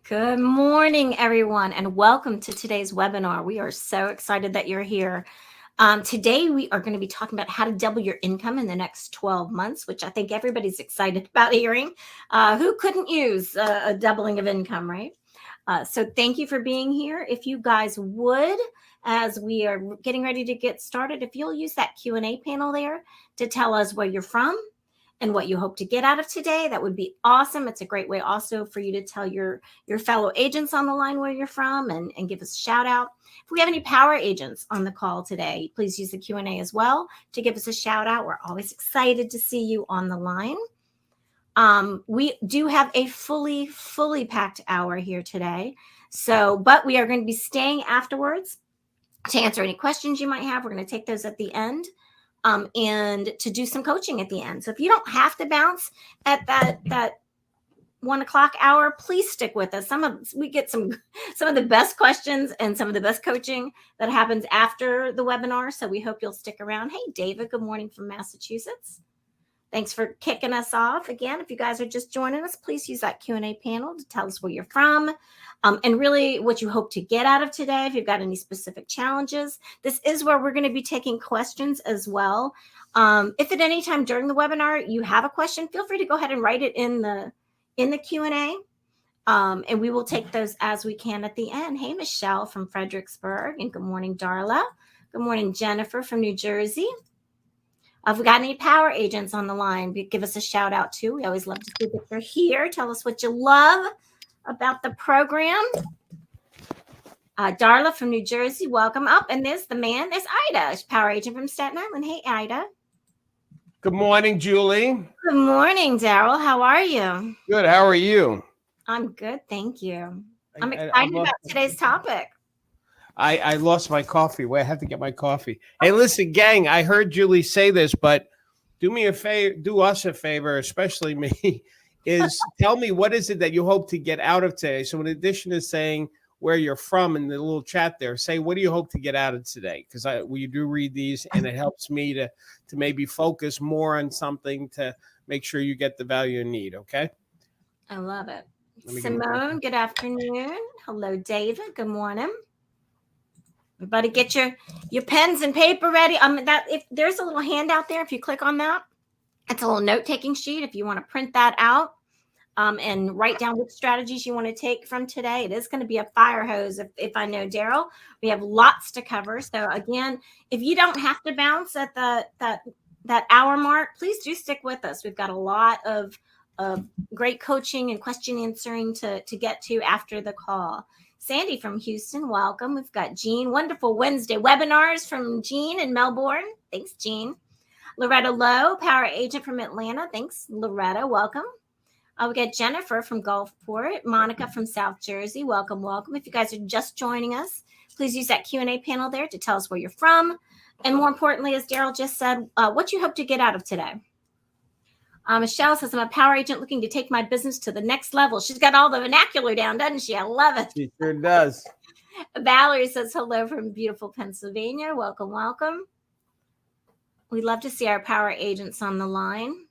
Good morning, everyone, and welcome to today's webinar. We are so excited that you're here. Today, we are going to be talking about how to double your income in the next 12 months, which I think everybody's excited about hearing. Who couldn't use a doubling of income, right? So thank you for being here. If you guys would, as we are getting ready to get started, if you'll use that Q&A panel there to tell us where you're from, and what you hope to get out of today, that would be awesome. It's a great way also for you to tell your fellow agents on the line where you're from and give us a shout out. If we have any power agents on the call today, please use the Q&A as well to give us a shout out. We're always excited to see you on the line. We do have a fully packed hour here today. But we are going to be staying afterwards to answer any questions you might have. We're going to take those at the end. And to do some coaching at the end. So if you don't have to bounce at that 1 o'clock hour, please stick with us. We get some of the best questions and some of the best coaching that happens after the webinar. So we hope you'll stick around. Hey, David, good morning from Massachusetts. Thanks for kicking us off. Again, if you guys are just joining us, please use that Q&A panel to tell us where you're from and really what you hope to get out of today. If you've got any specific challenges, this is where we're going to be taking questions as well. If at any time during the webinar you have a question, feel free to go ahead and write it in the Q&A. And we will take those as we can at the end. Hey, Michelle from Fredericksburg, and good morning, Darla. Good morning, Jennifer from New Jersey. If we got any power agents on the line, give us a shout out too. We always love to see that you're here. Tell us what you love about the program. Darla from New Jersey, welcome up. And there's the man. There's Ida, power agent from Staten Island. Hey, Ida. Good morning, Julie. Good morning, Darryl. How are you? Good. How are you? I'm good. Thank you. I'm excited about today's topic. I lost my coffee. Well, I have to get my coffee. Hey, listen, gang, I heard Julie say this, but do me a favor, do us a favor, especially me, is tell me what is it that you hope to get out of today. So in addition to saying where you're from in the little chat there, say, what do you hope to get out of today? Because we do read these and it helps me to maybe focus more on something to make sure you get the value you need. Okay. I love it. Simone, good afternoon. Hello, David. Good morning. Everybody get your pens and paper ready. If there's a little handout there, if you click on that, it's a little note-taking sheet. If you want to print that out and write down which strategies you want to take from today, it is going to be a fire hose. If I know Darryl, we have lots to cover. So again, if you don't have to bounce at that hour mark, please do stick with us. We've got a lot of great coaching and question answering to get to after the call. Sandy from Houston, welcome. We've got Jean. Wonderful Wednesday webinars from Jean in Melbourne. Thanks, Jean. Loretta Lowe, power agent from Atlanta. Thanks, Loretta. Welcome. We got Jennifer from Gulfport. Monica from South Jersey. Welcome, welcome. If you guys are just joining us, please use that Q&A panel there to tell us where you're from. And more importantly, as Darryl just said, what you hope to get out of today. Michelle says, I'm a power agent looking to take my business to the next level. She's got all the vernacular down, doesn't she? I love it. She sure does. Valerie says, hello from beautiful Pennsylvania. Welcome, welcome. We love to see our power agents on the line.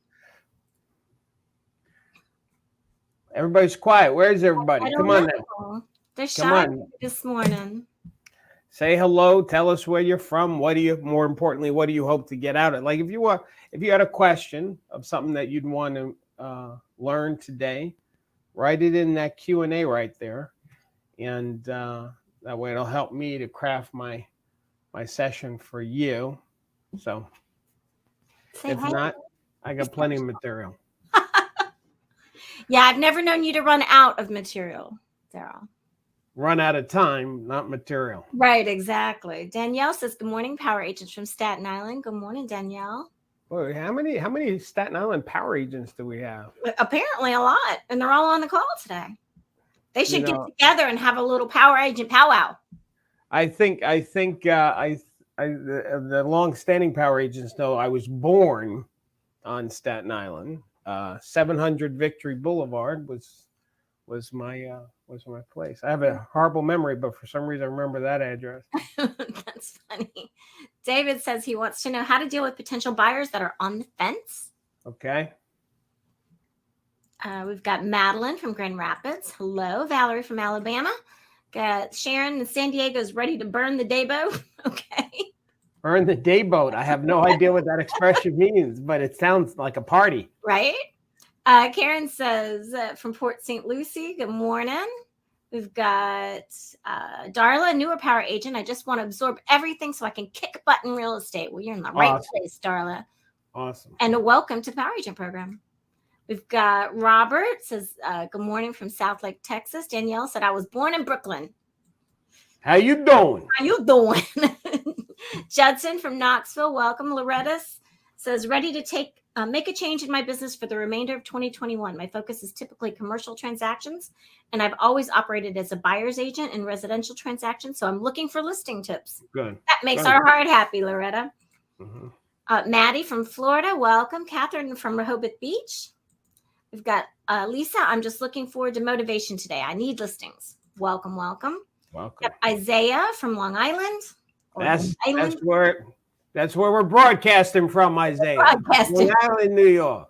Everybody's quiet. Where's everybody? Come on now. They're shy this morning. Say hello. Tell us where you're from. More importantly, what do you hope to get out of it? Like if you had a question of something that you'd want to learn today, write it in that Q&A right there. And that way it'll help me to craft my session for you. So if not, I got plenty of material. Yeah, I've never known you to run out of material, Darryl. Run out of time, not material. Right, exactly. Danielle says, good morning, power agents from Staten Island. Good morning, Danielle. Boy, how many Staten Island power agents do we have? Apparently a lot, and they're all on the call today. They should get together and have a little power agent powwow. I think the long-standing power agents know I was born on Staten Island. 700 Victory Boulevard was my place. I have a horrible memory, but for some reason I remember that address. That's funny. David says he wants to know how to deal with potential buyers that are on the fence. Okay. We've got Madeline from Grand Rapids. Hello, Valerie from Alabama. Got Sharon in San Diego is ready to burn the day boat. Okay. Burn the day boat. I have no idea what that expression means, but it sounds like a party. Right? Karen says from Port St. Lucie, good morning. We've got Darla, newer power agent. I just want to absorb everything so I can kick butt in real estate. Well, you're in the right place, Darla. Awesome. And a welcome to the Power Agent Program. We've got Robert says, good morning from South Lake, Texas. Danielle said, I was born in Brooklyn. How you doing? How you doing? Judson from Knoxville, welcome. Loretta says, ready to make a change in my business for the remainder of 2021. My focus is typically commercial transactions, and I've always operated as a buyer's agent in residential transactions, so I'm looking for listing tips. Good. That makes our heart happy, Loretta. Mm-hmm. Maddie from Florida, welcome. Catherine from Rehoboth Beach. We've got Lisa. I'm just looking forward to motivation today. I need listings. Welcome, welcome. Welcome. Isaiah from Long Island. That's where we're broadcasting from, Isaiah. Long Island, New York.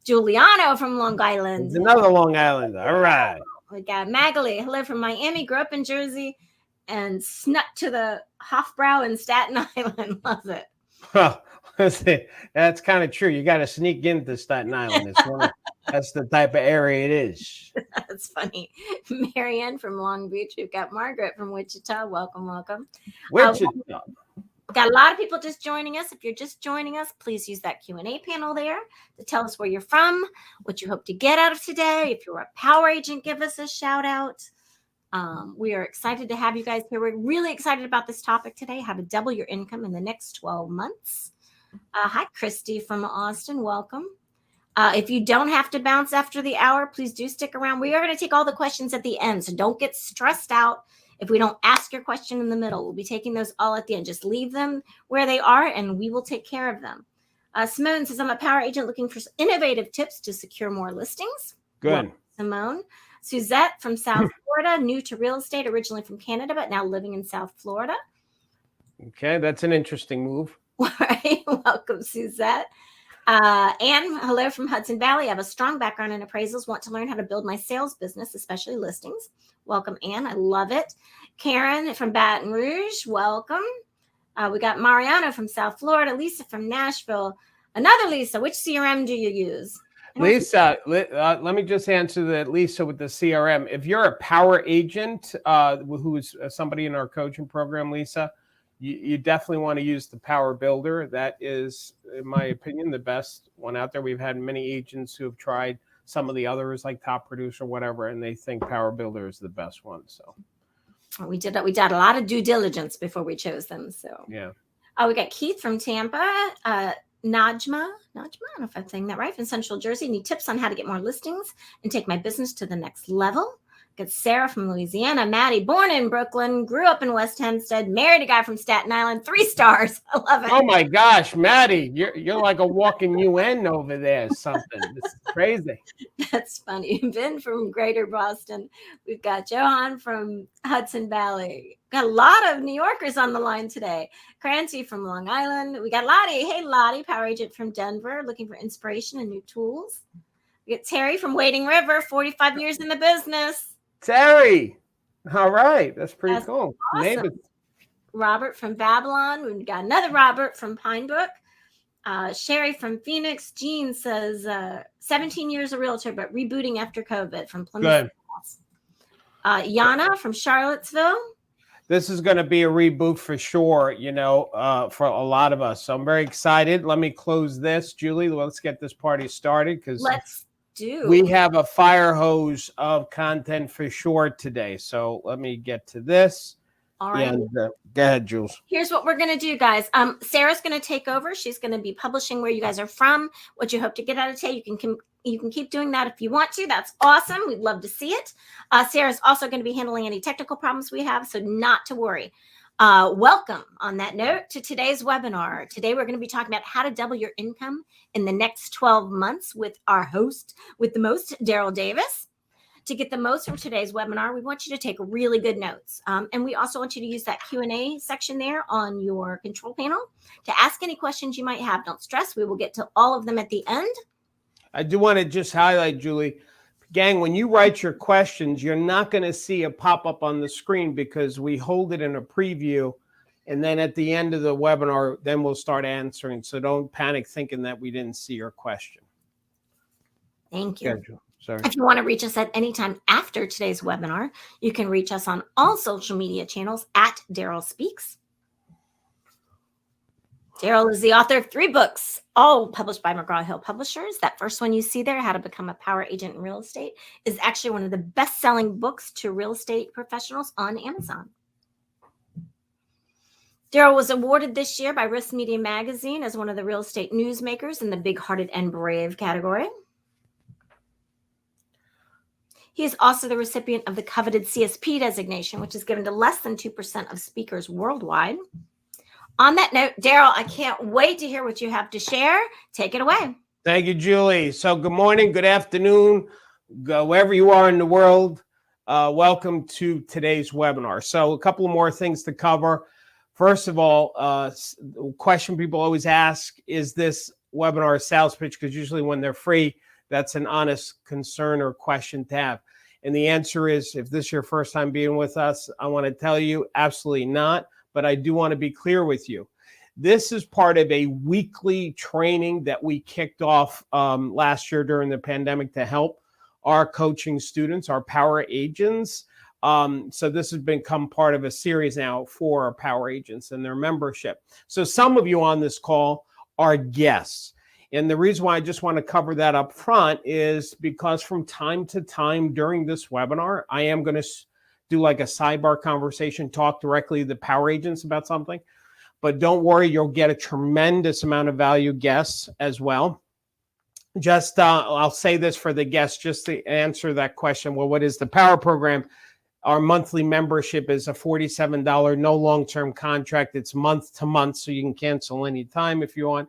Giuliano from Long Island. There's another Long Island. All right. We got Magali. Hello from Miami. Grew up in Jersey and snuck to the Hofbrau in Staten Island. Love it. Well, that's kind of true. You got to sneak into Staten Island. That's the type of area it is. That's funny. Marianne from Long Beach. We've got Margaret from Wichita. Welcome, welcome. Wichita. Got a lot of people just joining us. If you're just joining us, please use that Q&A panel there to tell us where you're from, what you hope to get out of today. If you're a power agent, give us a shout out. We are excited to have you guys here. We're really excited about this topic today, how to double your income in the next 12 months. Hi, Christy from Austin. Welcome. If you don't have to bounce after the hour, please do stick around. We are going to take all the questions at the end, so don't get stressed out if we don't ask your question in the middle. We'll be taking those all at the end. Just leave them where they are, and we will take care of them. Simone says, I'm a power agent looking for innovative tips to secure more listings. Good. Welcome, Simone. Suzette from South Florida, new to real estate, originally from Canada, but now living in South Florida. Okay, that's an interesting move. All right. Welcome, Suzette. Anne, hello from Hudson Valley. I have a strong background in appraisals, want to learn how to build my sales business, especially listings. Welcome, Anne. I love it. Karen from Baton Rouge, welcome. We got Mariano from South Florida, Lisa from Nashville. Another Lisa, which CRM do you use? Lisa, let me just answer that, Lisa, with the CRM. If you're a power agent who is somebody in our coaching program, Lisa, you definitely want to use the Power Builder. That is, in my opinion, the best one out there. We've had many agents who have tried some of the others like Top Producer, whatever, and they think Power Builder is the best one. So we did a lot of due diligence before we chose them. So yeah. We got Keith from Tampa, Najma, I don't know if I'm saying that right, from Central Jersey. Need tips on how to get more listings and take my business to the next level. Got Sarah from Louisiana. Maddie, born in Brooklyn, grew up in West Hempstead, married a guy from Staten Island, 3 stars. I love it. Oh my gosh, Maddie, you're like a walking UN over there. Something. This is crazy. That's funny. Ben from Greater Boston. We've got Johan from Hudson Valley. Got a lot of New Yorkers on the line today. Crancy from Long Island. We got Lottie. Hey, Lottie, power agent from Denver, looking for inspiration and new tools. We got Terry from Wading River, 45 years in the business. Terry. All right. That's pretty cool. Awesome. Robert from Babylon. We've got another Robert from Pinebrook. Sherry from Phoenix. Jean says 17 years a realtor, but rebooting after COVID from Plymouth. Good. Yana from Charlottesville. This is going to be a reboot for sure, for a lot of us. So I'm very excited. Let me close this. Julie, let's get this party started because we have a fire hose of content for sure today. So let me get to this. All right. And, go ahead, Jules. Here's what we're going to do, guys. Sarah's going to take over. She's going to be publishing where you guys are from, what you hope to get out of today. You can keep doing that if you want to. That's awesome. We'd love to see it. Sarah's also going to be handling any technical problems we have, so not to worry. Welcome, on that note, to today's webinar. Today, we're going to be talking about how to double your income in the next 12 months with our host with the most, Darryl Davis. To get the most from today's webinar, we want you to take really good notes. And we also want you to use that Q&A section there on your control panel to ask any questions you might have. Don't stress. We will get to all of them at the end. I do want to just highlight, Julie, gang, when you write your questions, you're not going to see a pop-up on the screen because we hold it in a preview. And then at the end of the webinar, then we'll start answering. So don't panic thinking that we didn't see your question. Thank you. Yeah, sorry. If you want to reach us at any time after today's webinar, you can reach us on all social media channels at Darryl Speaks. Darryl is the author of 3 books, all published by McGraw-Hill Publishers. That first one you see there, How to Become a Power Agent in Real Estate, is actually one of the best-selling books to real estate professionals on Amazon. Darryl was awarded this year by Risk Media Magazine as one of the real estate newsmakers in the Big-Hearted and Brave category. He is also the recipient of the Coveted CSP designation, which is given to less than 2% of speakers worldwide. On that note, Darryl, I can't wait to hear what you have to share. Take it away. Thank you, Julie. So good morning, good afternoon, wherever you are in the world. Welcome to today's webinar. So a couple of more things to cover. First of all, the question people always ask, is this webinar a sales pitch? Because usually when they're free, that's an honest concern or question to have. And the answer is, if this is your first time being with us, I want to tell you absolutely not. But I do want to be clear with you. This is part of a weekly training that we kicked off last year during the pandemic to help our coaching students, our power agents. So this has become part of a series now for our power agents and their membership. So some of you on this call are guests. And the reason why I just want to cover that up front is because from time to time during this webinar, I am going to do like a sidebar conversation, talk directly to the power agents about something. But don't worry, you'll get a tremendous amount of value guests as well. Just, I'll say this for the guests, just to answer that question. Well, what is the power program? Our monthly membership is a $47, no long-term contract. It's month to month, so you can cancel anytime if you want.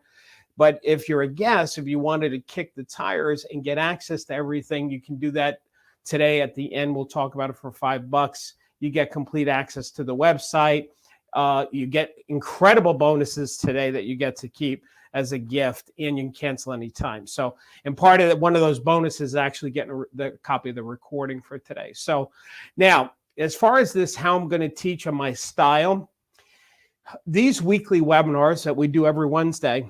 But if you're a guest, if you wanted to kick the tires and get access to everything, you can do that today. At the end, we'll talk about it for $5. You get complete access to the website. You get incredible bonuses today that you get to keep as a gift, and you can cancel anytime. So, and part of one of those bonuses is actually getting the copy of the recording for today. So now, as far as this, how I'm going to teach on my style, these weekly webinars that we do every Wednesday,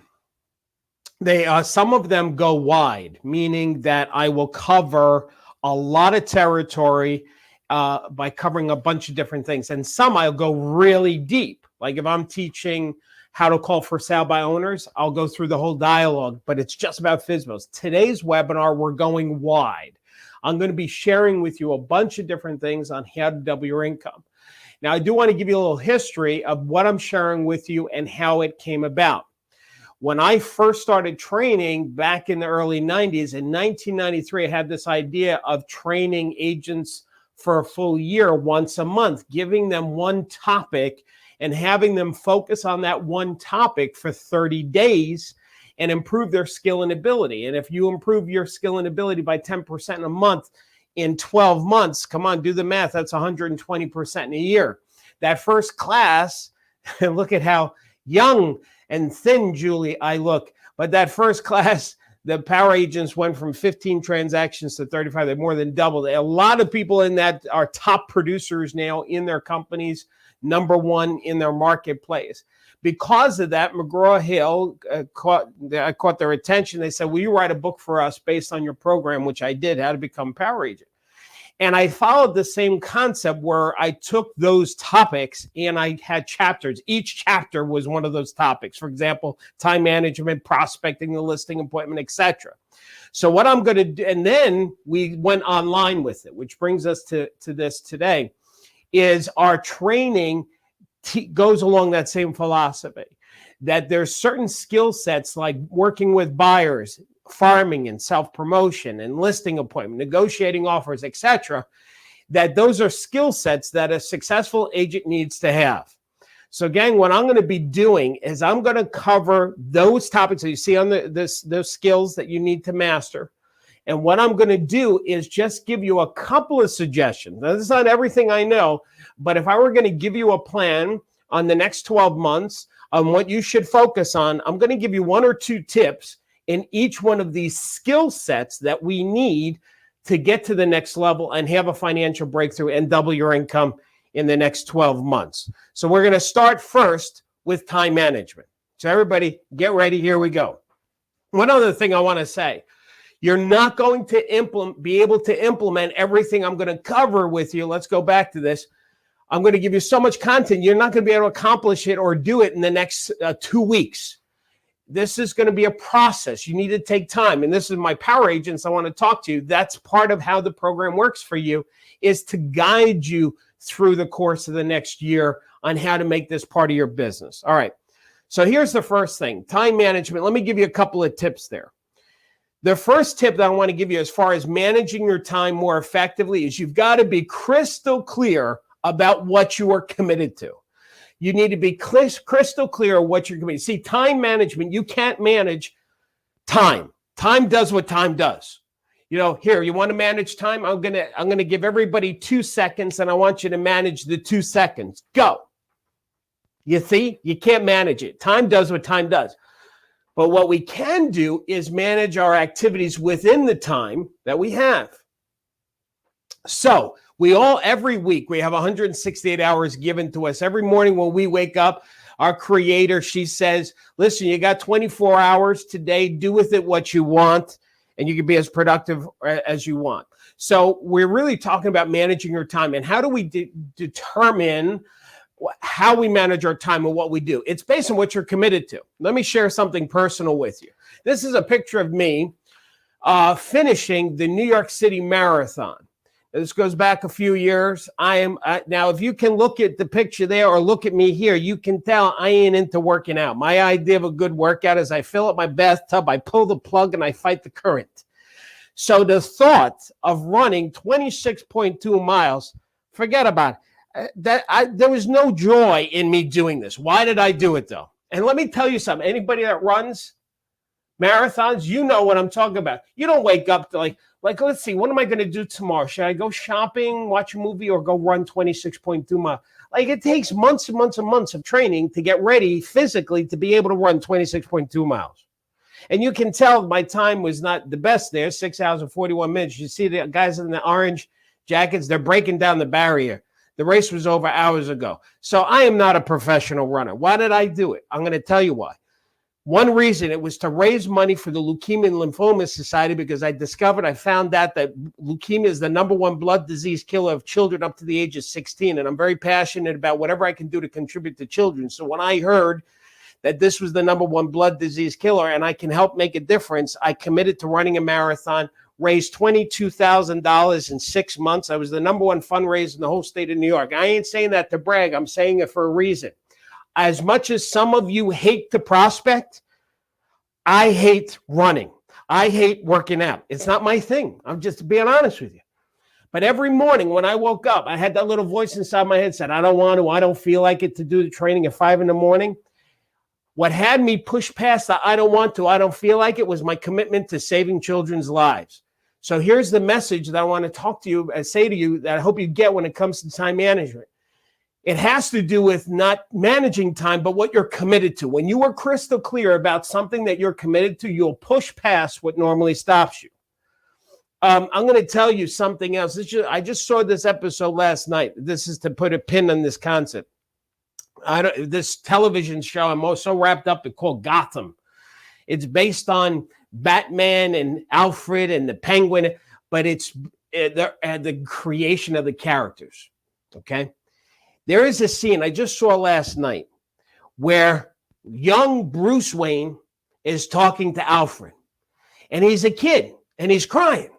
they some of them go wide, meaning that I will cover a lot of territory by covering a bunch of different things. And some I'll go really deep. Like if I'm teaching how to call for sale by owners, I'll go through the whole dialogue, but it's just about Fsbos. Today's webinar, we're going wide. I'm going to be sharing with you a bunch of different things on how to double your income. Now, I do want to give you a little history of what I'm sharing with you and how it came about. When I first started training back in the early 90s, in 1993, I had this idea of training agents for a full year once a month, giving them one topic and having them focus on that one topic for 30 days and improve their skill and ability. And if you improve your skill and ability by 10% a month in 12 months, come on, do the math, that's 120% in a year. That first class, look at how young and thin, Julie, I look. But that first class, the power agents went from 15 transactions to 35. They more than doubled. A lot of people in that are top producers now in their companies, number one in their marketplace. Because of that, McGraw-Hill caught their attention. They said, will you write a book for us based on your program, which I did, How to Become a Power Agent. And I followed the same concept where I took those topics and I had chapters. Each chapter was one of those topics. For example, time management, prospecting, the listing appointment, etc. So what I'm going to do, and then we went online with it, which brings us to this today, is our training goes along that same philosophy, that there's certain skill sets like working with buyers, farming and self-promotion and listing appointment, negotiating offers, etc., that those are skill sets that a successful agent needs to have. So gang, what I'm going to be doing is I'm going to cover those topics that you see on those skills that you need to master. And what I'm going to do is just give you a couple of suggestions. Now, this is not everything I know, but if I were going to give you a plan on the next 12 months on what you should focus on, I'm going to give you one or two tips in each one of these skill sets that we need to get to the next level and have a financial breakthrough and double your income in the next 12 months. So we're going to start first with time management. So everybody get ready. Here we go. One other thing I want to say, you're not going to be able to implement everything I'm going to cover with you. Let's go back to this. I'm going to give you so much content, you're not going to be able to accomplish it or do it in the next 2 weeks. This is going to be a process. You need to take time. And this is my power agents I want to talk to you. That's part of how the program works for you, is to guide you through the course of the next year on how to make this part of your business. All right. So here's the first thing, time management. Let me give you a couple of tips there. The first tip that I want to give you as far as managing your time more effectively is you've got to be crystal clear about what you are committed to. You need to be crystal clear of what you're committed to. See, time management, you can't manage time. Time does what time does. You know, here, you want to manage time? I'm gonna give everybody 2 seconds, and I want you to manage the 2 seconds. Go. You see, you can't manage it. Time does what time does. But what we can do is manage our activities within the time that we have. So every week, we have 168 hours given to us. Every morning when we wake up, our creator, she says, listen, you got 24 hours today. Do with it what you want, and you can be as productive as you want. So we're really talking about managing your time. And how do we determine how we manage our time and what we do? It's based on what you're committed to. Let me share something personal with you. This is a picture of me finishing the New York City Marathon. This goes back a few years. Now, if you can look at the picture there or look at me here, you can tell I ain't into working out. My idea of a good workout is I fill up my bathtub, I pull the plug, and I fight the current. So the thought of running 26.2 miles, forget about it. There was no joy in me doing this. Why did I do it, though? And let me tell you something. Anybody that runs marathons, you know what I'm talking about. You don't wake up to like, let's see, what am I going to do tomorrow? Should I go shopping, watch a movie, or go run 26.2 miles? Like, it takes months and months and months of training to get ready physically to be able to run 26.2 miles. And you can tell my time was not the best there, 6 hours and 41 minutes. You see the guys in the orange jackets, they're breaking down the barrier. The race was over hours ago. So I am not a professional runner. Why did I do it? I'm going to tell you why. One reason, it was to raise money for the Leukemia and Lymphoma Society, because I found out that leukemia is the #1 blood disease killer of children up to the age of 16. And I'm very passionate about whatever I can do to contribute to children. So when I heard that this was the #1 blood disease killer and I can help make a difference, I committed to running a marathon, raised $22,000 in 6 months. I was the #1 fundraiser in the whole state of New York. I ain't saying that to brag. I'm saying it for a reason. As much as some of you hate to prospect, I hate running. I hate working out. It's not my thing. I'm just being honest with you. But every morning when I woke up, I had that little voice inside my head said, I don't want to, I don't feel like it to do the training at 5 a.m. What had me push past the I don't want to, I don't feel like it, was my commitment to saving children's lives. So here's the message that I want to talk to you and say to you that I hope you get when it comes to time management. It has to do with not managing time, but what you're committed to. When you are crystal clear about something that you're committed to, you'll push past what normally stops you. I'm going to tell you something else. I just saw this episode last night. This is to put a pin on this concept. This television show, I'm so wrapped up, it's called Gotham. It's based on Batman and Alfred and the Penguin, but it's the creation of the characters, okay? There is a scene I just saw last night where young Bruce Wayne is talking to Alfred, and he's a kid, and he's crying,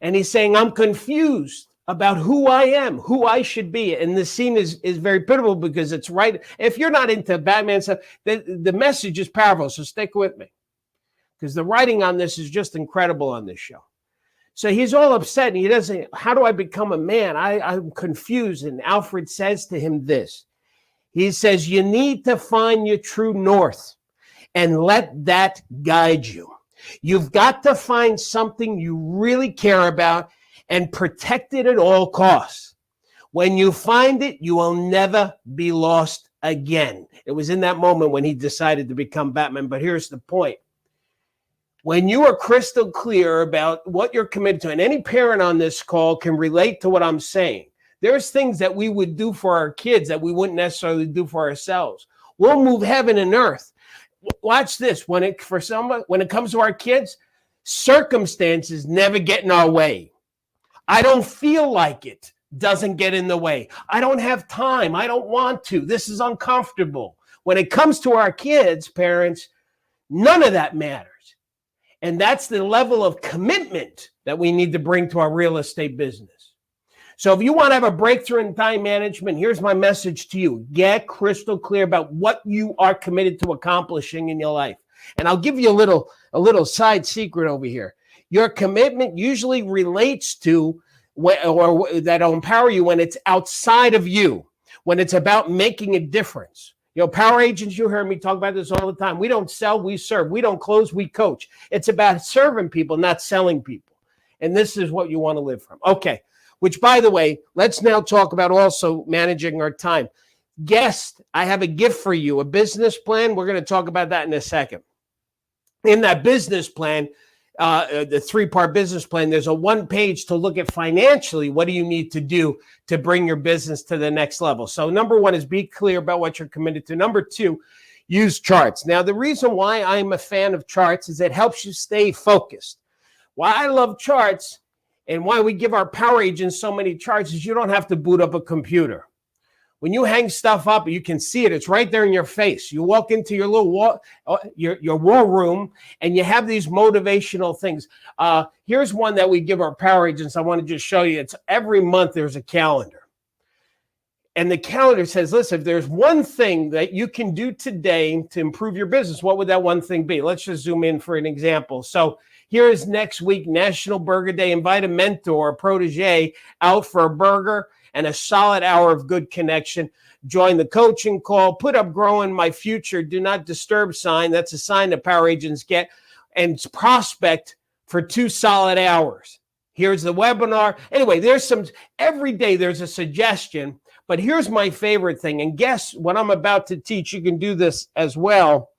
and he's saying, I'm confused about who I am, who I should be. And the scene is very pivotal because it's right. If you're not into Batman stuff, the message is powerful, so stick with me, because the writing on this is just incredible on this show. So he's all upset, and he doesn't, how do I become a man? I'm confused. And Alfred says to him this. He says, you need to find your true north and let that guide you. You've got to find something you really care about and protect it at all costs. When you find it, you will never be lost again. It was in that moment when he decided to become Batman. But here's the point. When you are crystal clear about what you're committed to, and any parent on this call can relate to what I'm saying, there's things that we would do for our kids that we wouldn't necessarily do for ourselves. We'll move heaven and earth. Watch this. When it comes to our kids, circumstances never get in our way. I don't feel like it. Doesn't get in the way. I don't have time. I don't want to. This is uncomfortable. When it comes to our kids, parents, none of that matters. And that's the level of commitment that we need to bring to our real estate business. So if you want to have a breakthrough in time management, here's my message to you. Get crystal clear about what you are committed to accomplishing in your life. And I'll give you a little side secret over here. Your commitment usually relates to or that'll empower you when it's outside of you, when it's about making a difference. Power agents, you hear me talk about this all the time. We don't sell, we serve. We don't close, we coach. It's about serving people, not selling people. And this is what you want to live from. Okay, which, by the way, let's now talk about also managing our time. Guest, I have a gift for you, a business plan. We're going to talk about that in a second. In that business plan, the 3-part business plan, there's a 1 page to look at financially. What do you need to do to bring your business to the next level? So number 1 is be clear about what you're committed to. Number 2, use charts. Now, the reason why I'm a fan of charts is it helps you stay focused. Why I love charts and why we give our power agents so many charts is you don't have to boot up a computer. When you hang stuff up, you can see it. It's right there in your face. You walk into your little your war room, and you have these motivational things. Here's one that we give our power agents. I want to just show you. It's every month there's a calendar. And the calendar says, listen, if there's one thing that you can do today to improve your business, what would that one thing be? Let's just zoom in for an example. So here is next week, National Burger Day. Invite a mentor, a protege out for a burger and a solid hour of good connection. Join the coaching call. Put up growing my future. Do not disturb sign. That's a sign that power agents get. And prospect for 2 solid hours. Here's the webinar. Anyway, every day there's a suggestion. But here's my favorite thing. And guess what I'm about to teach. You can do this as well.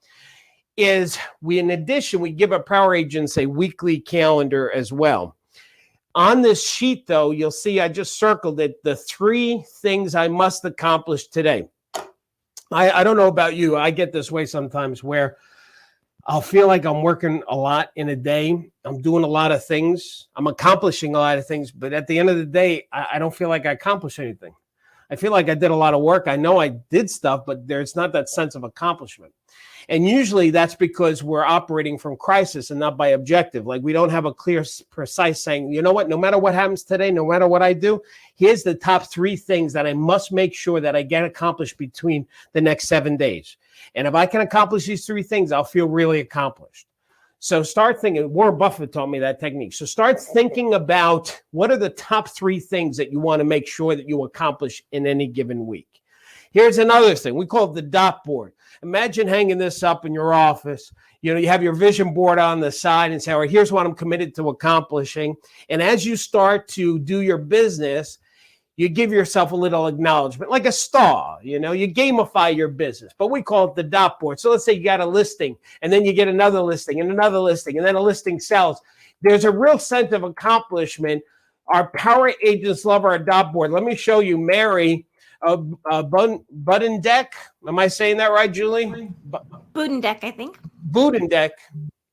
In addition, we give our power agents a weekly calendar as well. On this sheet, though, you'll see I just circled it, the 3 things I must accomplish today. I don't know about you. I get this way sometimes where I'll feel like I'm working a lot in a day. I'm doing a lot of things. I'm accomplishing a lot of things. But at the end of the day, I don't feel like I accomplished anything. I feel like I did a lot of work. I know I did stuff, but there's not that sense of accomplishment. And usually that's because we're operating from crisis and not by objective. Like we don't have a clear, precise saying, you know what, no matter what happens today, no matter what I do, here's the top 3 things that I must make sure that I get accomplished between the next 7 days. And if I can accomplish these 3 things, I'll feel really accomplished. So start thinking, Warren Buffett taught me that technique. So start thinking about what are the top 3 things that you want to make sure that you accomplish in any given week. Here's another thing. We call it the dot board. Imagine hanging this up in your office. You have your vision board on the side and say, all right, here's what I'm committed to accomplishing. And as you start to do your business, you give yourself a little acknowledgement, like a star. You gamify your business, but we call it the dot board. So let's say you got a listing, and then you get another listing, and another listing, and then a listing sells. There's a real sense of accomplishment. Our power agents love our dot board. Let me show you Mary Budendeck. Am I saying that right, Julie? Budendeck, I think. Budendeck.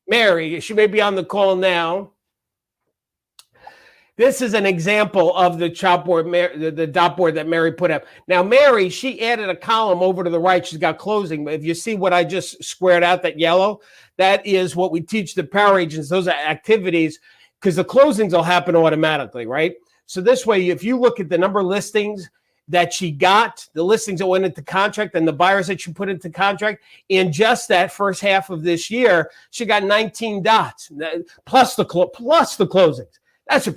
Mary, she may be on the call now. This is an example of the chalkboard, the dot board that Mary put up. Now, Mary, she added a column over to the right. She's got closing. But if you see what I just squared out, that yellow, that is what we teach the power agents. Those are activities because the closings will happen automatically, right? So this way, if you look at the number of listings that she got, the listings that went into contract and the buyers that she put into contract, in just that first half of this year, she got 19 dots plus the closings. That's a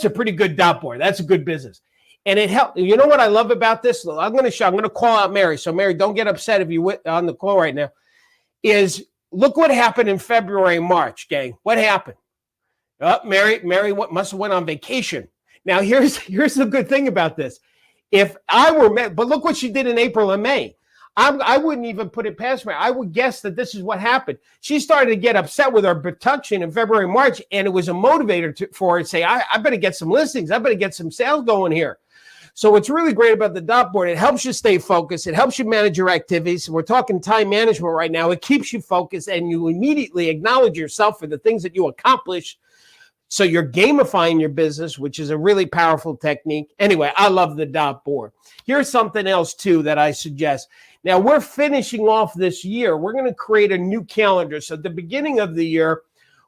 pretty good dot board. That's a good business. And it helped. You know what I love about this? I'm going to call out Mary. So Mary, don't get upset if you're on the call right now. Is look what happened in February and March, gang. What happened? Mary must have went on vacation. Now here's the good thing about this. But look what she did in April and May. I wouldn't even put it past me. I would guess that this is what happened. She started to get upset with our production in February, March, and it was a motivator for her to say, I better get some listings. I better get some sales going here. So what's really great about the dot board, it helps you stay focused. It helps you manage your activities. We're talking time management right now. It keeps you focused, and you immediately acknowledge yourself for the things that you accomplish. So you're gamifying your business, which is a really powerful technique. Anyway, I love the dot board. Here's something else, too, that I suggest. Now, we're finishing off this year. We're going to create a new calendar. So at the beginning of the year,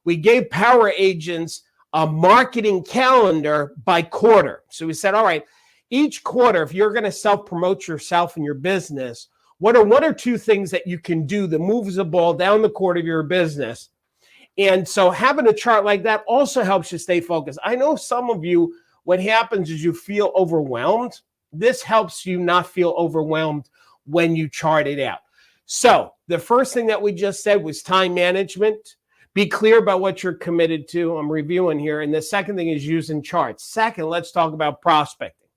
we gave power agents a marketing calendar by quarter. So we said, all right, each quarter, if you're going to self-promote yourself in your business, what are one or two things that you can do that moves the ball down the court of your business? And so having a chart like that also helps you stay focused. I know some of you, what happens is you feel overwhelmed. This helps you not feel overwhelmed when you chart it out. So the first thing that we just said was time management. Be clear about what you're committed to. I'm reviewing here. And the second thing is using charts. Second, let's talk about prospecting.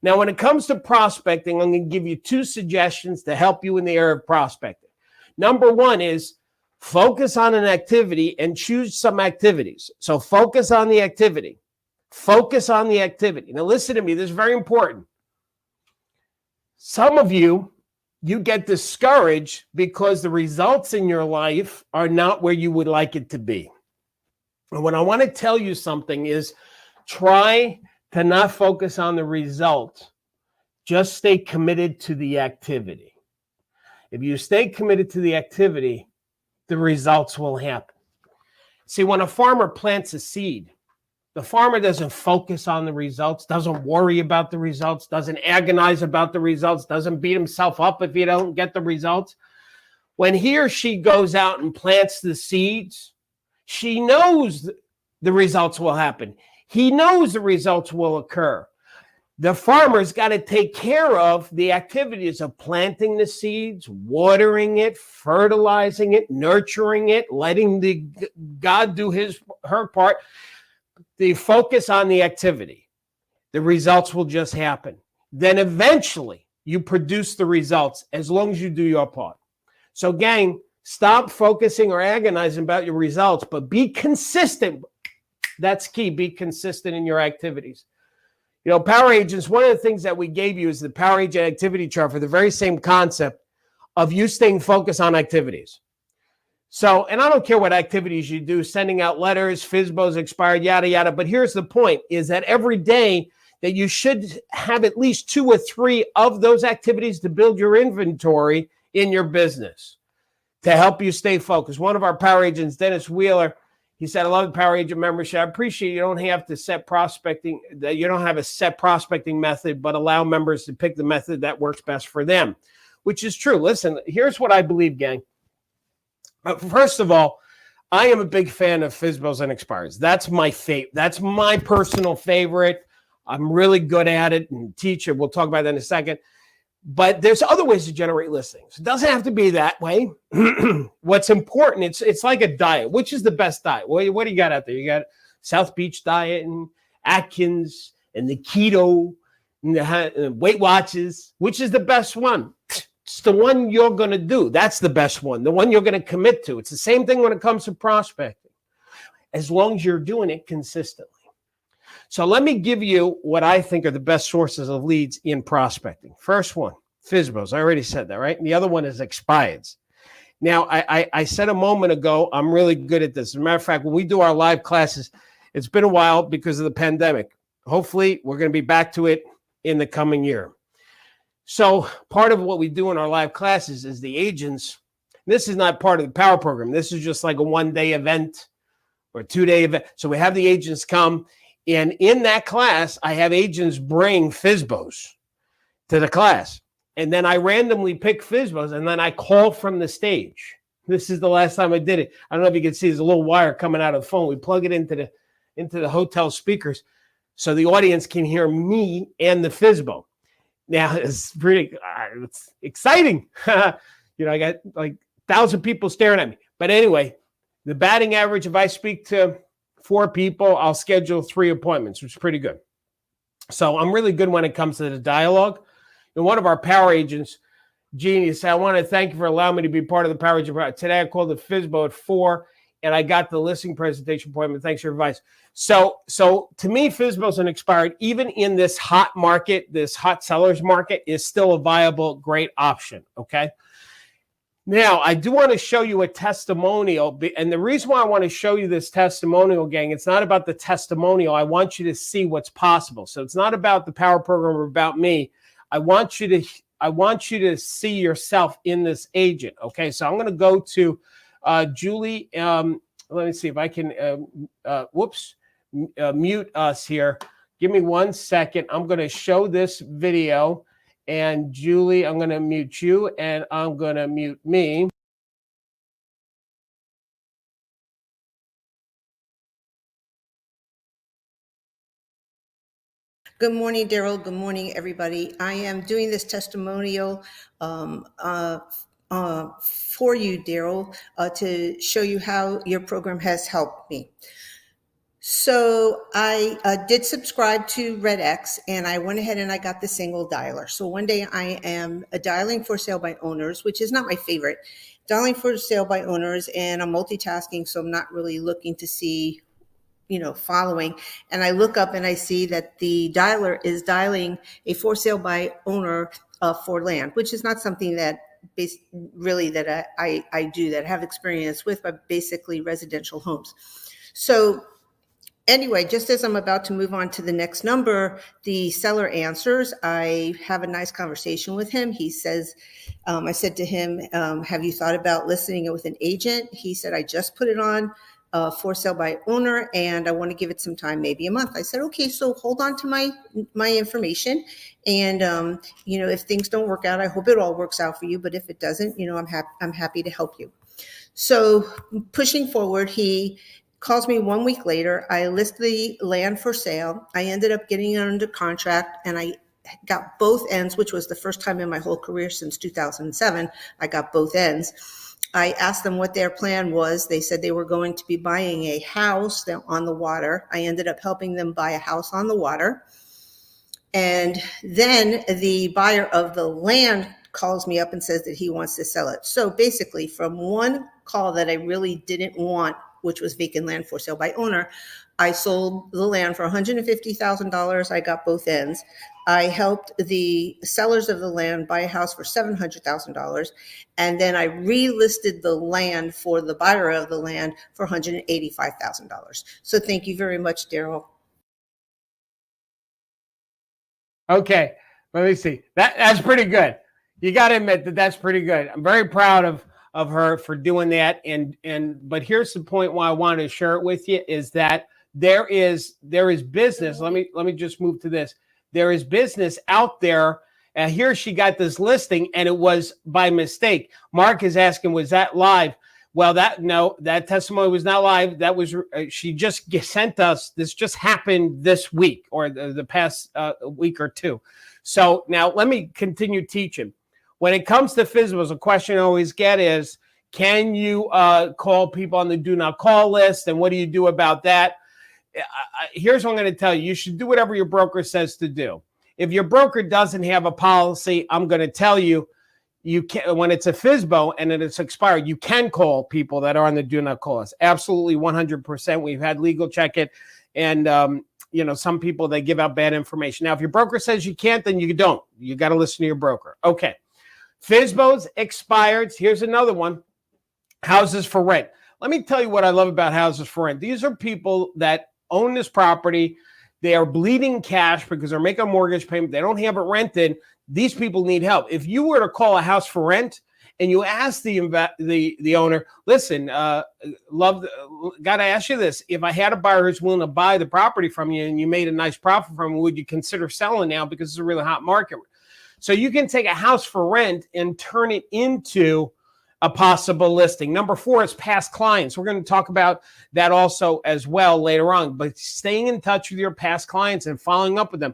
Now, when it comes to prospecting, I'm going to give you two suggestions to help you in the area of prospecting. Number one is focus on an activity and choose some activities. So focus on the activity. Focus on the activity. Now, listen to me. This is very important. Some of you get discouraged because the results in your life are not where you would like it to be. And what I want to tell you something is try to not focus on the result. Just stay committed to the activity. If you stay committed to the activity, the results will happen. See, when a farmer plants a seed, the farmer doesn't focus on the results, doesn't worry about the results, doesn't agonize about the results, doesn't beat himself up if he don't get the results. When he or she goes out and plants the seeds, she knows the results will happen. He knows the results will occur. The farmer's got to take care of the activities of planting the seeds, watering it, fertilizing it, nurturing it, letting God do her part. The focus on the activity. The results will just happen. Then eventually you produce the results as long as you do your part. So gang, stop focusing or agonizing about your results, but be consistent. That's key. Be consistent in your activities. You know, power agents, one of the things that we gave you is the power agent activity chart for the very same concept of you staying focused on activities. So, and I don't care what activities you do, sending out letters, Fsbo's expired, yada, yada. But here's the point, is that every day that you should have at least 2 or 3 of those activities to build your inventory in your business to help you stay focused. One of our power agents, Dennis Wheeler, he said, I love the power agent membership. I appreciate you don't have to set prospecting, that you don't have a set prospecting method, but allow members to pick the method that works best for them, which is true. Listen, here's what I believe, gang. First of all, I am a big fan of Fsbo's and expires. That's my favorite. That's my personal favorite. I'm really good at it and teach it. We'll talk about that in a second. But there's other ways to generate listings. It doesn't have to be that way. What's important, it's like a diet. Which is the best diet? What do you got out there? You got South Beach diet and Atkins and the keto and the Weight Watchers. Which is the best one? It's the one you're going to do. That's the best one, the one you're going to commit to. It's the same thing when it comes to prospecting, as long as you're doing it consistently. So let me give you what I think are the best sources of leads in prospecting. First one, Fsbo's. I already said that, right? And the other one is expireds. Now, I said a moment ago, I'm really good at this. As a matter of fact, when we do our live classes, it's been a while because of the pandemic. Hopefully, we're going to be back to it in the coming year. So part of what we do in our live classes is the agents. This is not part of the power program. This is just like a 1-day event or a 2-day event. So we have the agents come. And in that class, I have agents bring Fsbo's to the class. And then I randomly pick Fsbo's and then I call from the stage. This is the last time I did it. I don't know if you can see, there's a little wire coming out of the phone. We plug it into the hotel speakers so the audience can hear me and the Fsbo. Now, it's pretty it's exciting. You know, I got like 1,000 people staring at me. But anyway, the batting average, if I speak to 4 people, I'll schedule 3 appointments, which is pretty good. So I'm really good when it comes to the dialogue. And one of our power agents, Genius. I want to thank you for allowing me to be part of the Power Job. Today I called the Fsbo at 4, and I got the listing presentation appointment. Thanks for your advice. So to me, Fsbo's an expired, even in this hot market, this hot sellers market, is still a viable, great option. Okay. Now, I do want to show you a testimonial. And the reason why I want to show you this testimonial, gang, it's not about the testimonial. I want you to see what's possible. So it's not about the Power Program or about me. I want you to see yourself in this agent. Okay, so I'm going to go to Julie. Let me see if I can, mute us here. Give me 1 second. I'm going to show this video. And Julie, I'm going to mute you, and I'm going to mute me. Good morning, Darryl. Good morning, everybody. I am doing this testimonial for you, Darryl, to show you how your program has helped me. So I did subscribe to RedX, and I went ahead and I got the single dialer. So one day I am dialing for sale by owners, which is not my favorite, dialing for sale by owners, and I'm multitasking, so I'm not really looking to see, following. And I look up and I see that the dialer is dialing a for sale by owner for land, which is not something that really that I do, that I have experience with, but basically residential homes. So anyway, just as I'm about to move on to the next number, the seller answers. I have a nice conversation with him. He says, I said to him, have you thought about listing it with an agent? He said, I just put it on for sale by owner, and I want to give it some time, maybe a month. I said, okay, so hold on to my information. And, if things don't work out, I hope it all works out for you. But if it doesn't, I'm happy to help you. So pushing forward, he calls me 1 week later. I list the land for sale. I ended up getting it under contract, and I got both ends, which was the first time in my whole career since 2007. I got both ends. I asked them what their plan was. They said they were going to be buying a house on the water. I ended up helping them buy a house on the water. And then the buyer of the land calls me up and says that he wants to sell it. So basically, from one call that I really didn't want, which was vacant land for sale by owner, I sold the land for $150,000. I got both ends. I helped the sellers of the land buy a house for $700,000. And then I relisted the land for the buyer of the land for $185,000. So thank you very much, Darryl. Okay, let me see. That's pretty good. You got to admit that that's pretty good. I'm very proud of her for doing that. But here's the point why I wanted to share it with you is that there is business. Let me just move to this. There is business out there. And here she got this listing, and it was by mistake. Mark is asking, was that live? Well, that testimony was not live. That was she just sent us. This just happened this week or the past week or two. So now let me continue teaching. When it comes to Fsbos, a question I always get is, can you call people on the do not call list, and what do you do about that? Here's what I'm going to tell you. You should do whatever your broker says to do. If your broker doesn't have a policy, I'm going to tell you, you can, when it's a Fsbo and it's expired, you can call people that are on the do not call list. Absolutely 100%. We've had legal check it. And, some people, they give out bad information. Now, if your broker says you can't, then you don't. You got to listen to your broker. Okay. Fsbo's expired. Here's another one. Houses for rent. Let me tell you what I love about houses for rent. These are people that own this property. They are bleeding cash because they're making a mortgage payment. They don't have it rented. These people need help. If you were to call a house for rent and you ask the owner, listen, got to ask you this. If I had a buyer who's willing to buy the property from you and you made a nice profit from it, would you consider selling now because it's a really hot market? So you can take a house for rent and turn it into a possible listing. Number 4 is past clients. We're going to talk about that also as well later on, but staying in touch with your past clients and following up with them.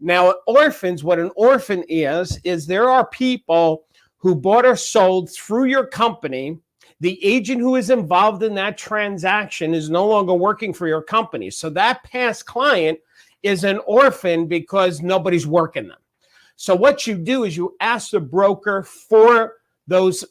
Now, orphans, what an orphan is there are people who bought or sold through your company. The agent who is involved in that transaction is no longer working for your company. So that past client is an orphan because nobody's working them. So what you do is you ask the broker for those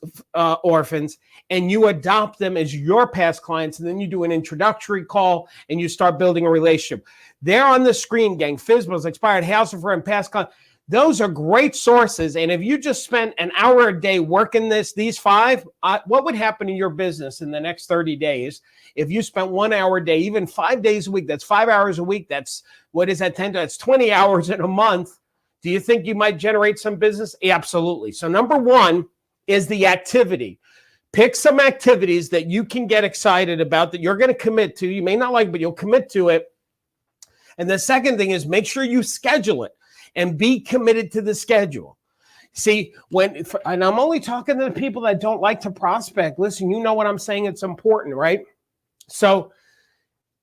orphans, and you adopt them as your past clients, and then you do an introductory call, and you start building a relationship. They're on the screen, gang. Fsbo's, expired, house of friend, past clients. Those are great sources, and if you just spent an hour a day working these 5, what would happen in your business in the next 30 days if you spent 1 hour a day, even 5 days a week? That's 5 hours a week. That's, what is that, 10? That's 20 hours in a month. Do you think you might generate some business? Absolutely. So number 1 is the activity. Pick some activities that you can get excited about, that you're going to commit to. You may not like, but you'll commit to it. And the second thing is make sure you schedule it and be committed to the schedule. See, and I'm only talking to the people that don't like to prospect. Listen, you know what I'm saying? It's important, right? So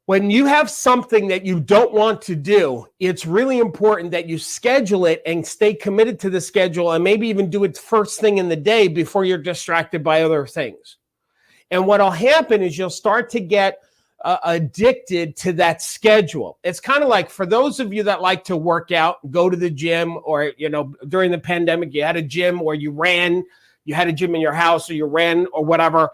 when you have something that you don't want to do, it's really important that you schedule it and stay committed to the schedule, and maybe even do it first thing in the day before you're distracted by other things. And what'll happen is you'll start to get addicted to that schedule. It's kind of like, for those of you that like to work out, go to the gym, or, during the pandemic, you had a gym, or you had a gym in your house, or you ran, or whatever.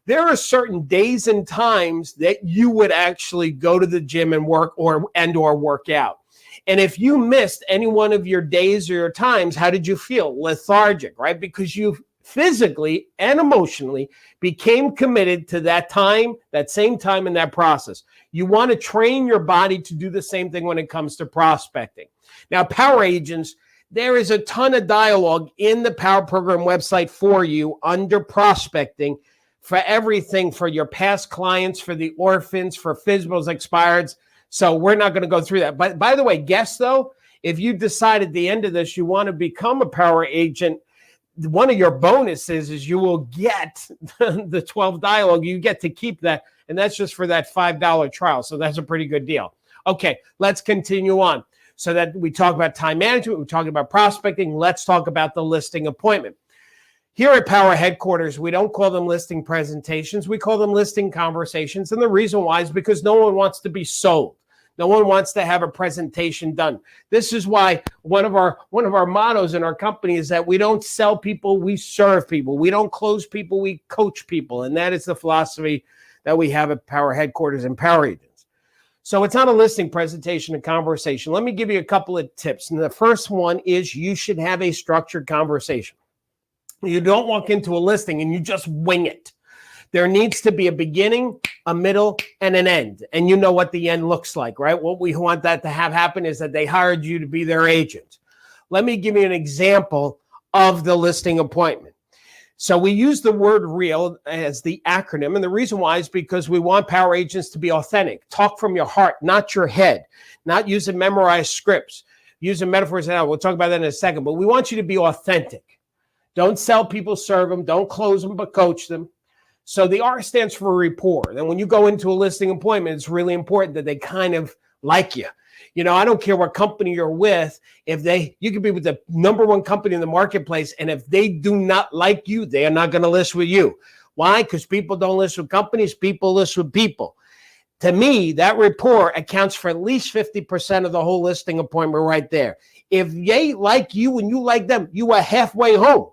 There are certain days and times that you would actually go to the gym and work or work out. And if you missed any one of your days or your times, how did you feel? Lethargic, right? Because you physically and emotionally became committed to that time, that same time in that process. You want to train your body to do the same thing when it comes to prospecting. Now, power agents, there is a ton of dialogue in the Power Program website for you under prospecting, for everything, for your past clients, for the orphans, for Fsbo's, expireds. So we're not going to go through that. But by the way, guess though, if you decide at the end of this you want to become a power agent, one of your bonuses is you will get the 12 dialogue. You get to keep that. And that's just for that $5 trial. So that's a pretty good deal. Okay, let's continue on. So that we talk about time management, we're talking about prospecting. Let's talk about the listing appointment. Here at Power Headquarters, we don't call them listing presentations. We call them listing conversations. And the reason why is because no one wants to be sold. No one wants to have a presentation done. This is why one of our mottos in our company is that we don't sell people, we serve people. We don't close people, we coach people. And that is the philosophy that we have at Power Headquarters and Power Agents. So it's not a listing presentation, a conversation. Let me give you a couple of tips. And the first one is you should have a structured conversation. You don't walk into a listing and you just wing it. There needs to be a beginning, a middle, and an end. And you know what the end looks like, right? What we want that to have happen is that they hired you to be their agent. Let me give you an example of the listing appointment. So we use the word real as the acronym. And the reason why is because we want power agents to be authentic. Talk from your heart, not your head. Not using memorized scripts. Using metaphors and analogies. We'll talk about that in a second. But we want you to be authentic. Don't sell people, serve them. Don't close them, but coach them. So the R stands for rapport. And when you go into a listing appointment, it's really important that they kind of like you. I don't care what company you're with. You could be with the number one company in the marketplace, and if they do not like you, they are not going to list with you. Why? Because people don't list with companies. People list with people. To me, that rapport accounts for at least 50% of the whole listing appointment right there. If they like you and you like them, you are halfway home.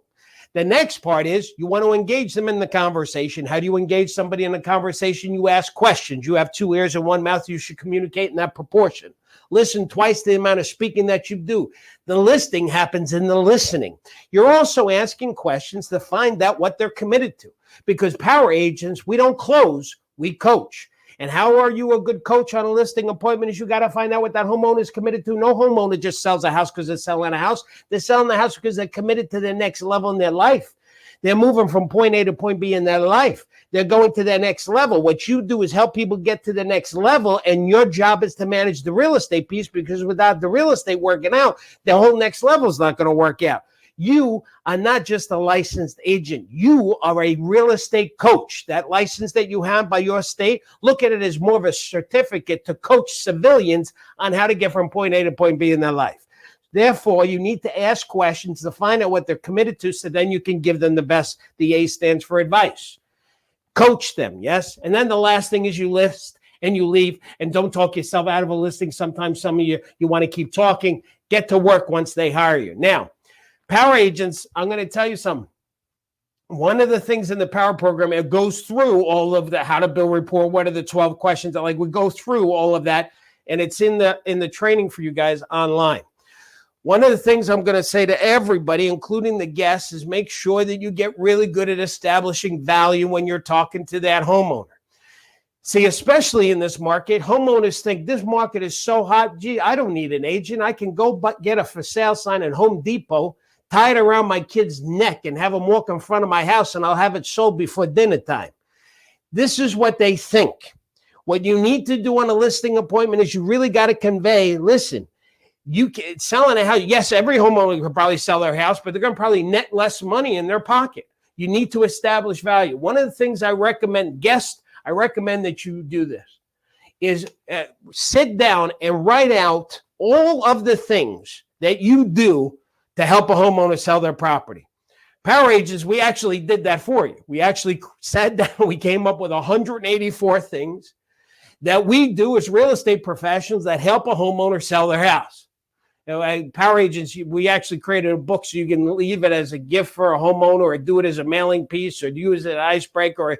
The next part is you want to engage them in the conversation. How do you engage somebody in a conversation? You ask questions. You have 2 ears and 1 mouth. You should communicate in that proportion. Listen twice the amount of speaking that you do. The listing happens in the listening. You're also asking questions to find out what they're committed to. Because power agents, we don't close, we coach. And how are you a good coach on a listing appointment is you got to find out what that homeowner is committed to. No homeowner just sells a house because they're selling a house. They're selling the house because they're committed to their next level in their life. They're moving from point A to point B in their life. They're going to their next level. What you do is help people get to the next level, and your job is to manage the real estate piece, because without the real estate working out, the whole next level is not going to work out. You are not just a licensed agent. You are a real estate coach. That license that you have by your state, look at it as more of a certificate to coach civilians on how to get from point A to point B in their life. Therefore, you need to ask questions to find out what they're committed to, so then you can give them the best. The A stands for advice. Coach them, yes? And then the last thing is you list and you leave, and don't talk yourself out of a listing. Sometimes some of you want to keep talking. Get to work once they hire you. Now, power agents, I'm going to tell you something. One of the things in the power program, it goes through all of the how to build rapport. What are the 12 questions? We go through all of that, and it's in the training for you guys online. One of the things I'm going to say to everybody, including the guests, is make sure that you get really good at establishing value when you're talking to that homeowner. See, especially in this market, homeowners think this market is so hot. Gee, I don't need an agent. I can go but get a for sale sign at Home Depot, tie it around my kid's neck, and have them walk in front of my house, and I'll have it sold before dinner time. This is what they think. What you need to do on a listing appointment is you really got to convey, listen, you can selling a house. Yes, every homeowner could probably sell their house, but they're going to probably net less money in their pocket. You need to establish value. One of the things I recommend guests, I recommend that you do this, is sit down and write out all of the things that you do to help a homeowner sell their property. Power agents, we actually did that for you. We actually sat down, we came up with 184 things that we do as real estate professionals that help a homeowner sell their house. Power agents, we actually created a book so you can leave it as a gift for a homeowner, or do it as a mailing piece, or use it as an icebreaker.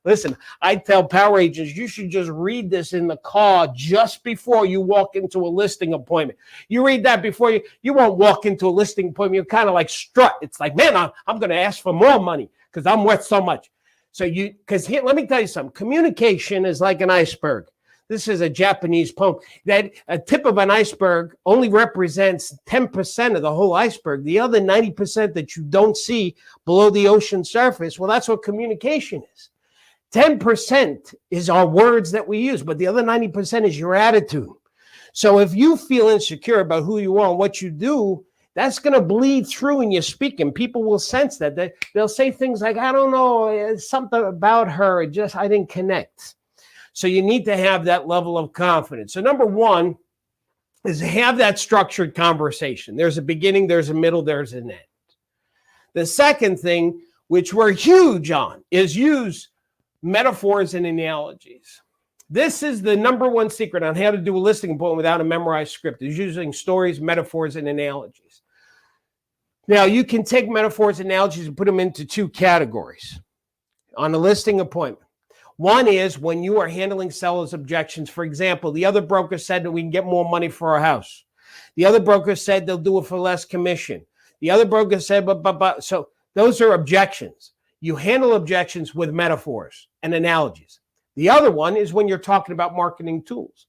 Listen, I tell power agents, you should just read this in the car just before you walk into a listing appointment. You read that before you won't walk into a listing appointment. You're kind of like strut. It's like, man, I'm going to ask for more money because I'm worth so much. Because here, let me tell you something. Communication is like an iceberg. This is a Japanese poem, that a tip of an iceberg only represents 10% of the whole iceberg. The other 90% that you don't see below the ocean surface, well, that's what communication is. 10% is our words that we use, but the other 90% is your attitude. So if you feel insecure about who you are and what you do, that's going to bleed through in your speaking. People will sense that. They'll say things like, I don't know, it's something about her, I didn't connect. So you need to have that level of confidence. So number one is have that structured conversation. There's a beginning, there's a middle, there's an end. The second thing, which we're huge on, is use metaphors and analogies. This is the number one secret on how to do a listing appointment without a memorized script, is using stories, metaphors, and analogies. Now, you can take metaphors and analogies and put them into two categories on a listing appointment. One is when you are handling sellers' objections. For example, the other broker said that we can get more money for our house. The other broker said they'll do it for less commission. The other broker said, but. So those are objections. You handle objections with metaphors and analogies. The other one is when you're talking about marketing tools.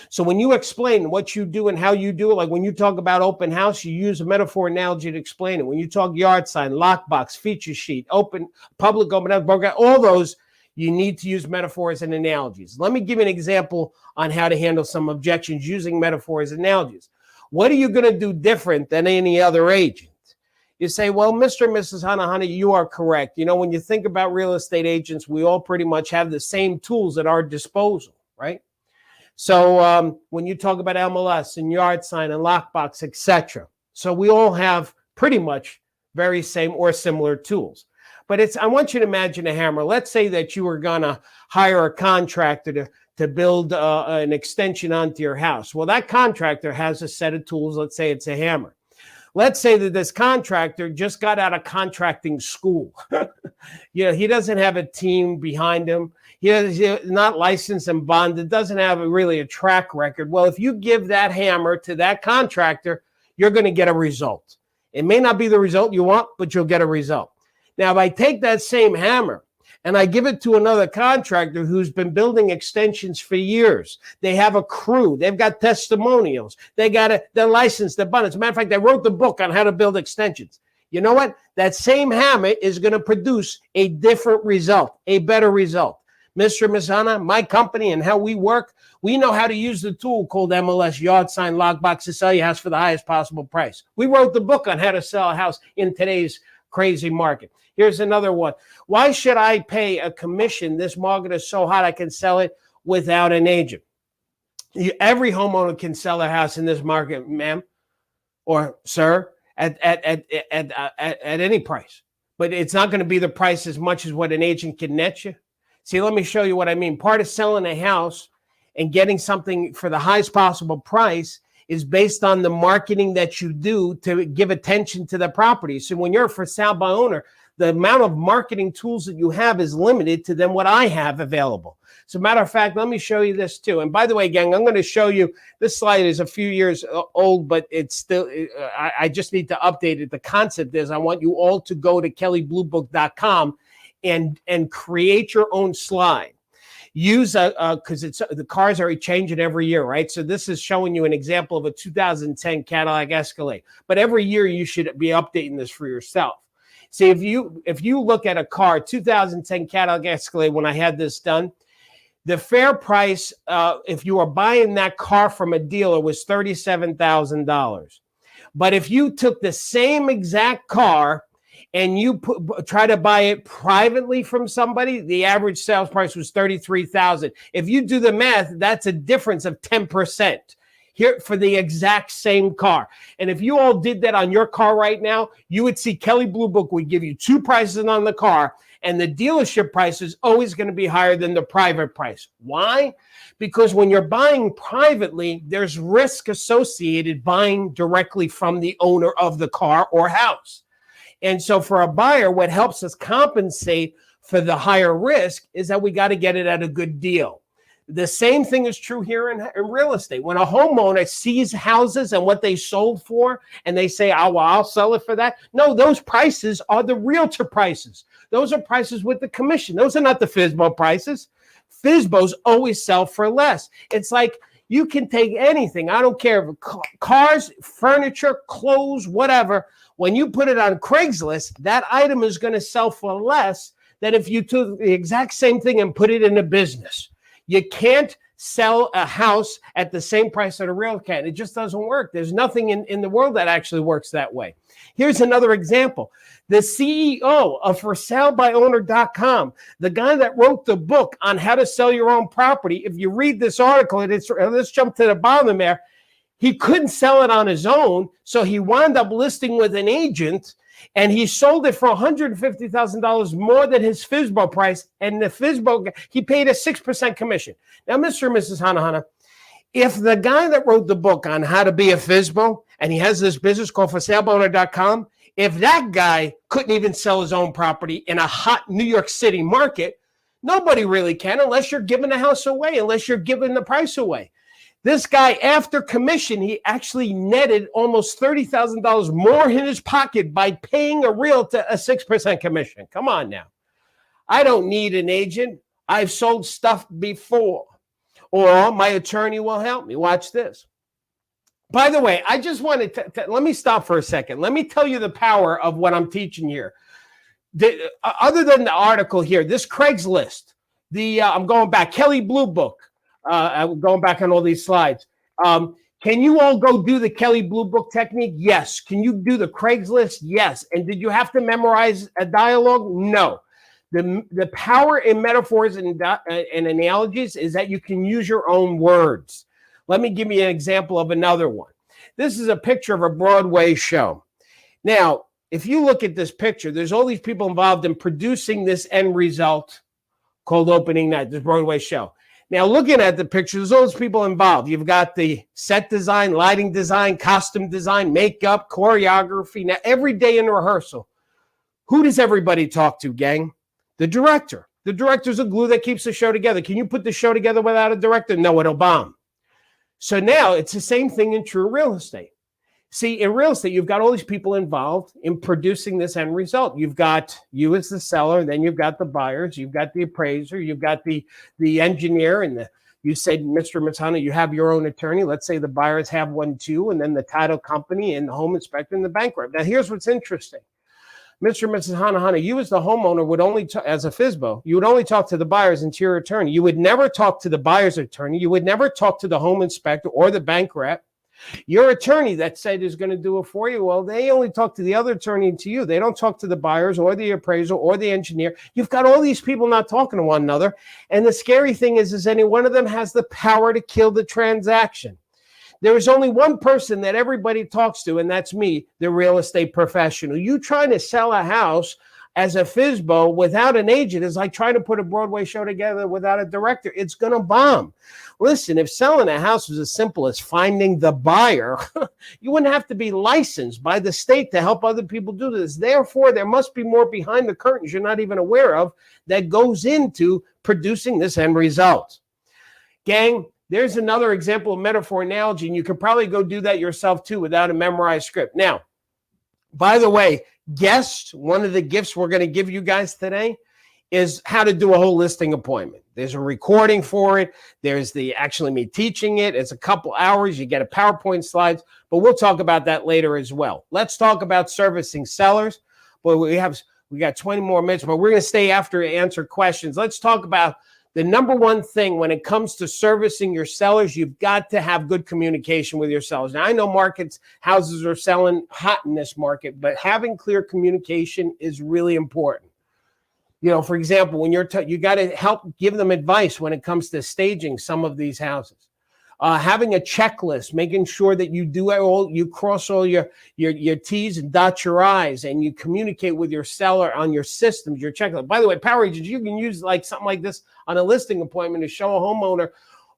So when you explain what you do and how you do it, like when you talk about open house, you use a metaphor analogy to explain it. When you talk yard sign, lockbox, feature sheet, open house broker, all those, you need to use metaphors and analogies. Let me give you an example on how to handle some objections using metaphors and analogies. What are you going to do different than any other agent? You say, well, Mr. and Mrs. Hanahana, you are correct. You know, when you think about real estate agents, we all pretty much have the same tools at our disposal, right? So when you talk about MLS and yard sign and lockbox, etc. So we all have pretty much very same or similar tools. But I want you to imagine a hammer. Let's say that you were going to hire a contractor to build an extension onto your house. Well, that contractor has a set of tools. Let's say it's a hammer. Let's say that this contractor just got out of contracting school. He doesn't have a team behind him. He's not licensed and bonded, doesn't have really a track record. Well, if you give that hammer to that contractor, you're going to get a result. It may not be the result you want, but you'll get a result. Now, if I take that same hammer and I give it to another contractor who's been building extensions for years, they have a crew, they've got testimonials, they're licensed, they're bonded. As a matter of fact, they wrote the book on how to build extensions. You know what? That same hammer is going to produce a different result, a better result. Mr. and Ms. Hana, my company and how we work, we know how to use the tool called MLS, yard sign, lockbox, to sell your house for the highest possible price. We wrote the book on how to sell a house in today's crazy market. Here's another one. Why should I pay a commission? This market is so hot I can sell it without an agent. Every homeowner can sell a house in this market, ma'am or sir, at any price. But it's not going to be the price as much as what an agent can net you. See, let me show you what I mean. Part of selling a house and getting something for the highest possible price is based on the marketing that you do to give attention to the property. So when you're a for sale by owner, the amount of marketing tools that you have is limited to then what I have available. So matter of fact, let me show you this too. And by the way, gang, I'm going to show you, this slide is a few years old, but it's still, I just need to update it. The concept is I want you all to go to kellybluebook.com and create your own slide. Use because the cars are changing every year, right? So this is showing you an example of a 2010 Cadillac Escalade. But every year you should be updating this for yourself. See, if you look at a car, 2010 Cadillac Escalade, when I had this done, the fair price, if you were buying that car from a dealer, was $37,000. But if you took the same exact car and you try to buy it privately from somebody, the average sales price was $33,000. If you do the math, that's a difference of 10%. Here for the exact same car. And if you all did that on your car right now, you would see Kelley Blue Book would give you two prices on the car, and the dealership price is always going to be higher than the private price. Why? Because when you're buying privately, there's risk associated buying directly from the owner of the car or house. And so for a buyer, what helps us compensate for the higher risk is that we got to get it at a good deal. The same thing is true here in real estate. When a homeowner sees houses and what they sold for, and they say, oh, well, I'll sell it for that. No, those prices are the realtor prices. Those are prices with the commission. Those are not the Fsbo prices. Fsbos always sell for less. It's like you can take anything. I don't care if cars, furniture, clothes, whatever. When you put it on Craigslist, that item is going to sell for less than if you took the exact same thing and put it in a business. You can't sell a house at the same price that a realtor can. It just doesn't work. There's nothing in the world that actually works that way. Here's another example. The CEO of ForSaleByOwner.com, the guy that wrote the book on how to sell your own property, if you read this article, let's jump to the bottom there, he couldn't sell it on his own, so he wound up listing with an agent, and he sold it for $150,000 more than his Fsbo price. And the Fsbo, he paid a 6% commission. Now, Mr. and Mrs. Hanahana, if the guy that wrote the book on how to be a Fsbo, and he has this business called ForSaleByOwner.com, if that guy couldn't even sell his own property in a hot New York City market, nobody really can unless you're giving the house away, unless you're giving the price away. This guy, after commission, he actually netted almost $30,000 more in his pocket by paying a realtor a 6% commission. Come on now. I don't need an agent. I've sold stuff before. Or my attorney will help me. Watch this. By the way, I just wanted to let me stop for a second. Let me tell you the power of what I'm teaching here. Other than the article here, this Craigslist, I'm going back, Kelley Blue Book. I'm going back on all these slides. Can you all go do the Kelley Blue Book technique? Yes. Can you do the Craigslist? Yes. And did you have to memorize a dialogue? No. The power in metaphors and analogies is that you can use your own words. Let me give you an example of another one. This is a picture of a Broadway show. Now, if you look at this picture, there's all these people involved in producing this end result called opening night, this Broadway show. Now, looking at the picture, there's all those people involved. You've got the set design, lighting design, costume design, makeup, choreography. Now, every day in rehearsal, who does everybody talk to, gang? The director. The director's a glue that keeps the show together. Can you put the show together without a director? No, it'll bomb. So now it's the same thing in true real estate. See, in real estate, you've got all these people involved in producing this end result. You've got you as the seller, then you've got the buyers, you've got the appraiser, you've got the engineer, and you say, Mr. Matana, you have your own attorney. Let's say the buyers have one too, and then the title company and the home inspector and the banker. Now, here's what's interesting. Mr. and Mrs. Hanahana, you as the homeowner would only, as a Fsbo, you would only talk to the buyer's and to your attorney. You would never talk to the buyer's attorney. You would never talk to the home inspector or the bank rep. Your attorney that said is going to do it for you, well, they only talk to the other attorney and to you. They don't talk to the buyers or the appraiser or the engineer. You've got all these people not talking to one another. And the scary thing is any one of them has the power to kill the transaction. There is only one person that everybody talks to, and that's me, the real estate professional. You trying to sell a house as a Fsbo without an agent is like trying to put a Broadway show together without a director. It's going to bomb. Listen, if selling a house was as simple as finding the buyer, you wouldn't have to be licensed by the state to help other people do this. Therefore, there must be more behind the curtains you're not even aware of that goes into producing this end result. Gang, there's another example of metaphor analogy, and you could probably go do that yourself too without a memorized script. Now, by the way, guest, one of the gifts we're going to give you guys today is how to do a whole listing appointment. There's a recording for it. There's actually me teaching it. It's a couple hours. You get a PowerPoint slides, but we'll talk about that later as well. Let's talk about servicing sellers. Boy, we got 20 more minutes, but we're going to stay after to answer questions. Let's talk about the number one thing when it comes to servicing your sellers. You've got to have good communication with your sellers. Now, I know houses are selling hot in this market, but having clear communication is really important. You know, for example, when you got to help give them advice when it comes to staging some of these houses. Having a checklist, making sure that you cross all your T's and dot your I's, and you communicate with your seller on your systems, your checklist. By the way, Power Agents, you can use like something like this on a listing appointment to show a homeowner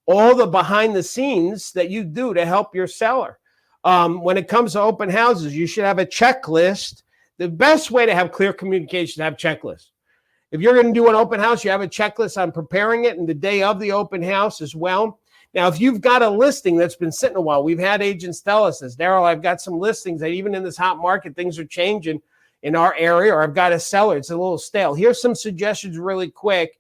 all the behind the scenes that you do to help your seller. When it comes to open houses, you should have a checklist. The best way to have clear communication is to have checklists. If you're going to do an open house, you have a checklist on preparing it, and the day of the open house as well. Now, if you've got a listing that's been sitting a while, we've had agents tell us this, Darryl, I've got some listings that even in this hot market, things are changing in our area, or I've got a seller, it's a little stale. Here's some suggestions really quick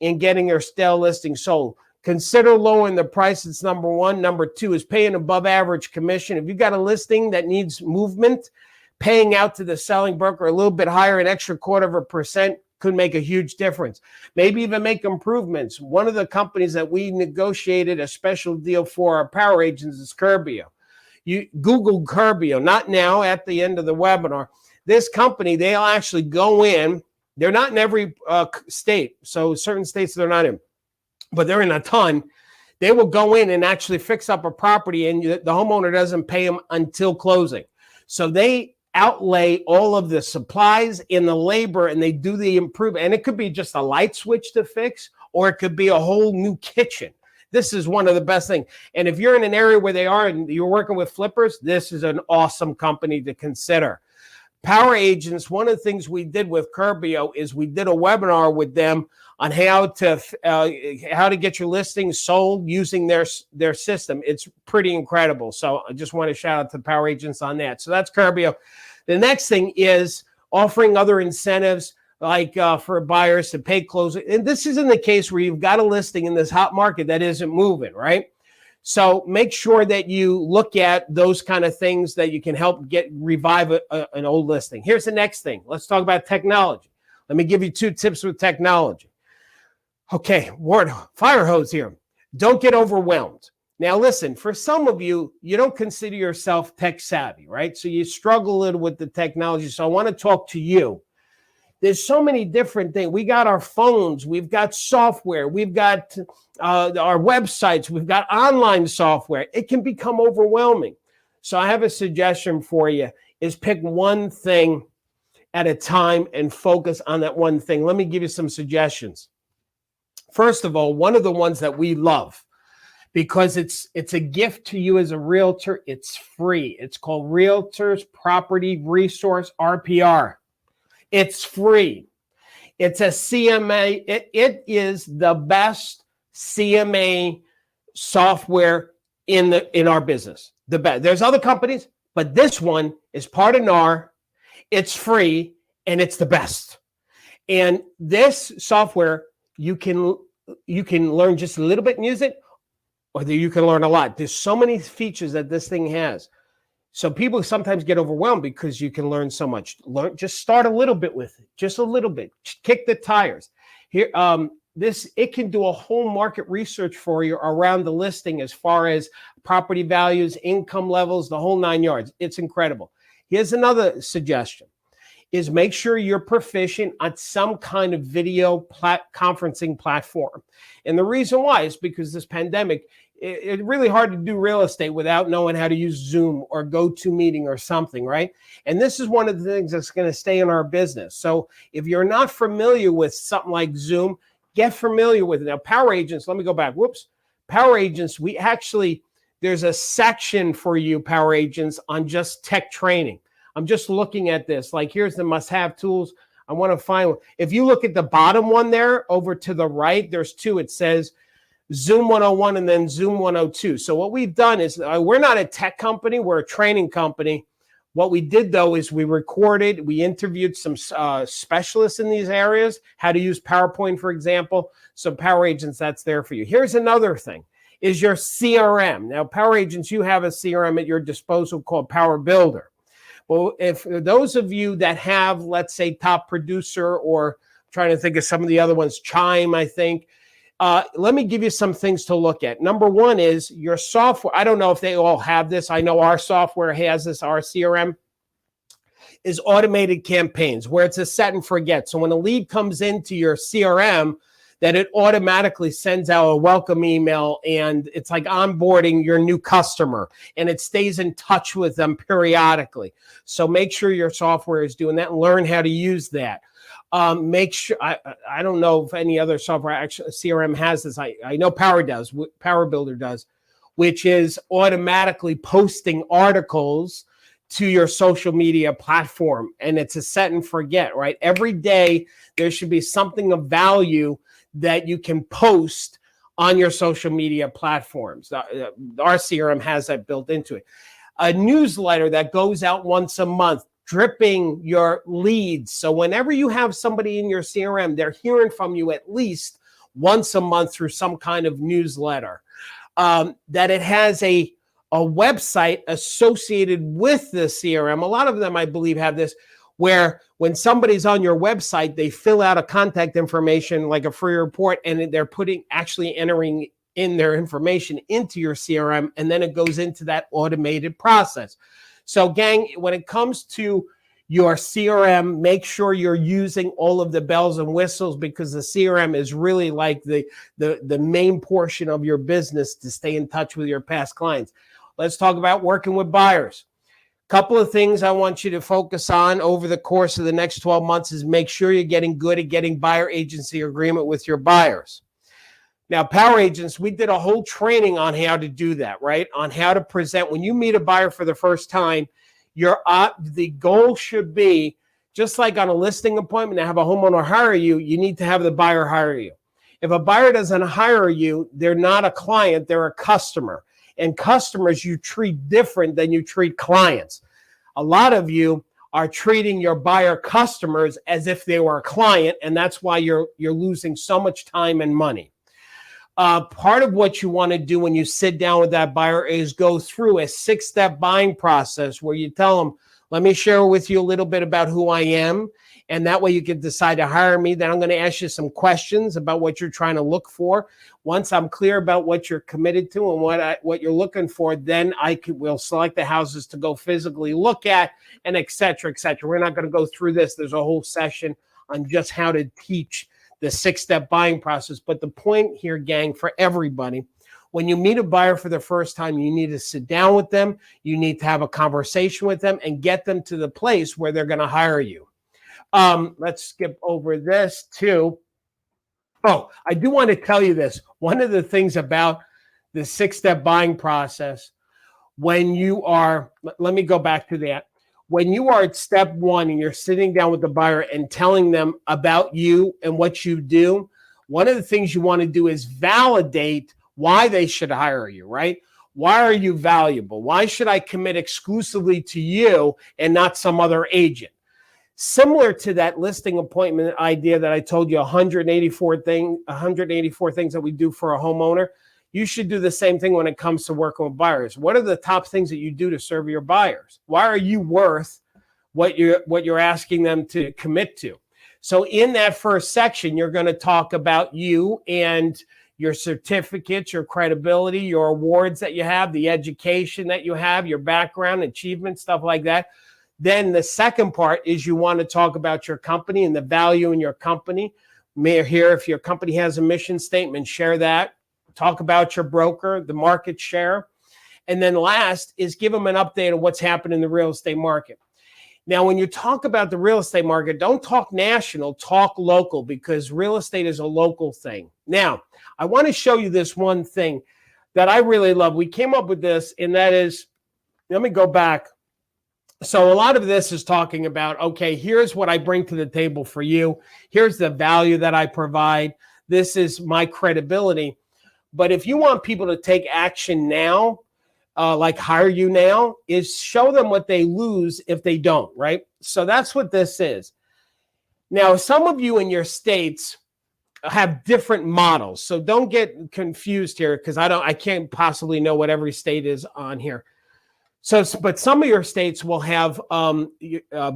in getting your stale listing sold. Consider lowering the price. It's number one. Number two is paying above average commission. If you've got a listing that needs movement, paying out to the selling broker a little bit higher, an extra 0.25%, could make a huge difference. Maybe even make improvements. One of the companies that we negotiated a special deal for our Power Agents is Curbio. You Google Curbio, not now, at the end of the webinar. This company, they'll actually go in. They're not in every state, so certain states they're not in, but they're in a ton. They will go in and actually fix up a property, and the homeowner doesn't pay them until closing. So they outlay all of the supplies and the labor, and they do the improvement. And it could be just a light switch to fix, or it could be a whole new kitchen. This is one of the best things. And if you're in an area where they are and you're working with flippers, this is an awesome company to consider. Power Agents, one of the things we did with Curbio is we did a webinar with them on how to get your listings sold using their system. It's pretty incredible. So I just want to shout out to Power Agents on that. So that's Curbio. The next thing is offering other incentives, like for buyers to pay closing. And this isn't the case where you've got a listing in this hot market that isn't moving, right? So make sure that you look at those kind of things that you can help revive an old listing. Here's the next thing. Let's talk about technology. Let me give you 2 tips with technology. Okay, fire hose here. Don't get overwhelmed. Now, listen, for some of you, you don't consider yourself tech savvy, right? So you struggle a little with the technology. So I want to talk to you. There's so many different things. We got our phones. We've got software. We've got our websites. We've got online software. It can become overwhelming. So I have a suggestion for you is pick one thing at a time and focus on that one thing. Let me give you some suggestions. First of all, one of the ones that we love, because it's a gift to you as a realtor, it's free. It's called Realtors Property Resource, RPR. It's free. It's a CMA. It is the best CMA software in our business. The best. There's other companies, but this one is part of NAR. It's free and it's the best. And this software, you can learn just a little bit and use it, or you can learn a lot. There's so many features that this thing has. So people sometimes get overwhelmed because you can learn so much. Just start a little bit with it, just a little bit. Kick the tires. Here, it can do a whole market research for you around the listing as far as property values, income levels, the whole 9 yards. It's incredible. Here's another suggestion: is make sure you're proficient on some kind of video conferencing platform. And the reason why is because this pandemic, it's really hard to do real estate without knowing how to use Zoom or GoToMeeting or something, right? And this is one of the things that's going to stay in our business. So if you're not familiar with something like Zoom, get familiar with it. Now, Power Agents, let me go back. Whoops. Power Agents, there's a section for you, Power Agents, on just tech training. I'm just looking at this. Like, here's the must-have tools. I want to find one. If you look at the bottom one there, over to the right, there's two. It says Zoom 101 and then Zoom 102. So what we've done is we're not a tech company. We're a training company. What we did, though, is we interviewed some specialists in these areas, how to use PowerPoint, for example. So Power Agents, that's there for you. Here's another thing, is your CRM. Now, Power Agents, you have a CRM at your disposal called Power Builder. Well, if those of you that have, let's say, Top Producer, or I'm trying to think of some of the other ones, Chime, I think, let me give you some things to look at. Number one is your software. I don't know if they all have this. I know our software has this. Our CRM is automated campaigns, where it's a set and forget. So when a lead comes into your CRM, that it automatically sends out a welcome email, and it's like onboarding your new customer, and it stays in touch with them periodically. So make sure your software is doing that and learn how to use that. Make sure, I don't know if any other software, actually CRM has this. I know Power Builder does, which is automatically posting articles to your social media platform. And it's a set and forget, right? Every day there should be something of value that you can post on your social media platforms. Our CRM has that built into it. A newsletter that goes out once a month, dripping your leads. So whenever you have somebody in your CRM, they're hearing from you at least once a month through some kind of newsletter. That it has a website associated with the CRM. A lot of them, I believe, have this, where when somebody's on your website, they fill out a contact information like a free report, and they're actually entering in their information into your CRM, and then it goes into that automated process. So gang, when it comes to your CRM, make sure you're using all of the bells and whistles, because the CRM is really like the main portion of your business to stay in touch with your past clients. Let's talk about working with buyers. Couple of things I want you to focus on over the course of the next 12 months is make sure you're getting good at getting buyer agency agreement with your buyers. Now, Power Agents, we did a whole training on how to do that, right? On how to present. When you meet a buyer for the first time, the goal should be, just like on a listing appointment, to have a homeowner hire you, you need to have the buyer hire you. If a buyer doesn't hire you, they're not a client, they're a customer. And customers you treat different than you treat clients. A lot of you are treating your buyer customers as if they were a client, and that's why you're losing so much time and money. Part of what you want to do when you sit down with that buyer is go through a 6-step buying process where you tell them, let me share with you a little bit about who I am. And that way you can decide to hire me. Then I'm going to ask you some questions about what you're trying to look for. Once I'm clear about what you're committed to and what you're looking for, then we'll select the houses to go physically look at, and et cetera, et cetera. We're not going to go through this. There's a whole session on just how to teach the 6-step buying process. But the point here, gang, for everybody, when you meet a buyer for the first time, you need to sit down with them. You need to have a conversation with them and get them to the place where they're going to hire you. Let's skip over this too. Oh, I do want to tell you this. One of the things about the 6-step buying process, let me go back to that. When you are at step 1 and you're sitting down with the buyer and telling them about you and what you do, one of the things you want to do is validate why they should hire you, right? Why are you valuable? Why should I commit exclusively to you and not some other agent? Similar to that listing appointment idea that I told you, 184 things that we do for a homeowner, you should do the same thing when it comes to working with buyers. What are the top things that you do to serve your buyers? Why are you worth what you're asking them to commit to? So in that first section, you're going to talk about you and your certificates, your credibility, your awards that you have, the education that you have, your background, achievement, stuff like that. Then the second part is you want to talk about your company and the value in your company. Here, if your company has a mission statement, share that. talk about your broker, the market share. And then last is give them an update on what's happened in the real estate market. Now, when you talk about the real estate market, don't talk national, talk local, because real estate is a local thing. Now, I want to show you this one thing that I really love. We came up with this, and that is, let me go back. So a lot of this is talking about, okay, here's what I bring to the table for you. Here's the value that I provide. This is my credibility. But if you want people to take action now, like hire you now, is show them what they lose if they don't, right? So that's what this is. Now, some of you in your states have different models. So don't get confused here, because I can't possibly know what every state is on here. So, but some of your states will have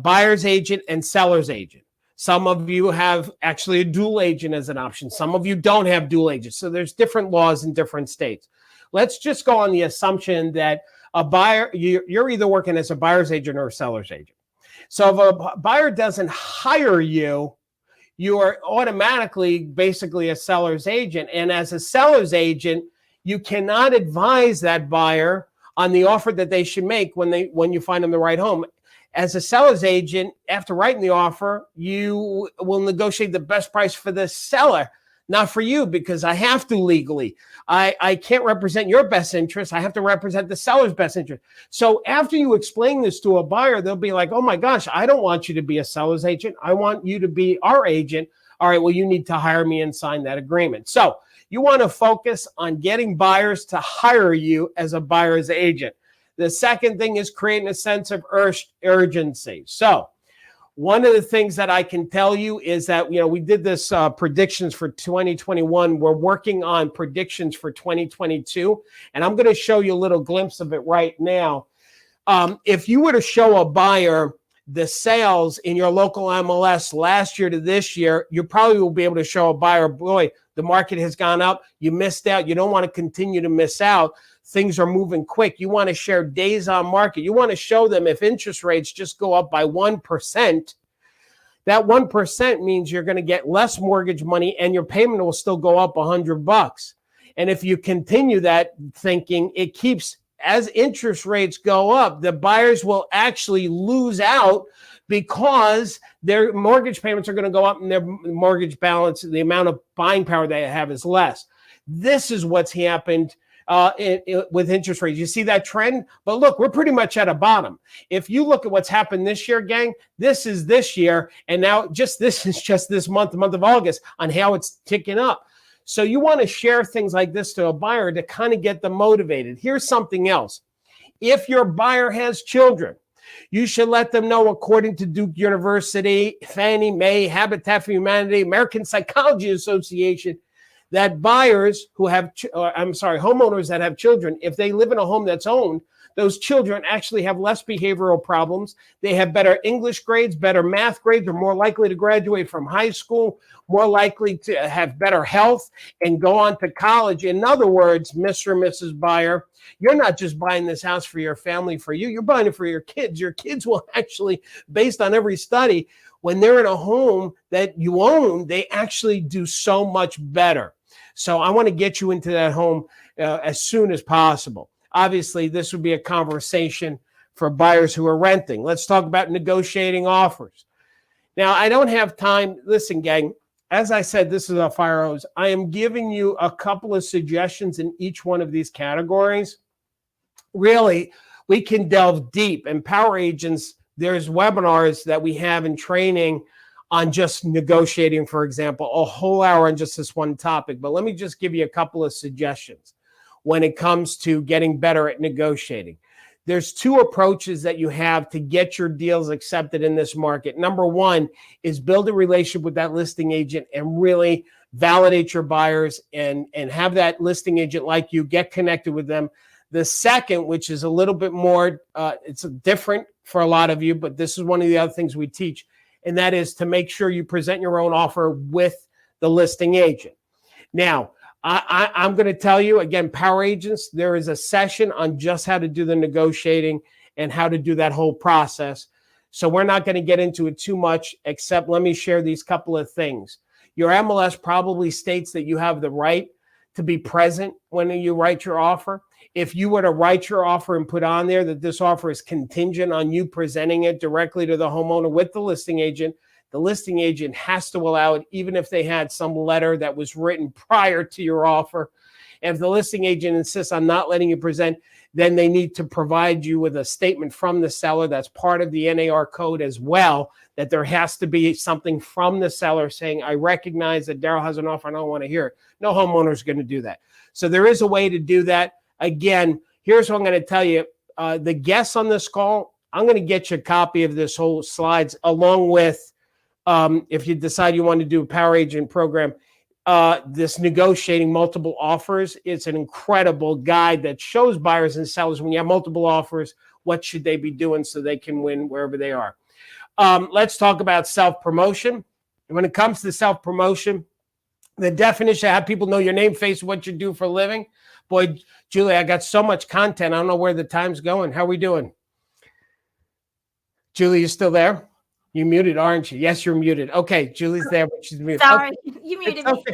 buyer's agent and seller's agent. Some of you have actually a dual agent as an option. Some of you don't have dual agents. So there's different laws in different states. Let's just go on the assumption that a buyer, you're either working as a buyer's agent or a seller's agent. So if a buyer doesn't hire you, you are automatically basically a seller's agent. And as a seller's agent, you cannot advise that buyer on the offer that they should make when you find them the right home. As a seller's agent, after writing the offer, you will negotiate the best price for the seller, not for you, because I have to legally. I can't represent your best interest. I have to represent the seller's best interest. So after you explain this to a buyer, they'll be like, oh my gosh, I don't want you to be a seller's agent. I want you to be our agent. All right, well, you need to hire me and sign that agreement. So you want to focus on getting buyers to hire you as a buyer's agent. The second thing is creating a sense of urgency. So one of the things that I can tell you is that, we did this predictions for 2021. We're working on predictions for 2022, and I'm going to show you a little glimpse of it right now. If you were to show a buyer the sales in your local MLS last year to this year, you probably will be able to show a buyer, boy, the market has gone up. You missed out. You don't want to continue to miss out. Things are moving quick. You want to share days on market. You want to show them if interest rates just go up by 1%, that 1% means you're going to get less mortgage money and your payment will still go up $100. And if you continue that thinking, it keeps, as interest rates go up, the buyers will actually lose out because their mortgage payments are going to go up and their mortgage balance, the amount of buying power they have, is less. This is what's happened with interest rates. You see that trend? But look, we're pretty much at a bottom. If you look at what's happened this year, gang, this is this year. And now this is just this month, the month of August, on how it's ticking up. So you want to share things like this to a buyer to kind of get them motivated. Here's something else. If your buyer has children, you should let them know, according to Duke University, Fannie Mae, Habitat for Humanity, American Psychology Association, that buyers who have, homeowners that have children, if they live in a home that's owned, those children actually have less behavioral problems. They have better English grades, better math grades. They're more likely to graduate from high school, more likely to have better health and go on to college. In other words, Mr. or Mrs. Buyer, you're not just buying this house for your family, for you. You're buying it for your kids. Your kids will actually, based on every study, when they're in a home that you own, they actually do so much better. So I want to get you into that home as soon as possible. Obviously, this would be a conversation for buyers who are renting. Let's talk about negotiating offers. Now, I don't have time. Listen, gang, as I said, this is a fire hose. I am giving you a couple of suggestions in each one of these categories. Really, we can delve deep. And Power Agents, there's webinars that we have in training on just negotiating, for example, a whole hour on just this one topic. But let me just give you a couple of suggestions when it comes to getting better at negotiating. There's two approaches that you have to get your deals accepted in this market. Number one is build a relationship with that listing agent and really validate your buyers and have that listing agent like you, get connected with them. The second, which is a little bit more, it's different for a lot of you, but this is one of the other things we teach, and that is to make sure you present your own offer with the listing agent. Now, I'm going to tell you, again, Power Agents, there is a session on just how to do the negotiating and how to do that whole process. So we're not going to get into it too much, except let me share these couple of things. Your MLS probably states that you have the right to be present when you write your offer. If you were to write your offer and put on there that this offer is contingent on you presenting it directly to the homeowner with the listing agent has to allow it, even if they had some letter that was written prior to your offer. And if the listing agent insists on not letting you present, then they need to provide you with a statement from the seller. That's part of the NAR code as well, that there has to be something from the seller saying, I recognize that Darryl has an offer and I don't want to hear it. No homeowner is going to do that. So there is a way to do that. Again, here's what I'm going to tell you. The guests on this call, I'm going to get you a copy of this whole slides along with, if you decide you want to do a Power Agent program, this negotiating multiple offers. It's an incredible guide that shows buyers and sellers when you have multiple offers, what should they be doing so they can win wherever they are. Let's talk about self-promotion. When it comes to self-promotion, the definition, how people know your name, face, what you do for a living. Boy, Julie, I got so much content. I don't know where the time's going. How are we doing? Julie, you still there? You muted, aren't you? Yes, you're muted. Okay, Julie's there, but she's muted. Sorry, okay. you muted me.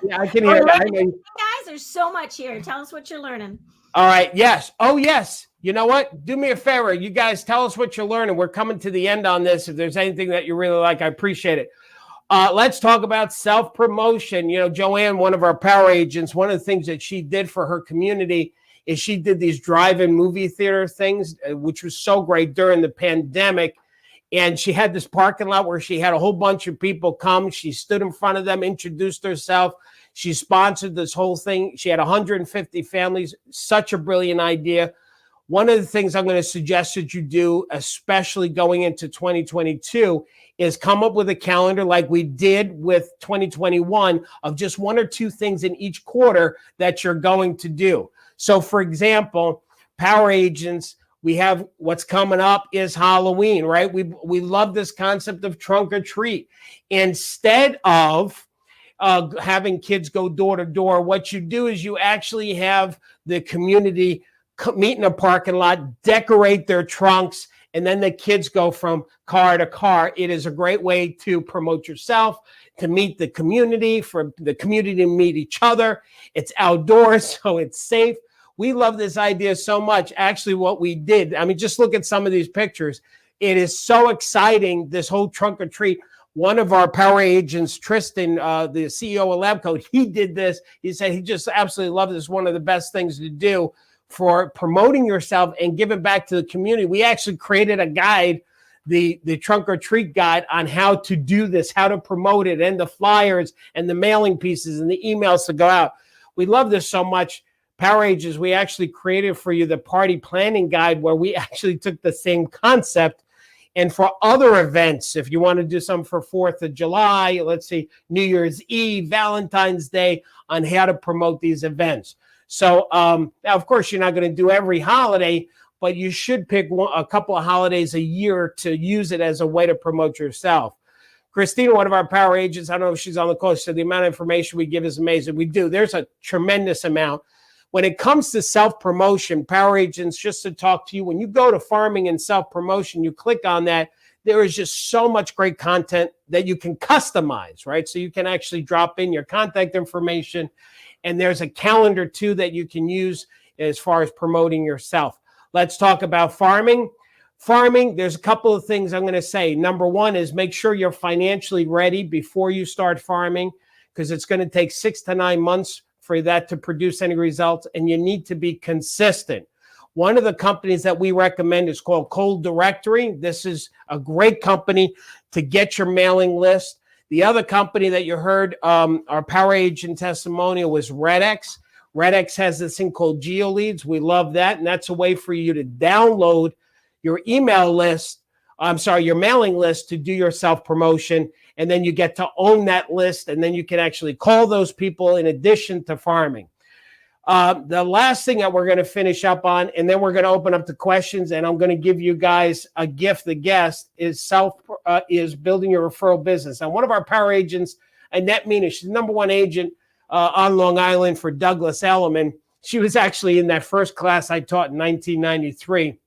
Yeah, I can hear you. Guys, there's so much here. Tell us what you're learning. All right. Yes. Oh, yes. You know what? Do me a favor. You guys tell us what you're learning. We're coming to the end on this. If there's anything that you really like, I appreciate it. Let's talk about self-promotion. You know, Joanne, one of our Power Agents, one of the things that she did for her community is she did these drive-in movie theater things, which was so great during the pandemic. And she had this parking lot where she had a whole bunch of people come. She stood in front of them, introduced herself. She sponsored this whole thing. She had 150 families. Such a brilliant idea. One of the things I'm going to suggest that you do, especially going into 2022, is come up with a calendar like we did with 2021 of just one or two things in each quarter that you're going to do. So, for example, Power Agents, we have what's coming up is Halloween, right? We love this concept of trunk or treat. Instead of having kids go door to door, what you do is you actually have the community meet in a parking lot, decorate their trunks, and then the kids go from car to car. It is a great way to promote yourself, to meet the community, for the community to meet each other. It's outdoors, so it's safe. We love this idea so much. Actually, what we did, I mean, just look at some of these pictures. It is so exciting, this whole trunk or treat. One of our Power Agents, Tristan, the CEO of LabCode, he did this. He said he just absolutely loved this. One of the best things to do for promoting yourself and giving back to the community. We actually created a guide, the trunk or treat guide, on how to do this, how to promote it, and the flyers and the mailing pieces and the emails to go out. We love this so much. Power Agents, we actually created for you the party planning guide, where we actually took the same concept. And for other events, if you want to do something for 4th of July, let's see, New Year's Eve, Valentine's Day, on how to promote these events. So now, of course, you're not going to do every holiday, but you should pick a couple of holidays a year to use it as a way to promote yourself. Christina, one of our Power Agents, I don't know if she's on the call, so the amount of information we give is amazing. We do. There's a tremendous amount. When it comes to self-promotion, Power Agents, just to talk to you, when you go to farming and self-promotion, you click on that, there is just so much great content that you can customize, right? So you can actually drop in your contact information, and there's a calendar too that you can use as far as promoting yourself. Let's talk about farming. Farming, there's a couple of things I'm going to say. Number one is make sure you're financially ready before you start farming, because it's going to take 6 to 9 months for that to produce any results, and you need to be consistent. One of the companies that we recommend is called Cold Directory. This is a great company to get your mailing list. The other company that you heard, our Power Agent testimonial, was RedX. RedX has this thing called GeoLeads. We love that, and that's a way for you to download your email list, your mailing list, to do your self-promotion, and then you get to own that list, and then you can actually call those people in addition to farming. The last thing that we're going to finish up on, and then we're going to open up to questions, and I'm going to give you guys a gift, the guest, is building your referral business. And one of our Power Agents, Annette Mina, she's the #1 agent on Long Island for Douglas Elliman. She was actually in that first class I taught in 1993.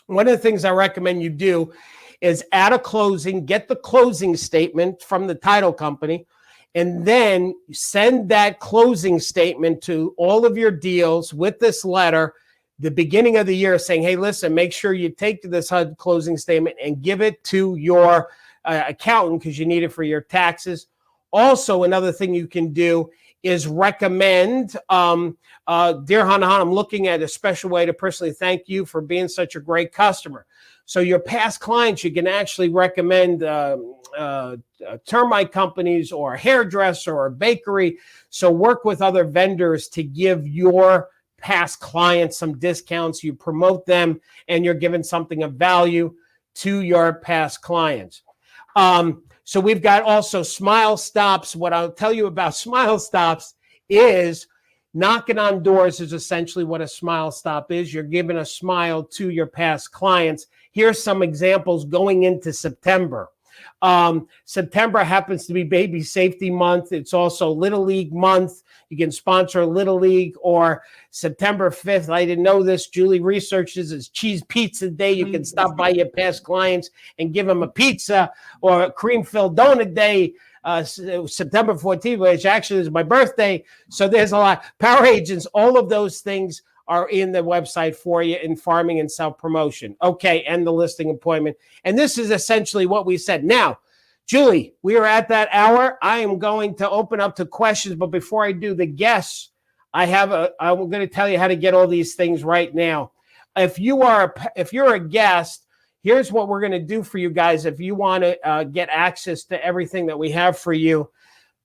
One of the things I recommend you do is add a closing, get the closing statement from the title company, and then send that closing statement to all of your deals with this letter, the beginning of the year, saying, hey, listen, make sure you take this HUD closing statement and give it to your accountant because you need it for your taxes. Also, another thing you can do is recommend, Dear Hanahan, I'm looking at a special way to personally thank you for being such a great customer. So your past clients, you can actually recommend termite companies or a hairdresser or a bakery. So work with other vendors to give your past clients some discounts. You promote them and you're giving something of value to your past clients. So we've got also Smile Stops. What I'll tell you about Smile Stops is knocking on doors is essentially what a Smile Stop is. You're giving a smile to your past clients. Here's some examples going into September. September happens to be Baby Safety Month. It's also Little League Month. You can sponsor Little League. Or September 5th, I didn't know this, Julie researches, is Cheese Pizza Day. You can stop by your past clients and give them a pizza. Or Cream-Filled Donut Day, September 14th, which actually is my birthday. So there's a lot. Power agents, all of those things are in the website for you in farming and self-promotion. Okay, and the listing appointment. And this is essentially what we said. Now, Julie, we are at that hour. I am going to open up to questions, but before I do the guests, I'm going to tell you how to get all these things right now. If you're a guest, here's what we're going to do for you guys. If you want to get access to everything that we have for you,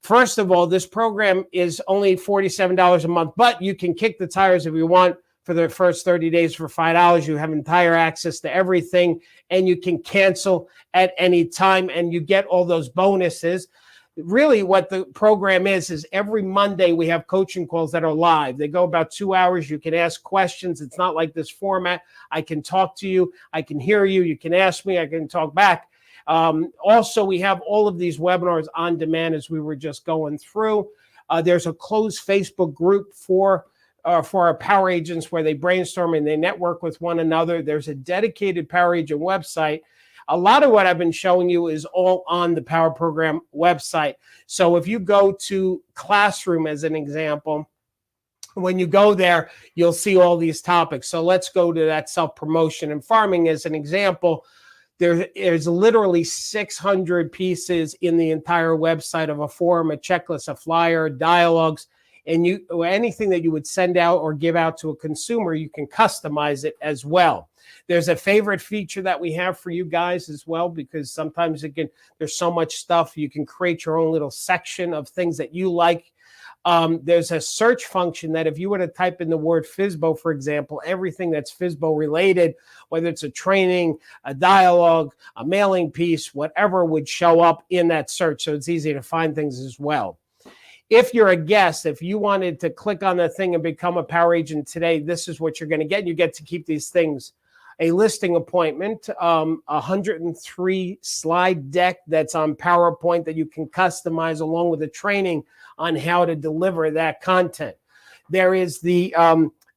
first of all, this program is only $47 a month, but you can kick the tires if you want for the first 30 days for $5. You have entire access to everything, and you can cancel at any time, and you get all those bonuses. Really, what the program is every Monday we have coaching calls that are live. They go about 2 hours. You can ask questions. It's not like this format. I can talk to you. I can hear you. You can ask me. I can talk back. Also, we have all of these webinars on demand as we were just going through. There's a closed Facebook group for our power agents where they brainstorm and they network with one another. There's a dedicated power agent website. A lot of what I've been showing you is all on the Power Program website. So if you go to Classroom as an example, when you go there, you'll see all these topics. So let's go to that self-promotion and farming as an example. There's literally 600 pieces in the entire website of a form, a checklist, a flyer, dialogues, and anything that you would send out or give out to a consumer, you can customize it as well. There's a favorite feature that we have for you guys as well, because sometimes there's so much stuff. You can create your own little section of things that you like. There's a search function that if you were to type in the word Fsbo, for example, everything that's Fsbo related, whether it's a training, a dialogue, a mailing piece, whatever would show up in that search. So it's easy to find things as well. If you're a guest, if you wanted to click on the thing and become a power agent today, this is what you're going to get. You get to keep these things. A listing appointment, 103 slide deck that's on PowerPoint that you can customize along with the training on how to deliver that content. There is the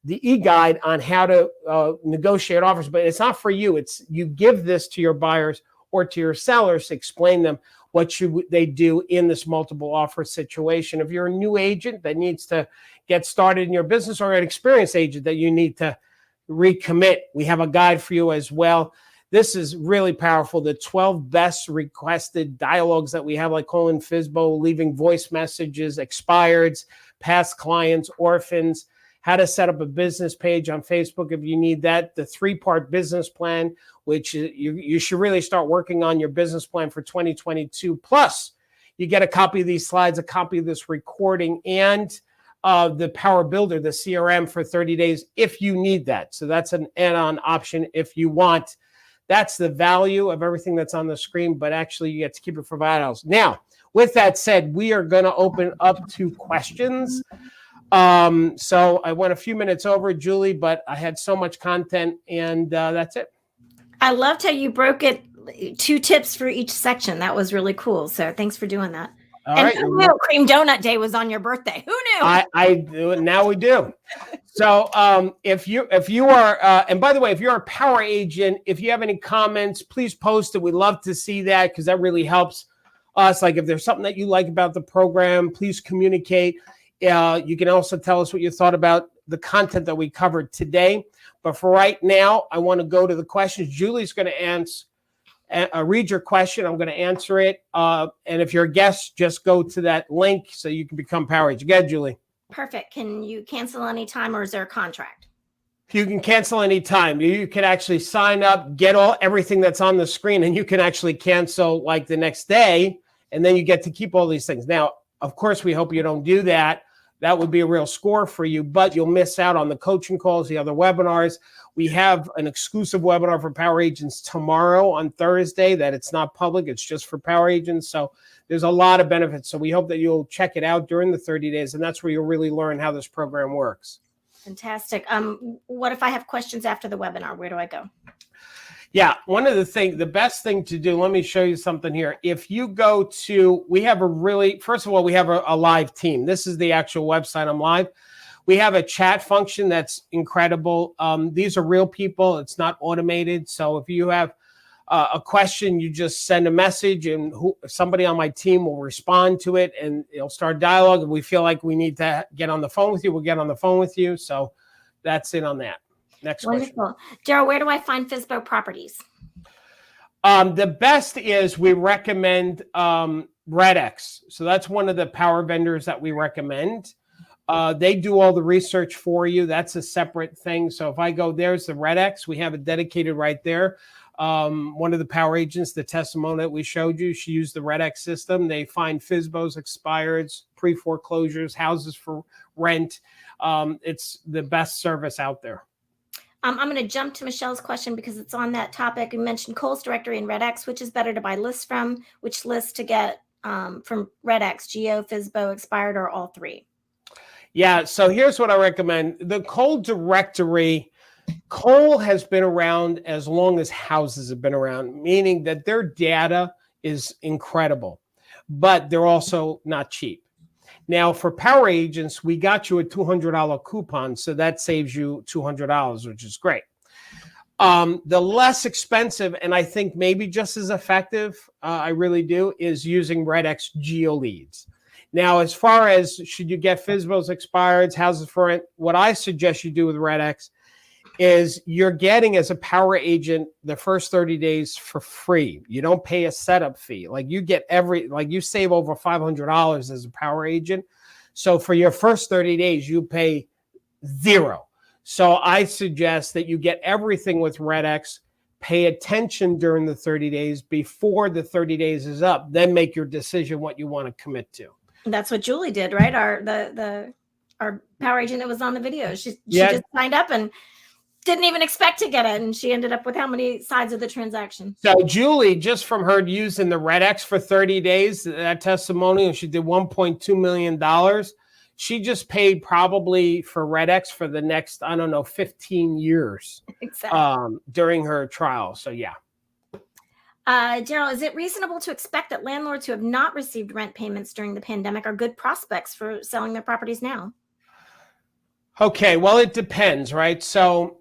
e-guide on how to negotiate offers, but it's not for you. It's you give this to your buyers or to your sellers to explain them what should they do in this multiple offer situation. If you're a new agent that needs to get started in your business, or an experienced agent that you need to recommit, we have a guide for you as well. This is really powerful. The 12 best requested dialogues that we have, like calling Fsbo, leaving voice messages, expireds, past clients, orphans, how to set up a business page on Facebook if you need that, the 3-part business plan, which you should really start working on your business plan for 2022. Plus, you get a copy of these slides, a copy of this recording, and the Power Builder, the CRM, for 30 days if you need that. So that's an add-on option if you want. That's the value of everything that's on the screen, but actually you get to keep it for $5. Now, with that said, we are going to open up to questions. So I went a few minutes over, Julie, but I had so much content, and that's it. I loved how you broke it, 2 tips for each section. That was really cool. So thanks for doing that. All and right. who knew Cream Donut Day was on your birthday? Who knew? I do it. Now we do. So if you are, and by the way, if you're a power agent, if you have any comments, please post it. We'd love to see that because that really helps us. Like if there's something that you like about the program, please communicate. You can also tell us what you thought about the content that we covered today. But for right now, I want to go to the questions. Julie's going to read your question. I'm going to answer it. And if you're a guest, just go to that link so you can become Power Agent. Go ahead, Julie. Perfect. Can you cancel anytime, or is there a contract? You can cancel anytime. You can actually sign up, get everything that's on the screen, and you can actually cancel like the next day, and then you get to keep all these things. Now, of course, we hope you don't do that. That would be a real score for you, but you'll miss out on the coaching calls, the other webinars. We have an exclusive webinar for Power Agents tomorrow on Thursday that it's not public. It's just for Power Agents. So there's a lot of benefits. So we hope that you'll check it out during the 30 days, and that's where you'll really learn how this program works. Fantastic. What if I have questions after the webinar? Where do I go? Yeah, the best thing to do, let me show you something here. If you go to, first of all, we have a live team. This is the actual website. I'm live. We have a chat function that's incredible. These are real people. It's not automated. So if you have a question, you just send a message and somebody on my team will respond to it and it'll start dialogue. If we feel like we need to get on the phone with you, we'll get on the phone with you. So that's it on that. Next question. Wonderful. Darryl, where do I find Fsbo properties? The best is we recommend RedX. So that's one of the power vendors that we recommend. They do all the research for you. That's a separate thing. So if I go, there's the RedX. We have it dedicated right there. One of the Power Agents, the testimonial that we showed you, she used the RedX system. They find Fsbo's, expireds, pre-foreclosures, houses for rent. It's the best service out there. I'm going to jump to Michelle's question because it's on that topic. You mentioned Kohl's Directory and RedX. Which is better to buy lists from? Which list to get from RedX, Geo, Fsbo, expired, or all three? Yeah, so here's what I recommend. The Kohl Directory, Kohl has been around as long as houses have been around, meaning that their data is incredible, but they're also not cheap. Now, for Power Agents, we got you a $200 coupon, so that saves you $200, which is great. The less expensive, and I think maybe just as effective, I really do, is using RedX Geo Leads. Now, as far as should you get Fsbo's, expireds, houses for rent, what I suggest you do with RedX is you're getting as a Power Agent the first 30 days for free. You don't pay a setup fee. Like you get you save over $500 as a Power Agent. So for your first 30 days, you pay $0. So I suggest that you get everything with RedX, pay attention during the 30 days before the 30 days is up, then make your decision what you want to commit to. That's what Julie did, right? Our Power Agent that was on the video. She just signed up and didn't even expect to get it, and she ended up with how many sides of the transaction? So Julie, just from her using the RedX for 30 days, that testimonial, she did $1.2 million. She just paid probably for RedX for the next, 15 years exactly. During her trial. So yeah. Darryl, is it reasonable to expect that landlords who have not received rent payments during the pandemic are good prospects for selling their properties now? Okay, well, it depends, right? So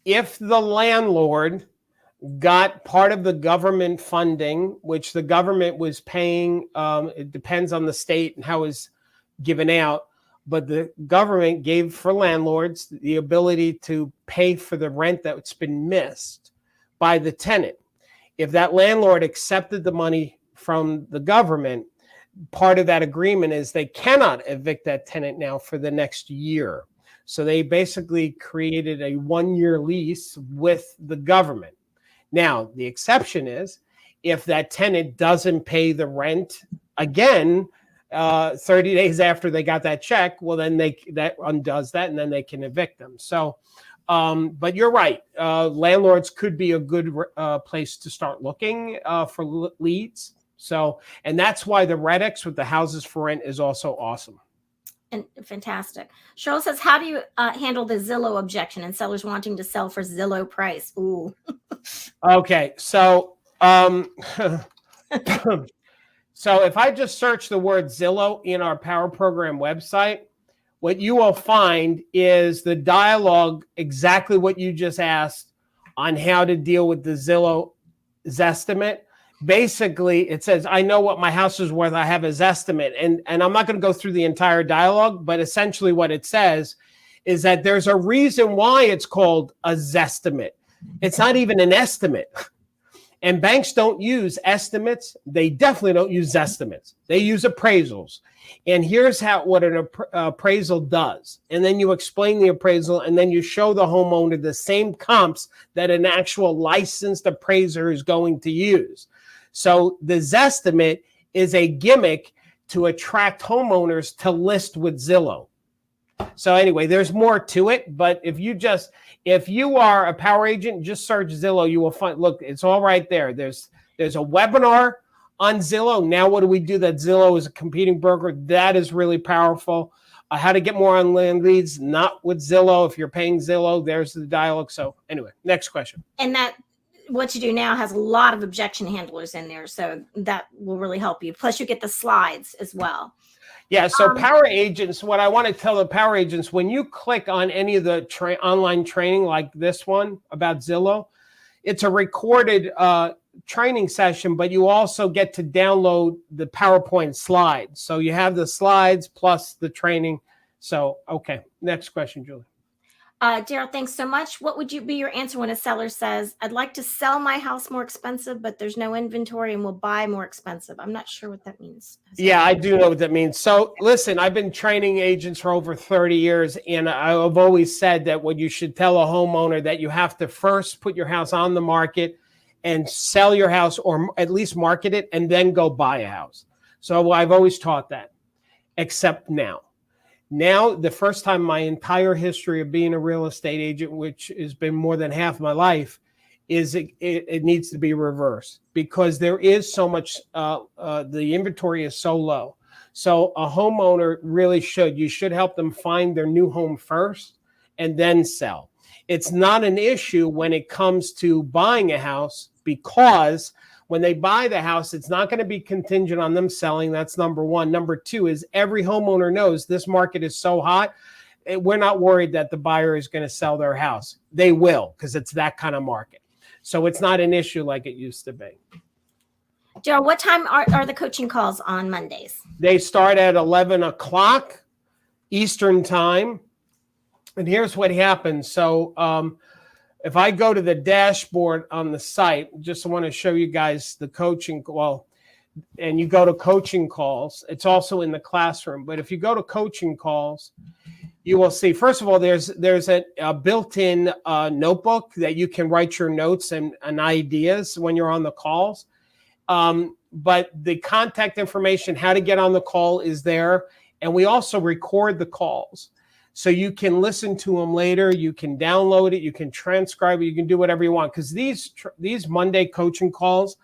if the landlord got part of the government funding, which the government was paying, it depends on the state and how it's given out, but the government gave for landlords the ability to pay for the rent that's been missed by the tenant. If that landlord accepted the money from the government, part of that agreement is they cannot evict that tenant now for the next year. So they basically created a 1-year lease with the government. Now, the exception is if that tenant doesn't pay the rent again 30 days after they got that check, well, then that undoes that, and then they can evict them. So, but you're right. Landlords could be a good place to start looking for leads. So, and that's why the RedX with the houses for rent is also awesome. And fantastic. Cheryl says, how do you handle the Zillow objection and sellers wanting to sell for Zillow price? Ooh. Okay. So, so if I just search the word Zillow in our Power Program website, what you will find is the dialogue, exactly what you just asked on how to deal with the Zillow Zestimate. basically it says, I know what my house is worth. I have a Zestimate. And I'm not going to go through the entire dialogue, but essentially what it says is that there's a reason why it's called a Zestimate. It's not even an estimate. And banks don't use estimates. They definitely don't use estimates. They use appraisals. And here's what an appraisal does. And then you explain the appraisal, and then you show the homeowner the same comps that an actual licensed appraiser is going to use. So the Zestimate is a gimmick to attract homeowners to list with Zillow. So anyway, there's more to it, but if you are a power agent, just search Zillow, you will find, look, it's all right there. There's a webinar on Zillow. Now, what do we do that Zillow is a competing broker? That is really powerful. How to get more on land leads, not with Zillow. If you're paying Zillow, there's the dialogue. So anyway, next question. And that what you do now has a lot of objection handlers in there. So that will really help you. Plus you get the slides as well. Yeah, so power agents, what I want to tell the power agents, when you click on any of the online training like this one about Zillow, it's a recorded training session, but you also get to download the PowerPoint slides. So you have the slides plus the training. So, okay, next question, Julie. Darryl, thanks so much. What would be your answer when a seller says, I'd like to sell my house more expensive, but there's no inventory and will buy more expensive? I'm not sure what that means. Yeah, I do know what that means. So listen, I've been training agents for over 30 years, and I've always said that what you should tell a homeowner that you have to first put your house on the market and sell your house, or at least market it, and then go buy a house. So I've always taught that, except now. Now, the first time in my entire history of being a real estate agent, which has been more than half my life, is it needs to be reversed, because there is so much, the inventory is so low. So a homeowner really you should help them find their new home first and then sell. It's not an issue when it comes to buying a house, because when they buy the house, it's not going to be contingent on them selling. That's number one. Number two is every homeowner knows this market is so hot. We're not worried that the buyer is going to sell their house. They will, because it's that kind of market. So it's not an issue like it used to be. Darryl, what time are the coaching calls on Mondays? They start at 11 o'clock Eastern time. And here's what happens. So, if I go to the dashboard on the site, just want to show you guys the coaching, and you go to coaching calls, it's also in the classroom. But if you go to coaching calls, you will see, first of all, there's a built-in notebook that you can write your notes and ideas when you're on the calls. But the contact information, how to get on the call, is there. And we also record the calls. So you can listen to them later. You can download it. You can transcribe it. You can do whatever you want. Because these Monday coaching calls,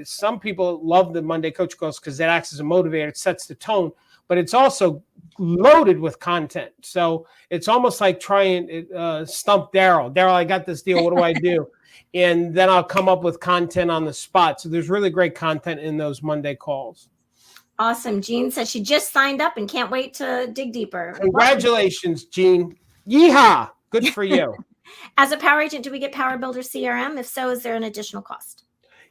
some people love the Monday coaching calls because it acts as a motivator. It sets the tone. But it's also loaded with content. So it's almost like trying stump Darryl. Darryl, I got this deal. What do I do? And then I'll come up with content on the spot. So there's really great content in those Monday calls. Awesome. Jean said she just signed up and can't wait to dig deeper. Congratulations, Jean. Yeehaw. Good for you. As a power agent, do we get Power Builder CRM? If so, is there an additional cost?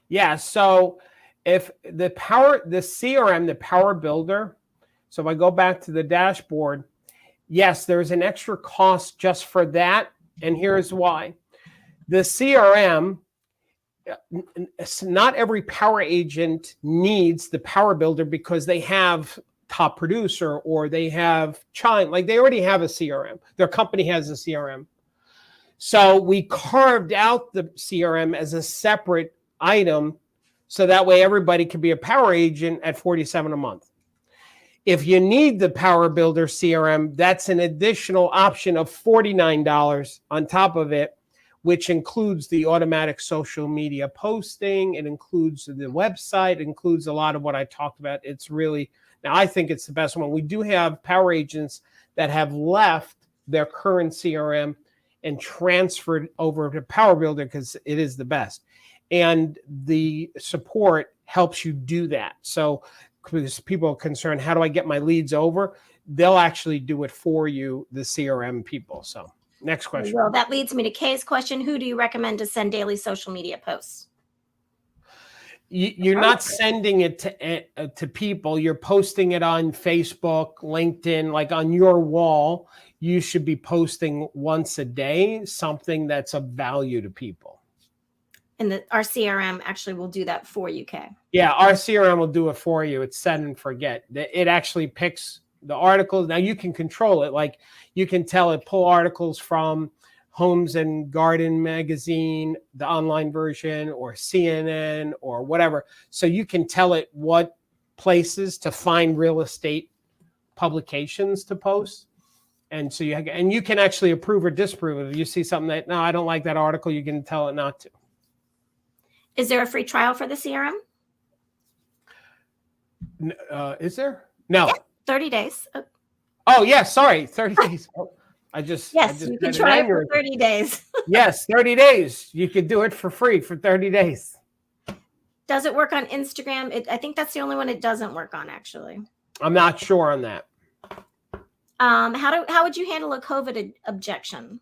Yeah. So if the CRM, the Power Builder, so if I go back to the dashboard, yes, there's an extra cost just for that. And here's why. The CRM, not every power agent needs the Power Builder because they have Top Producer or they have Chime. Like, they already have a CRM. Their company has a CRM. So we carved out the CRM as a separate item so that way everybody can be a power agent at $47 a month. If you need the Power Builder CRM, that's an additional option of $49 on top of it, which includes the automatic social media posting. It includes the website. It includes a lot of what I talked about. It's really, now I think it's the best one. We do have power agents that have left their current CRM and transferred over to Power Builder because it is the best. And the support helps you do that. So because people are concerned, how do I get my leads over? They'll actually do it for you, the CRM people. So next question. Well, that leads me to Kay's question. Who do you recommend to send daily social media posts? you're not sending it to people. You're posting it on Facebook, LinkedIn, like on your wall. You should be posting once a day something that's of value to people. And our CRM actually will do that for you, Kay. Yeah, our CRM will do it for you. It's set and forget. It actually picks the articles. Now you can control it. Like you can tell it pull articles from Homes and Garden magazine, the online version, or CNN or whatever. So you can tell it what places to find real estate publications to post. And so you can actually approve or disapprove. If you see something that, no, I don't like that article, you can tell it not to. Is there a free trial for the CRM? Is there? No. Yeah, 30 days. Oh, yeah. Sorry. 30 days. Oh, Yes, you can had try an it for aneurysm. 30 days. Yes, 30 days. You could do it for free for 30 days. Does it work on Instagram? I think that's the only one it doesn't work on, actually. I'm not sure on that. How would you handle a COVID objection?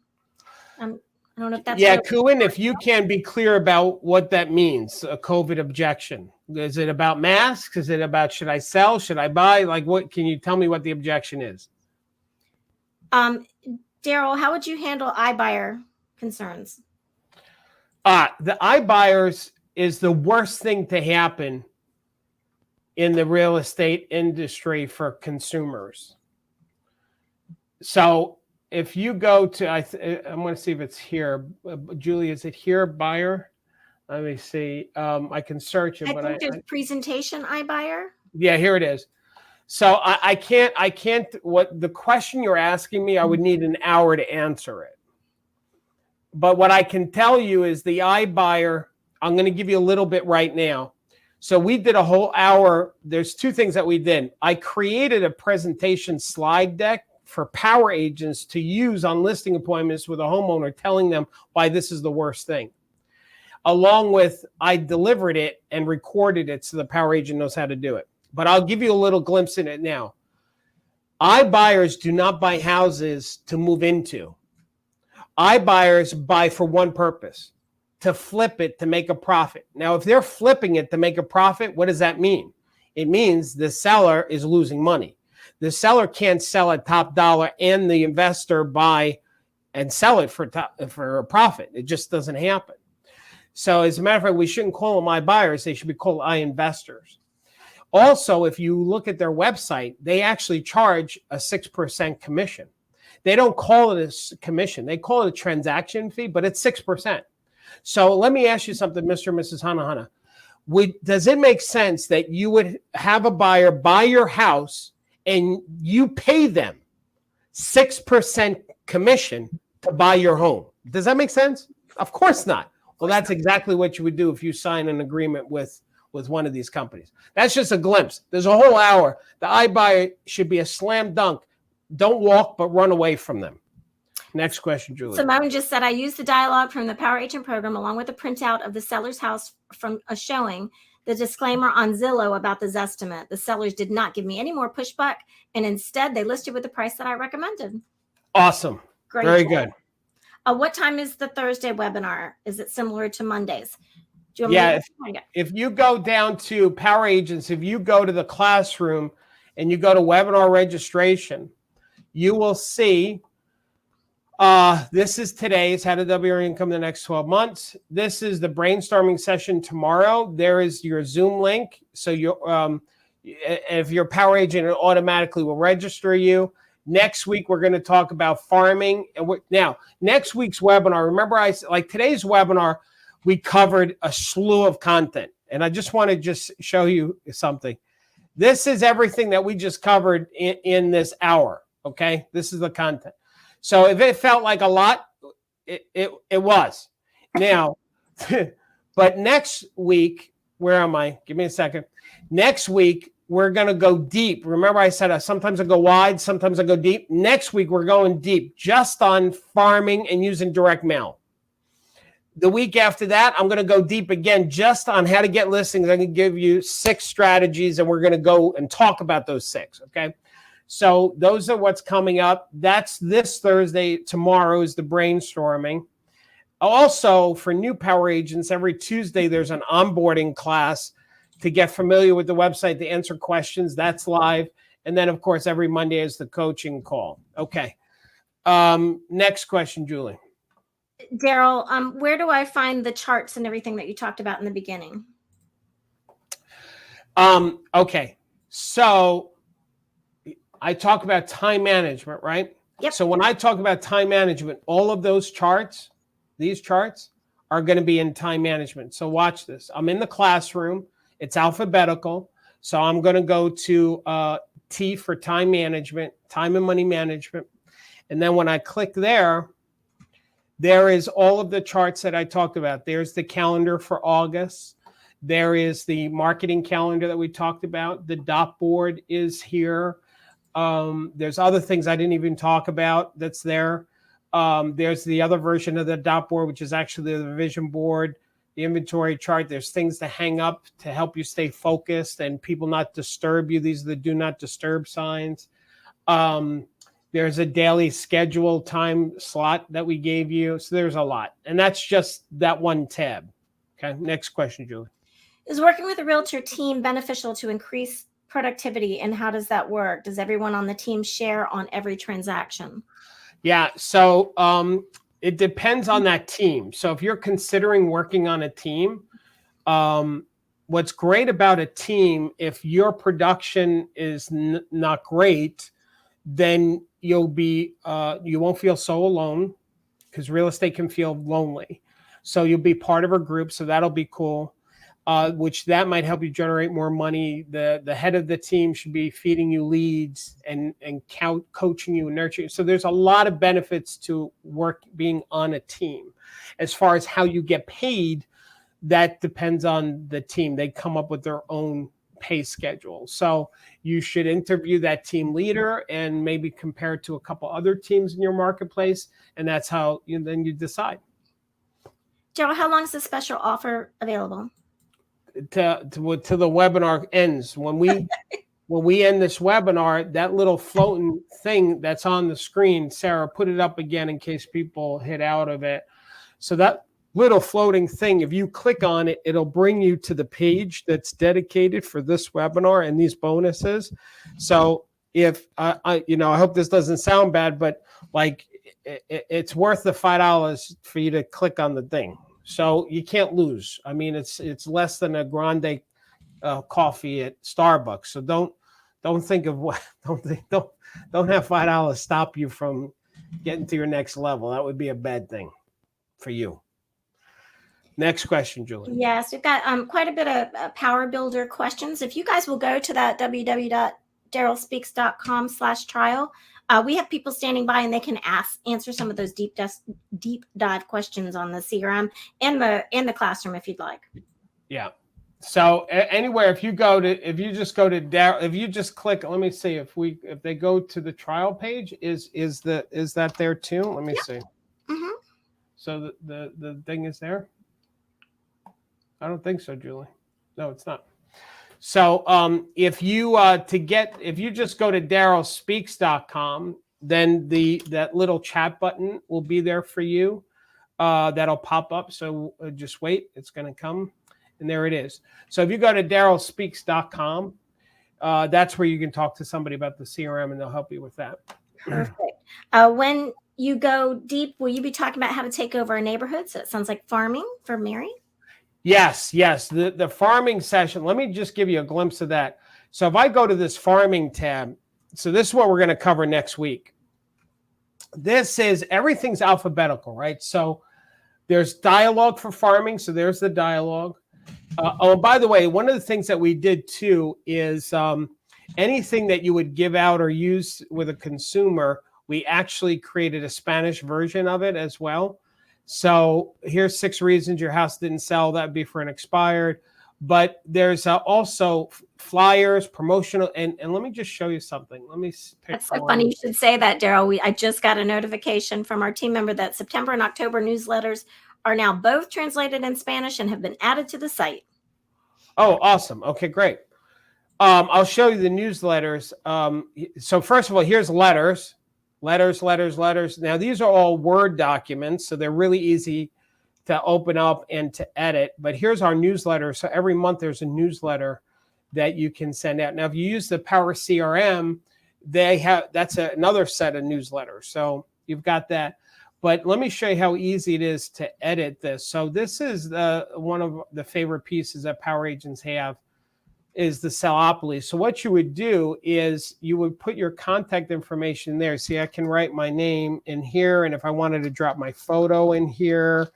I don't know if that's... Yeah, Kuhn, if you can be clear about what that means, a COVID objection. Is it about masks? Is it about should I sell? Should I buy? Like, what? Can you tell me what the objection is? Darryl, how would you handle iBuyer concerns? The iBuyers is the worst thing to happen in the real estate industry for consumers. So if you go to, I'm going to see if it's here. Julie, is it here, buyer? Let me see. I can search it, I think there's presentation iBuyer. Yeah, here it is. So I can't, what the question you're asking me, I would need an hour to answer it. But what I can tell you is the iBuyer, I'm going to give you a little bit right now. So we did a whole hour. There's two things that we did. I created a presentation slide deck for power agents to use on listing appointments with a homeowner, telling them why this is the worst thing. Along with, I delivered it and recorded it so the power agent knows how to do it. But I'll give you a little glimpse in it now. iBuyers do not buy houses to move into. iBuyers buy for one purpose, to flip it to make a profit. Now, if they're flipping it to make a profit, what does that mean? It means the seller is losing money. The seller can't sell at top dollar and the investor buy and sell it for a profit. It just doesn't happen. So as a matter of fact, we shouldn't call them iBuyers. They should be called iInvestors. Also, if you look at their website, they actually charge a 6% commission. They don't call it a commission. They call it a transaction fee, but it's 6%. So let me ask you something, Mr. and Mrs. Hanahana. Does it make sense that you would have a buyer buy your house and you pay them 6% commission to buy your home? Does that make sense? Of course not. Well, that's exactly what you would do if you sign an agreement with one of these companies. That's just a glimpse. There's a whole hour. The iBuyer should be a slam dunk. Don't walk, but run away from them. Next question, Julie. Simone just said, I used the dialogue from the Power Agent program along with a printout of the seller's house from a showing, the disclaimer on Zillow about the Zestimate. The sellers did not give me any more pushback, and instead they listed with the price that I recommended. Awesome. Great. Very good. What time is the Thursday webinar? Is it similar to Mondays? Do you want me to if you go down to Power Agents, if you go to the classroom and you go to webinar registration, you will see this is today's How to Double Your Income in the Next 12 Months. This is the brainstorming session tomorrow. There is your Zoom link. So if you're a Power Agent, it automatically will register you. Next week, we're going to talk about farming. And now, next week's webinar, remember today's webinar, we covered a slew of content. And I just want to show you something. This is everything that we just covered in this hour, okay? This is the content. So if it felt like a lot, it was. Now, but next week, where am I? Give me a second. Next week, we're going to go deep. Remember I said sometimes I go wide, sometimes I go deep. Next week, we're going deep just on farming and using direct mail. The week after that, I'm going to go deep again just on how to get listings. I'm going to give you 6 strategies, and we're going to go and talk about those 6, okay? So those are what's coming up. That's this Thursday. Tomorrow is the brainstorming. Also, for new Power Agents, every Tuesday, there's an onboarding class to get familiar with the website, to answer questions. That's live. And then, of course, every Monday is the coaching call. Okay. Next question, Julie. Darryl, where do I find the charts and everything that you talked about in the beginning? Okay. So I talk about time management, right? Yep. So when I talk about time management, all of those charts, these charts are going to be in time management. So watch this. I'm in the classroom. It's alphabetical. So I'm going to go to T for time management, time and money management. And then when I click there, there is all of the charts that I talked about. There's the calendar for August. There is the marketing calendar that we talked about. The dot board is here. There's other things I didn't even talk about that's there. There's the other version of the dot board, which is actually the vision board, the inventory chart. There's things to hang up to help you stay focused and people not disturb you. These are the do not disturb signs. There's a daily schedule time slot that we gave you. So there's a lot. And that's just that one tab. Okay, next question, Julie. Is working with a realtor team beneficial to increase productivity, and how does that work? Does everyone on the team share on every transaction? Yeah, so it depends on that team. So if you're considering working on a team, what's great about a team, if your production is not great, then you'll be you won't feel so alone, because real estate can feel lonely. So you'll be part of a group, so that'll be cool. Which that might help you generate more money. The head of the team should be feeding you leads and coaching you and nurturing you. So there's a lot of benefits to being on a team. As far as how you get paid, that depends on the team. They come up with their own pay schedule. So you should interview that team leader and maybe compare it to a couple other teams in your marketplace. And that's how then you decide. Darryl, how long is the special offer available? To the webinar ends. When we end this webinar, that little floating thing that's on the screen, Sarah, put it up again in case people hit out of it. So that little floating thing, if you click on it, it'll bring you to the page that's dedicated for this webinar and these bonuses. So if I hope this doesn't sound bad, but like it's worth the $5 for you to click on the thing. So you can't lose. I mean, it's less than a grande coffee at Starbucks. So don't think of what don't have $5 stop you from getting to your next level. That would be a bad thing for you. Next question, Julie. Yes, we've got quite a bit of power builder questions. If you guys will go to that www.darrylspeaks.com/trial, we have people standing by and they can answer some of those deep dive questions on the CRM and the classroom if you'd like. Yeah. So anywhere, if you just Darryl, if you just click, let me see if they go to the trial page, is that there too? Let me see. Mm-hmm. So the thing is there? I don't think so, Julie. No, it's not. So if you just go to darrylspeaks.com, then that little chat button will be there for you. That'll pop up. So just wait, it's going to come, and there it is. So if you go to darrylspeaks.com, that's where you can talk to somebody about the CRM, and they'll help you with that. Perfect. When you go deep, will you be talking about how to take over a neighborhood? So it sounds like farming for Mary. Yes. The farming session. Let me just give you a glimpse of that. So if I go to this farming tab, so this is what we're going to cover next week. This is everything's alphabetical, right? So there's dialogue for farming. So there's the dialogue. By the way, one of the things that we did too is anything that you would give out or use with a consumer, we actually created a Spanish version of it as well. So here's 6 reasons your house didn't sell. That'd be for an expired. But there's also flyers, promotional, and let me just show you something. Let me pick. That's so funny you should say that, Darryl. I just got a notification from our team member that September and October newsletters are now both translated in Spanish and have been added to the site. Oh, awesome. Okay, great. I'll show you the newsletters. So first of all, here's letters. Letters. Now, these are all Word documents, so they're really easy to open up and to edit. But here's our newsletter. So every month there's a newsletter that you can send out. Now, if you use the Power CRM, that's another set of newsletters. So you've got that. But let me show you how easy it is to edit this. So this is one of the favorite pieces that power agents have, is the Sellopoly. So what you would do is you would put your contact information there. See, I can write my name in here, and if I wanted to drop my photo in here,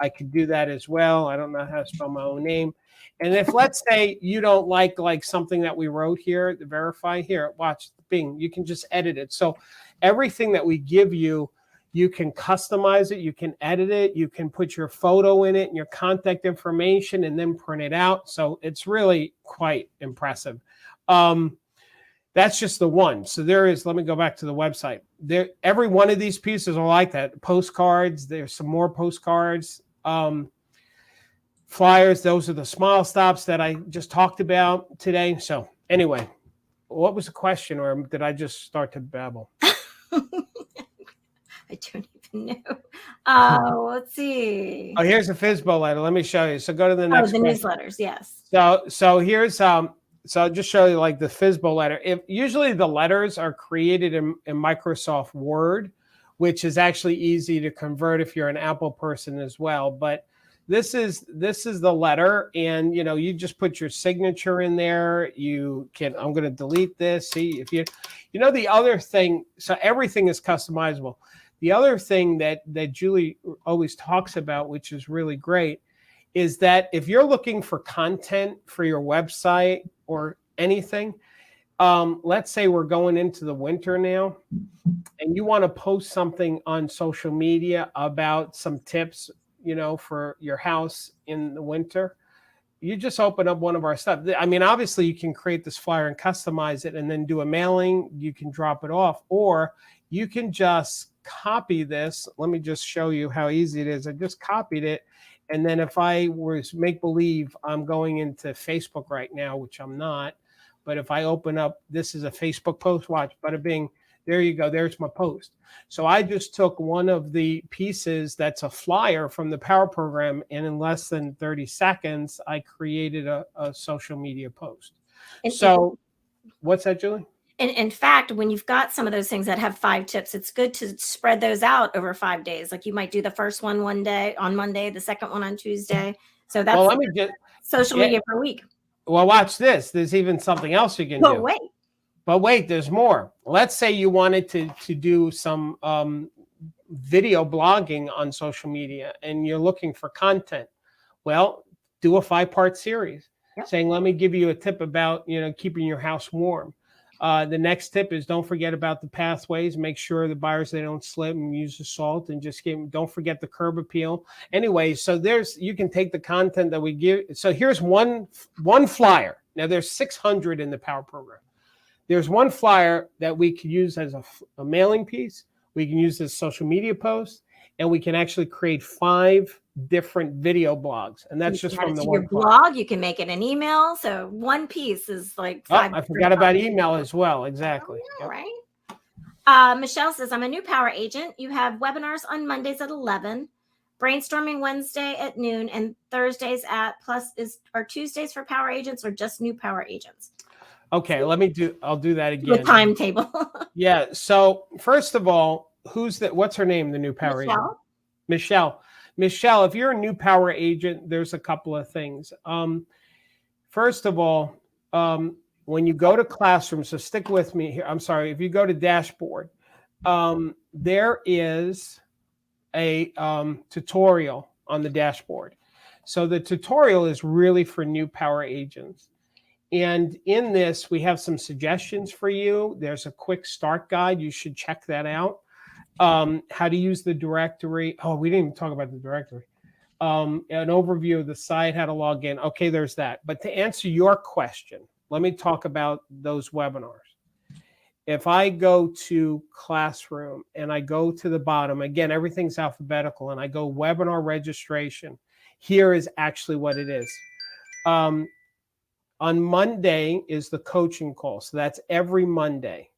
I could do that as well. I don't know how to spell my own name. And if, let's say, you don't like something that we wrote here, the verify here, watch, bing, you can just edit it. So everything that we give you, you can customize it, you can edit it, you can put your photo in it and your contact information and then print it out. So it's really quite impressive. That's just the one. So let me go back to the website. Every one of these pieces are like that. Postcards, there's some more postcards. Flyers, those are the small stops that I just talked about today. So anyway, what was the question, or did I just start to babble? I don't even know. Let's see. Oh, here's a Fsbo letter. Let me show you. So go to the next the question. newsletters, yes. So here's so I'll just show you like the Fsbo letter. Usually the letters are created in Microsoft Word, which is actually easy to convert if you're an Apple person as well. But this is the letter, and you just put your signature in there. I'm going to delete this. See if the other thing. So everything is customizable. The other thing that Julie always talks about, which is really great, is that if you're looking for content for your website or anything, let's say we're going into the winter now, and you want to post something on social media about some tips, for your house in the winter, you just open up one of our stuff. I mean, obviously you can create this flyer and customize it and then do a mailing. You can drop it off, or you can just copy this. Let me just show you how easy it is. I just copied it. And then if I was make believe I'm going into Facebook right now, which I'm not, but if I open up, this is a Facebook post, watch, bada bing, there you go. There's my post. So I just took one of the pieces that's a flyer from the Power Program, and in less than 30 seconds, I created a social media post. So what's that, Julie? In fact, when you've got some of those things that have 5 tips, it's good to spread those out over 5 days. Like you might do the first one day on Monday, the second one on Tuesday. So that's social media per week. Well, watch this. There's even something else you can do. But wait, there's more. Let's say you wanted to do some video blogging on social media and you're looking for content. Well, do a 5-part series saying, let me give you a tip about, keeping your house warm. The next tip is don't forget about the pathways. Make sure the buyers, they don't slip, and use the salt, and don't forget the curb appeal. Anyway, so you can take the content that we give. So here's one flyer. Now there's 600 in the Power Program. There's one flyer that we could use as a mailing piece. We can use as social media posts, and we can actually create 5 different video blogs. And that's just from the one blog. You can make it an email. So one piece is like 5. I forgot about email as well. Exactly. Right. Michelle says, I'm a new power agent. You have webinars on Mondays at 11, brainstorming Wednesday at noon, and Thursdays are Tuesdays for power agents or just new power agents? Okay, I'll do that again. The timetable. Yeah. So first of all, what's her name? The new power agent? Michelle, if you're a new power agent, there's a couple of things. First of all, when you go to Classroom, so stick with me here. I'm sorry. If you go to Dashboard, there is a tutorial on the dashboard. So the tutorial is really for new power agents. And in this, we have some suggestions for you. There's a quick start guide. You should check that out. How to use the directory. Oh, we didn't even talk about the directory. An overview of the site, how to log in. Okay, there's that. But to answer your question, let me talk about those webinars. If I go to Classroom and I go to the bottom, again, everything's alphabetical, and I go webinar registration, here is actually what it is. On Monday is the coaching call. So that's every Monday.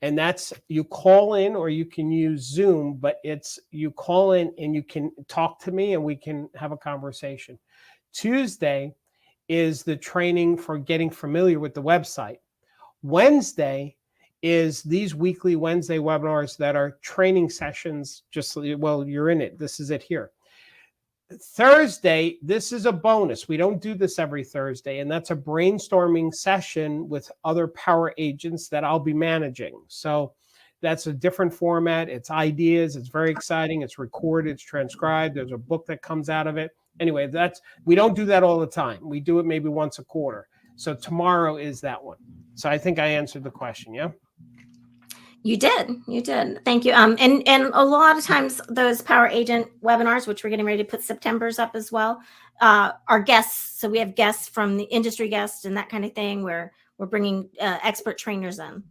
And that's, you call in or you can use Zoom, but it's, you call in and you can talk to me and we can have a conversation. Tuesday is the training for getting familiar with the website. Wednesday is these weekly Wednesday webinars that are training sessions. Just, well, you're in it. This is it here. Thursday, this is a bonus. We don't do this every Thursday, and that's a brainstorming session with other power agents that I'll be managing. So that's a different format. It's ideas. It's very exciting. It's recorded. It's transcribed. There's a book that comes out of it. Anyway, we don't do that all the time. We do it maybe once a quarter. So tomorrow is that one. So I think I answered the question. Yeah. You did. Thank you. And a lot of times those power agent webinars, which we're getting ready to put September's up as well, are guests. So we have guests from the industry guests and that kind of thing, where we're bringing expert trainers in.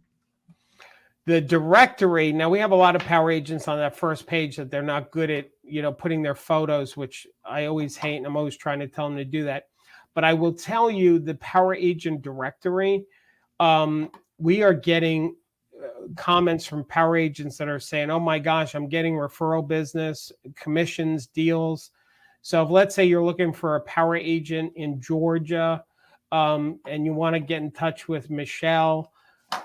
The directory. Now we have a lot of power agents on that first page that they're not good at, putting their photos, which I always hate. And I'm always trying to tell them to do that. But I will tell you, the power agent directory, we are getting comments from power agents that are saying, oh my gosh, I'm getting referral business, commissions, deals. So if, let's say you're looking for a power agent in Georgia, and you want to get in touch with Michelle,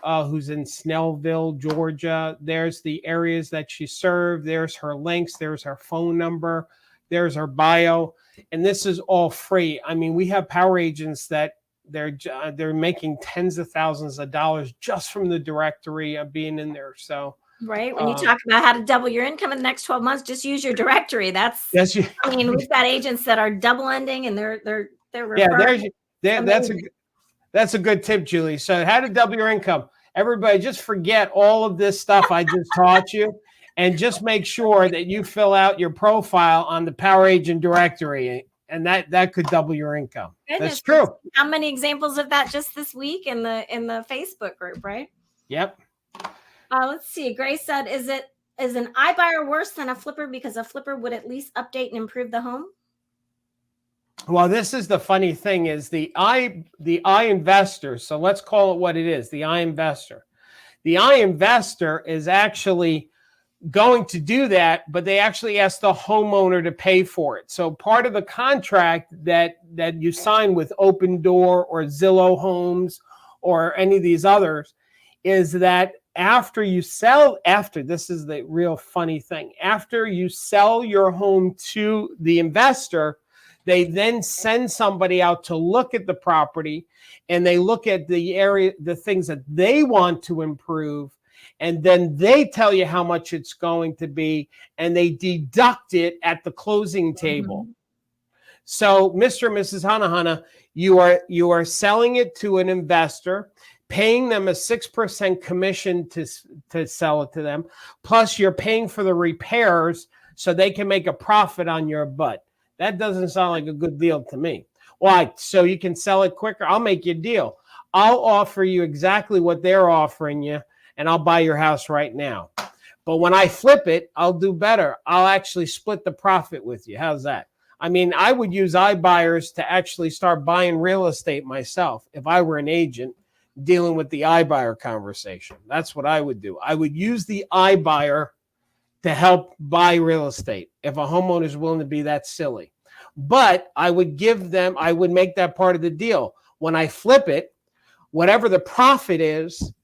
who's in Snellville, Georgia, there's the areas that she served. There's her links. There's her phone number. There's her bio. And this is all free. I mean, we have power agents that they're making tens of thousands of dollars just from the directory of being in there. So right, when you talk about how to double your income in the next 12 months, just use your directory. I mean, we've got agents that are double ending and they're referring. That's a good tip, Julie. So how to double your income. Everybody, just forget all of this stuff I just taught you, and just make sure that you fill out your profile on the power agent directory. And that could double your income. Goodness, that's true. How many examples of that just this week in the Facebook group, right? Yep. Let's see. Grace said, is an iBuyer worse than a flipper because a flipper would at least update and improve the home? Well, this is the funny thing is the iInvestor. So let's call it what it is, the iInvestor. The iInvestor is actually going to do that, but they actually ask the homeowner to pay for it. So part of the contract that you sign with Open Door or Zillow Homes or any of these others is that after this is the real funny thing, after you sell your home to the investor, they then send somebody out to look at the property, and they look at the area, the things that they want to improve. And then they tell you how much it's going to be, and they deduct it at the closing table. Mm-hmm. So, Mr. and Mrs. Hanahana, you are selling it to an investor, paying them a 6% commission to sell it to them, plus you're paying for the repairs so they can make a profit on your butt. That doesn't sound like a good deal to me. Why? So you can sell it quicker? I'll make you a deal. I'll offer you exactly what they're offering you, and I'll buy your house right now. But when I flip it, I'll do better. I'll actually split the profit with you. How's that? I mean, I would use iBuyers to actually start buying real estate myself if I were an agent dealing with the iBuyer conversation. That's what I would do. I would use the iBuyer to help buy real estate if a homeowner is willing to be that silly. But I would make that part of the deal. When I flip it, whatever the profit is,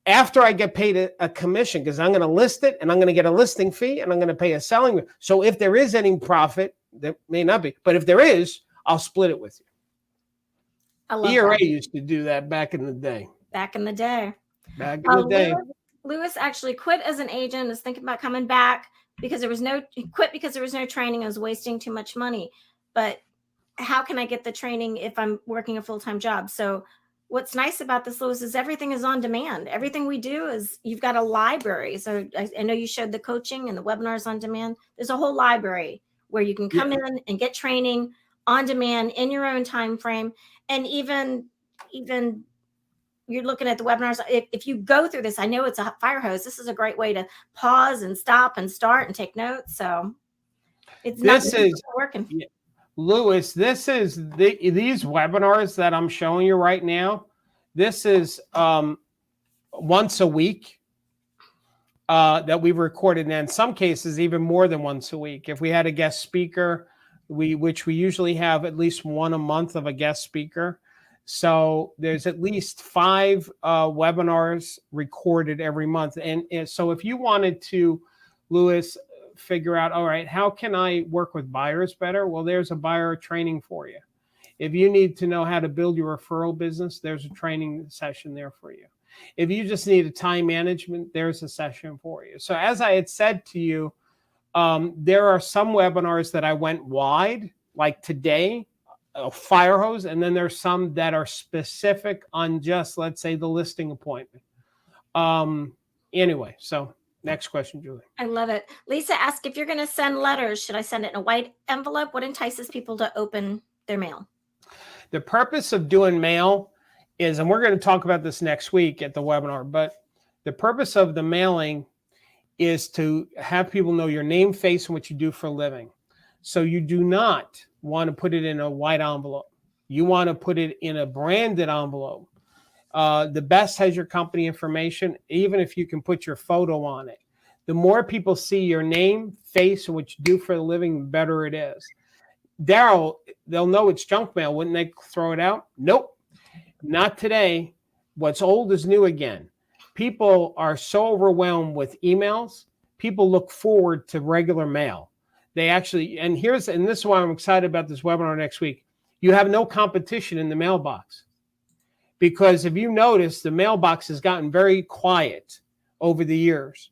after I get paid a commission, because I'm going to list it and I'm going to get a listing fee and I'm going to pay a selling fee. So if there is any profit, there may not be, but if there is, I'll split it with you. I love ERA that. Used to do that back in the day. Lewis actually quit as an agent, is thinking about coming back because he quit because there was no training. I was wasting too much money. But how can I get the training if I'm working a full-time job? So what's nice about this, Lewis, is everything is on demand. Everything we do is, you've got a library. So I know you showed the coaching and the webinars on demand. There's a whole library where you can come in and get training on demand in your own time frame. And even you're looking at the webinars. If you go through this, I know it's a fire hose. This is a great way to pause and stop and start and take notes. So it's working. Lewis, this is these webinars that I'm showing you right now. This is once a week. that we've recorded, and in some cases even more than once a week. If we had a guest speaker, which we usually have at least one a month of a guest speaker. So there's at least 5 webinars recorded every month. And so if you wanted to, Louis, figure out, all right, how can I work with buyers better? Well, there's a buyer training for you. If you need to know how to build your referral business, there's a training session there for you. If you just need a time management, there's a session for you. So as I had said to you, there are some webinars that I went wide, like today, a fire hose, and then there's some that are specific on just, let's say, the listing appointment. Anyway, so next question, Julie. I love it. Lisa asked, if you're going to send letters, should I send it in a white envelope? What entices people to open their mail? The purpose of doing mail is, and we're going to talk about this next week at the webinar, but the purpose of the mailing is to have people know your name, face, and what you do for a living. So you do not want to put it in a white envelope. You want to put it in a branded envelope. The best has your company information, even if you can put your photo on it. The more people see your name, face, and what you do for a living, the better it is. Darryl, they'll know it's junk mail. Wouldn't they throw it out? Nope, not today. What's old is new again. People are so overwhelmed with emails. People look forward to regular mail. They actually, and this is why I'm excited about this webinar next week. You have no competition in the mailbox. Because if you notice, the mailbox has gotten very quiet over the years.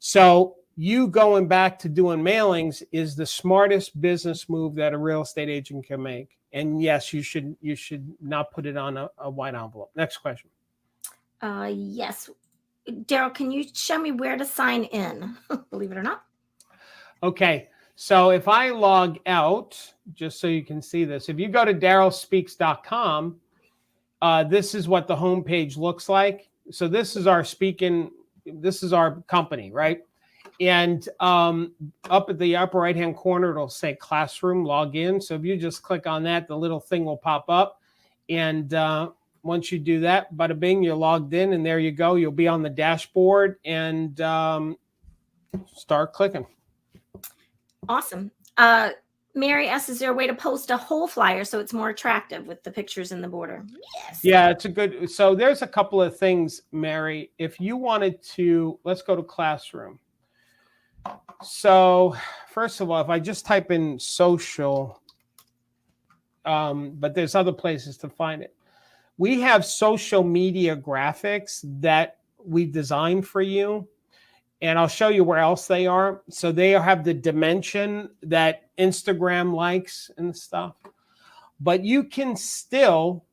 So you going back to doing mailings is the smartest business move that a real estate agent can make. And yes, you should not put it on a white envelope. Next question. Yes. Darryl, can you show me where to sign in? Believe it or not. Okay. So if I log out, just so you can see this, if you go to darrylspeaks.com, this is what the homepage looks like. So this is our this is our company, right? And up at the upper right-hand corner, it'll say classroom, log in. So if you just click on that, the little thing will pop up. And once you do that, bada bing, you're logged in, and there you go. You'll be on the dashboard and start clicking. Awesome. Mary asks, is there a way to post a whole flyer so it's more attractive with the pictures in the border? Yes. Yeah, it's a good. So there's a couple of things, Mary. If you wanted to, let's go to classroom. So first of all, if I just type in social, but there's other places to find it. We have social media graphics that we designed for you. And I'll show you where else they are. So they have the dimension that Instagram likes and stuff. But you can still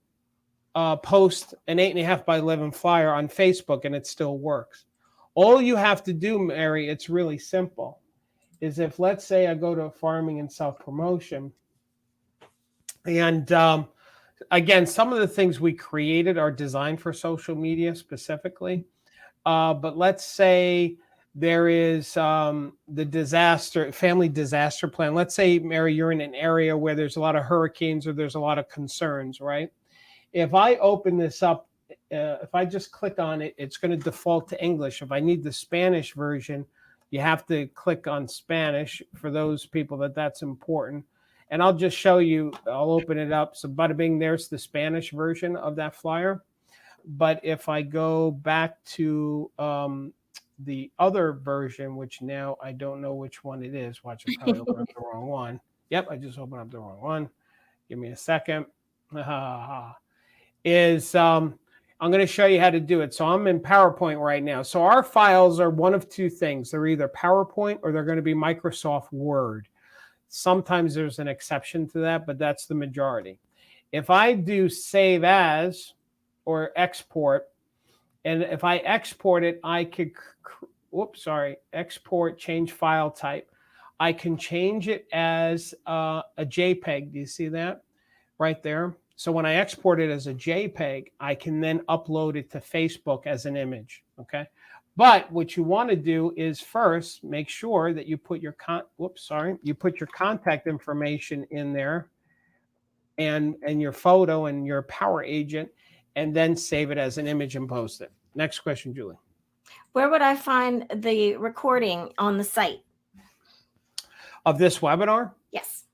post an 8.5 by 11 flyer on Facebook and it still works. All you have to do, Mary, it's really simple, is if, let's say I go to farming and self-promotion, and again, some of the things we created are designed for social media specifically. But let's say there is the family disaster plan. Let's say, Mary, you're in an area where there's a lot of hurricanes or there's a lot of concerns, right? If I open this up, if I just click on it, it's going to default to English. If I need the Spanish version, you have to click on Spanish for those people that's important. And I'll just show you, I'll open it up. So bada bing, there's the Spanish version of that flyer. But if I go back to the other version, which now I don't know which one it is. Watch, I probably open up the wrong one. Yep, I just opened up the wrong one. Give me a second. I'm going to show you how to do it. So I'm in PowerPoint right now. So our files are one of two things. They're either PowerPoint or they're going to be Microsoft Word. Sometimes there's an exception to that, but that's the majority. If I do save as or export, and if I export it, I could, export, change file type. I can change it as a JPEG. Do you see that right there? So when I export it as a JPEG, I can then upload it to Facebook as an image, okay? But what you want to do is first make sure that you put your contact information in there and your photo and your power agent, and then save it as an image and post it. Next question, Julie. Where would I find the recording on the site? Of this webinar? Yes.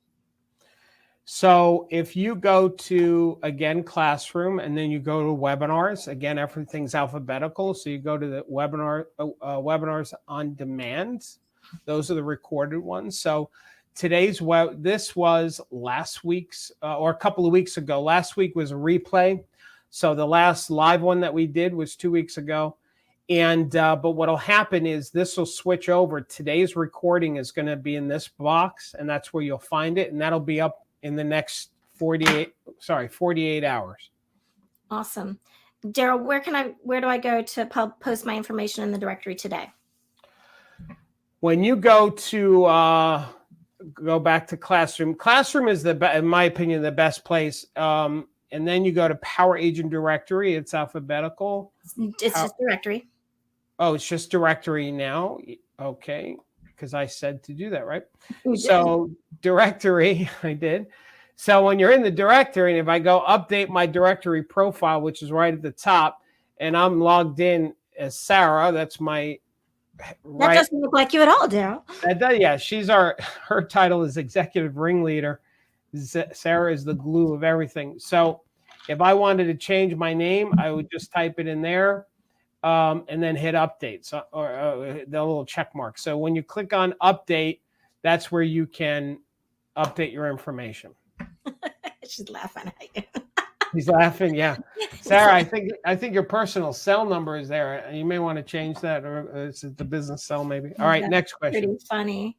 So if you go to, again, Classroom, and then you go to Webinars, again, everything's alphabetical. So you go to the Webinars on Demand. Those are the recorded ones. So this was last week's, or a couple of weeks ago. Last week was a replay. So the last live one that we did was 2 weeks ago. And but what'll happen is this will switch over. Today's recording is going to be in this box, and that's where you'll find it. And that'll be up in the next 48 hours. Awesome. Darryl, where do I go to post my information in the directory today? When you go to go back to Classroom is in my opinion, the best place. And then you go to Power Agent Directory. It's alphabetical. It's just directory. Oh, it's just directory now. Okay, because I said to do that, right? You so directory, I did. So when you're in the directory, and if I go update my directory profile, which is right at the top, and I'm logged in as Sarah, that's my That doesn't look like you at all, Darryl. Yeah, her title is executive ringleader. Sarah is the glue of everything. So if I wanted to change my name, I would just type it in there. And then hit update, or the little check mark. So when you click on update, that's where you can update your information. She's laughing at you. He's laughing, yeah. Sarah, I think your personal cell number is there. You may want to change that, or is it the business cell maybe? All right, next question. Pretty funny.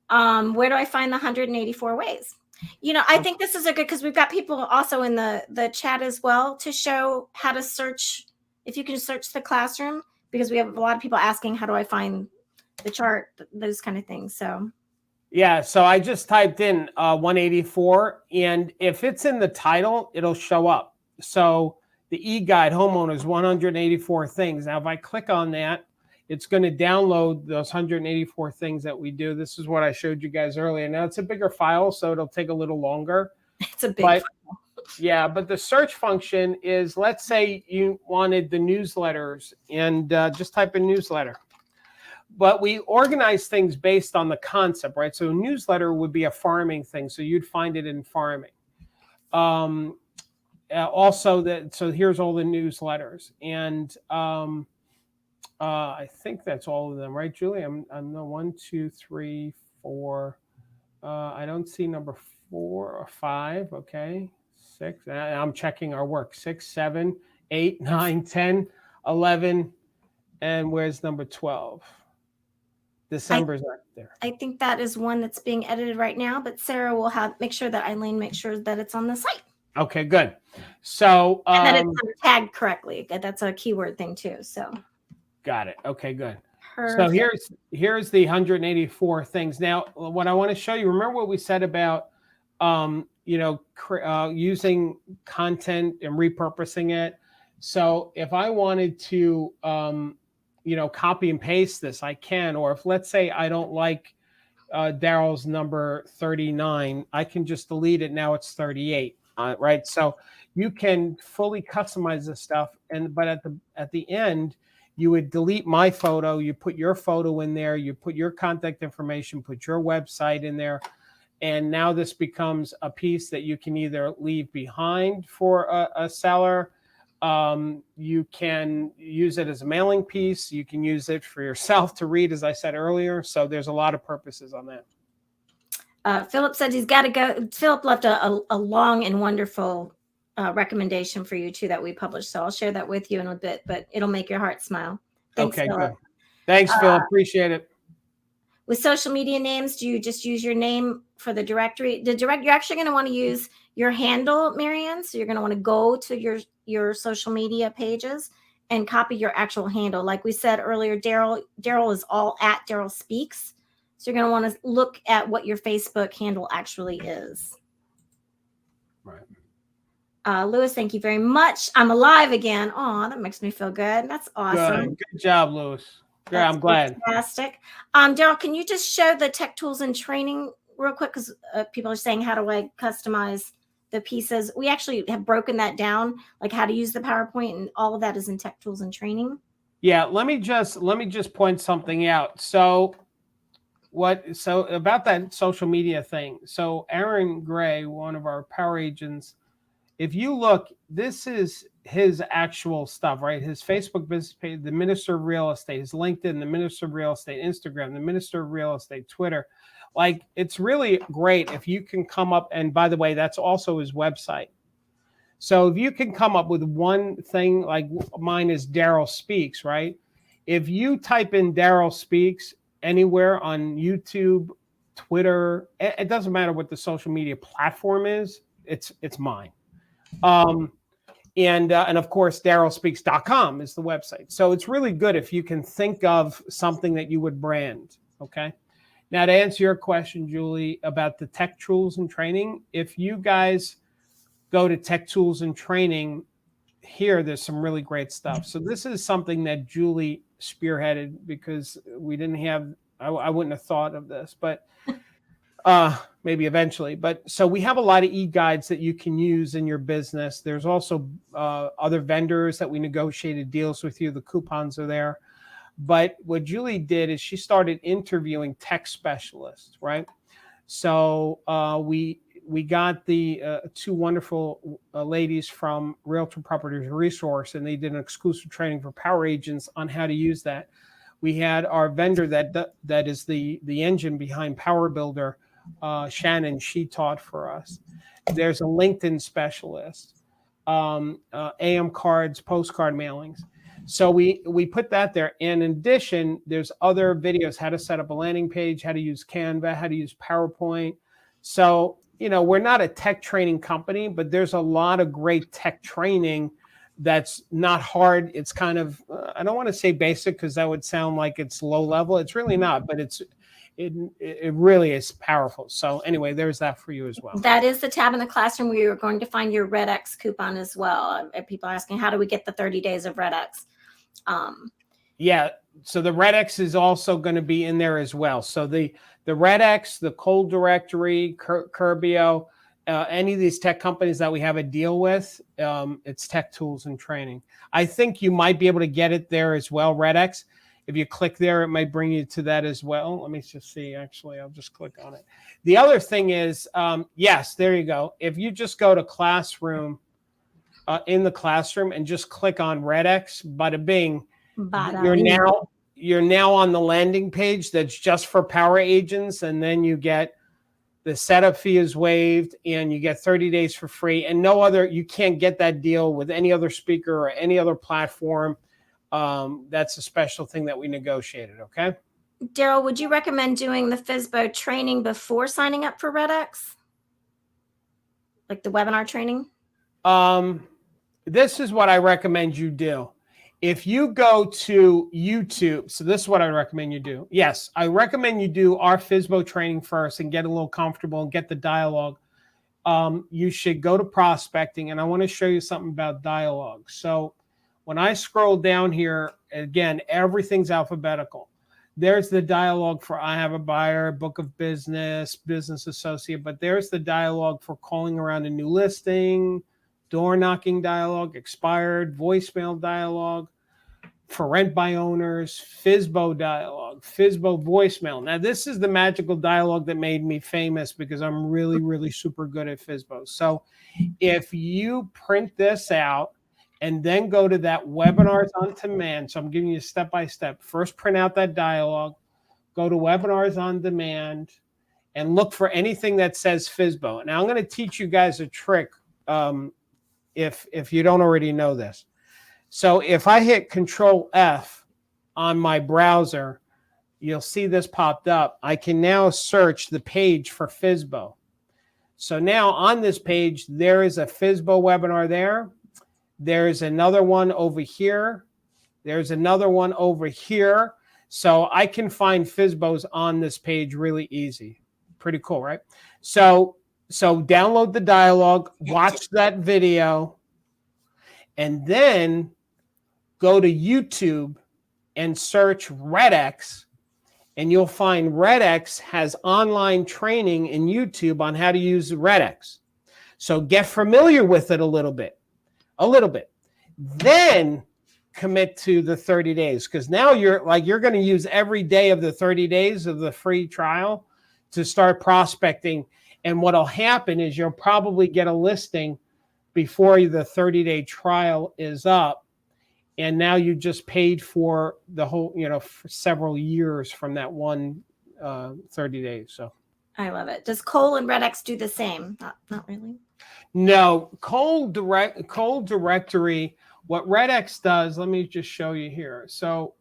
Where do I find the 184 ways? I think this is a good, because we've got people also in the chat as well to show how to search. If you can search the classroom, because we have a lot of people asking, how do I find the chart, those kind of things. So, yeah, so I just typed in 184, and if it's in the title, it'll show up. So the e-guide homeowners 184 things. Now, if I click on that, it's going to download those 184 things that we do. This is what I showed you guys earlier. Now it's a bigger file, so it'll take a little longer. It's a big file. Yeah, but the search function is, let's say you wanted the newsletters, and just type in newsletter. But we organize things based on the concept, right? So a newsletter would be a farming thing, so you'd find it in farming. So here's all the newsletters, and I think that's all of them, right, Julie? I'm the 1, 2, 3, 4. I don't see number 4 or 5. Okay. 6. I'm checking our work. 6, 7, 8, 9, 10, 11, and where's number 12? December's not there. I think that is one that's being edited right now, but Sarah will make sure that Eileen makes sure that it's on the site. Okay, good. So and that it's tagged correctly. That's a keyword thing too. So got it. Okay, good. Perfect. So here's the 184 things. Now, what I want to show you. Remember what we said about using content and repurposing it. So if I wanted to, copy and paste this, I can. Or if, let's say, I don't like Darryl's number 39, I can just delete it. Now it's 38, right? So you can fully customize this stuff. But at the end, you would delete my photo. You put your photo in there. You put your contact information. Put your website in there. And now this becomes a piece that you can either leave behind for a seller. You can use it as a mailing piece. You can use it for yourself to read, as I said earlier. So there's a lot of purposes on that. Philip said he's got to go. Philip left a long and wonderful recommendation for you too that we published. So I'll share that with you in a bit, but it'll make your heart smile. Thanks, okay, Philip. Good. Thanks, Philip. Appreciate it. With social media names, do you just use your name for the directory? You're actually going to want to use your handle, Marianne. So you're going to want to go to your social media pages and copy your actual handle. Like we said earlier, Darryl is all at Darryl Speaks. So you're going to want to look at what your Facebook handle actually is. Right. Lewis, thank you very much. I'm alive again. Oh, that makes me feel good. That's awesome. Good job, Lewis. Yeah, I'm glad. Fantastic. Darryl, can you just show the tech tools and training real quick? Because people are saying, how do I customize the pieces? We actually have broken that down, like how to use the PowerPoint, and all of that is in tech tools and training. Yeah, let me just point something out. So about that social media thing. So Aaron Gray, one of our power agents, if you look, this is his actual stuff, right? His Facebook business page, the Minister of Real Estate, his LinkedIn, the Minister of Real Estate, Instagram, the Minister of Real Estate, Twitter. Like, it's really great if you can come up, and by the way, that's also his website. So if you can come up with one thing, like mine is Darryl Speaks, right? If you type in Darryl Speaks anywhere on YouTube, Twitter, it doesn't matter what the social media platform is, it's mine. And of course, DarrylSpeaks.com is the website. So it's really good if you can think of something that you would brand, okay? Now, to answer your question, Julie, about the tech tools and training, if you guys go to Tech Tools and Training, there's some really great stuff. So this is something that Julie spearheaded because we didn't have, I wouldn't have thought of this, but maybe eventually. But so we have a lot of e-guides that you can use in your business. There's also other vendors that we negotiated deals with you. The coupons are there. But what Julie did is she started interviewing tech specialists, right? So we got the two wonderful ladies from Realtor Properties Resource, and they did an exclusive training for power agents on how to use that. We had our vendor that is the engine behind Power Builder, Shannon. She taught for us. There's a LinkedIn specialist, AM cards, postcard mailings. So we put that there. And in addition, there's other videos: how to set up a landing page, how to use Canva, how to use PowerPoint. So, we're not a tech training company, but there's a lot of great tech training that's not hard. It's kind of, I don't want to say basic because that would sound like it's low level. It's really not, but it really is powerful. So anyway, there's that for you as well. That is the tab in the classroom where you're going to find your RedX coupon as well. People are asking, how do we get the 30 days of RedX? Yeah, so the RedX is also going to be in there as well. So the RedX, the Cold Directory, Curbio, any of these tech companies that we have a deal with, it's Tech Tools and Training. I think you might be able to get it there as well, RedX. If you click there, it might bring you to that as well. Let me just see. Actually, I'll just click on it. The other thing is, yes, there you go. If you just go to Classroom, in the Classroom, and just click on RedX, bada bing, you're now on the landing page that's just for power agents, and then you get the setup fee is waived, and you get 30 days for free, and you can't get that deal with any other speaker or any other platform. That's a special thing that we negotiated. Okay. Darryl, would you recommend doing the Fsbo training before signing up for RedX? Like the webinar training? This is what I recommend you do. If you go to YouTube, so this is what I recommend you do. Yes, I recommend you do our Fsbo training first and get a little comfortable and get the dialogue. You should go to prospecting, and I want to show you something about dialogue. So when I scroll down here, again, everything's alphabetical. There's the dialogue for I have a buyer, book of business, business associate, but there's the dialogue for calling around a new listing, door knocking dialogue, expired, voicemail dialogue, for rent by owners, Fsbo dialogue, Fsbo voicemail. Now, this is the magical dialogue that made me famous because I'm really, really super good at Fsbo. So if you print this out and then go to that webinars on demand, so I'm giving you step-by-step. First, print out that dialogue, go to webinars on demand, and look for anything that says Fsbo. Now, I'm going to teach you guys a trick if you don't already know this. So if I hit Control F on my browser, you'll see this popped up. I can now search the page for Fsbo. So now on this page, there is a Fsbo webinar there. There's another one over here. There's another one over here. So I can find Fsbos on this page really easy. Pretty cool, right? So download the dialogue, watch that video, and then go to YouTube and search RedX, and you'll find RedX has online training in YouTube on how to use RedX. So get familiar with it a little bit. Then commit to the 30 days, because now you're going to use every day of the 30 days of the free trial to start prospecting. And what'll happen is you'll probably get a listing before the 30-day trial is up. And now you just paid for the whole, for several years from that one 30 days. So I love it. Does Cole and RedX do the same? Not really. No, cold directory. What RedX does, let me just show you here. So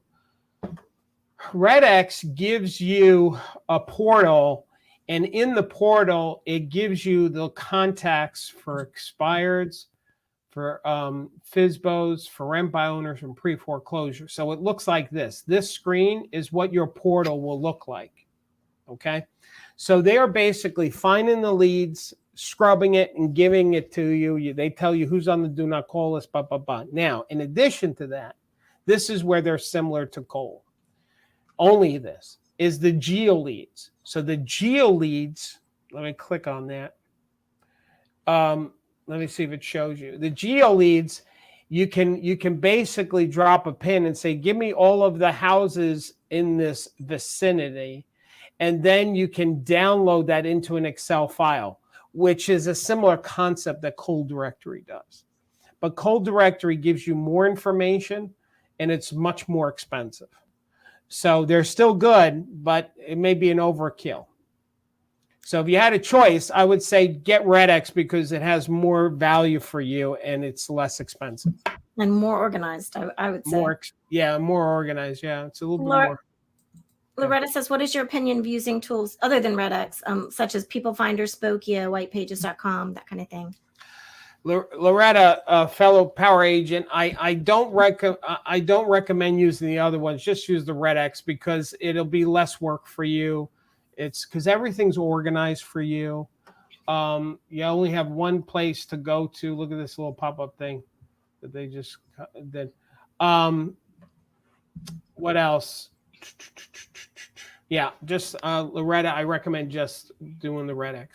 RedX gives you a portal, and in the portal, it gives you the contacts for expireds, for Fsbos, for rent by owners, and pre-foreclosure. So it looks like this. This screen is what your portal will look like. Okay. So they are basically finding the leads, scrubbing it, and giving it to you. They tell you who's on the do not call list, blah, blah, blah. Now, in addition to that, this is where they're similar to Cole. Only this is the geo leads. So the geo leads, let me click on that. Let me see if it shows you. The geo leads, you can basically drop a pin and say, give me all of the houses in this vicinity. And then you can download that into an Excel file, which is a similar concept that Cold Directory does. But Cold Directory gives you more information, and it's much more expensive. So they're still good, but it may be an overkill. So if you had a choice, I would say get RedX because it has more value for you and it's less expensive. And more organized, I would say. More organized. Yeah, it's a little bit more. Loretta says, what is your opinion of using tools other than RedX, such as People Finder, Spokia, whitepages.com, that kind of thing? Loretta, a fellow power agent, I don't recommend using the other ones. Just use the RedX because it'll be less work for you. It's because everything's organized for you. You only have one place to go to. Look at this little pop-up thing that they just did. What else? Yeah, just Loretta, I recommend just doing the RedX.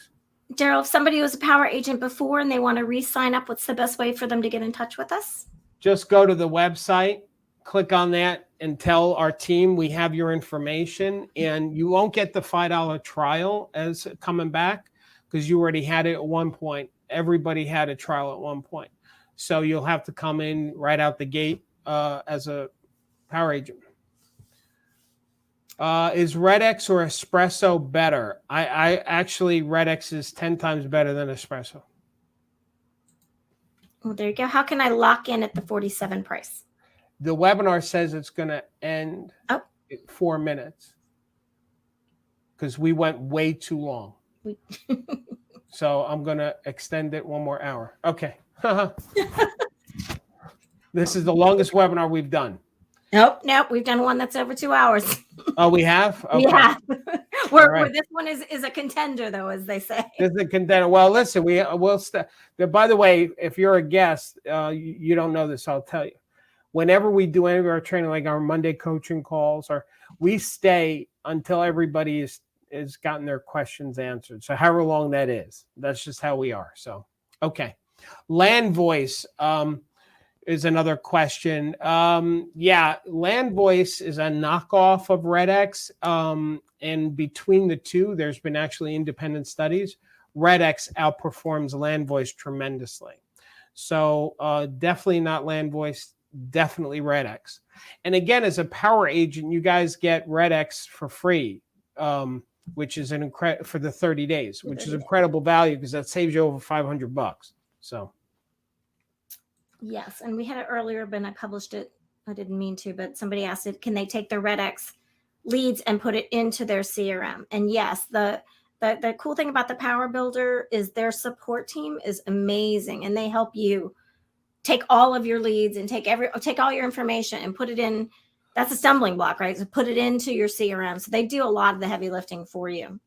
Darryl, if somebody was a power agent before and they want to re-sign up, what's the best way for them to get in touch with us? Just go to the website, click on that, and tell our team we have your information. And you won't get the $5 trial as coming back because you already had it at one point. Everybody had a trial at one point. So you'll have to come in right out the gate as a power agent. Is RedX or Espresso better? I actually, RedX is 10 times better than Espresso. Well, there you go. How can I lock in at the 47 price? The webinar says it's going to end in 4 minutes because we went way too long. So I'm going to extend it 1 more hour. Okay. This is the longest webinar we've done. Nope. We've done one that's over 2 hours. Oh, we have? Okay. We have. Right. This one is a contender, though, as they say. This is a contender. Well, listen, we'll by the way, if you're a guest, you don't know this, I'll tell you. Whenever we do any of our training, like our Monday coaching calls, we stay until everybody is gotten their questions answered. So however long that is, that's just how we are. So, okay. Land Voice is another question. Land Voice is a knockoff of RedX. And between the two, there's been actually independent studies. RedX outperforms Land Voice tremendously. So definitely not Land Voice, definitely RedX. And again, as a power agent, you guys get RedX for free, which is for the 30 days, which is incredible value because that saves you over $500. So. Yes, and we had it earlier, but I published it. I didn't mean to, but somebody asked it, can they take their RedX leads and put it into their CRM? And yes, the cool thing about the Power Builder is their support team is amazing, and they help you take all of your leads and take all your information and put it in. That's a stumbling block, right? So put it into your CRM. So they do a lot of the heavy lifting for you.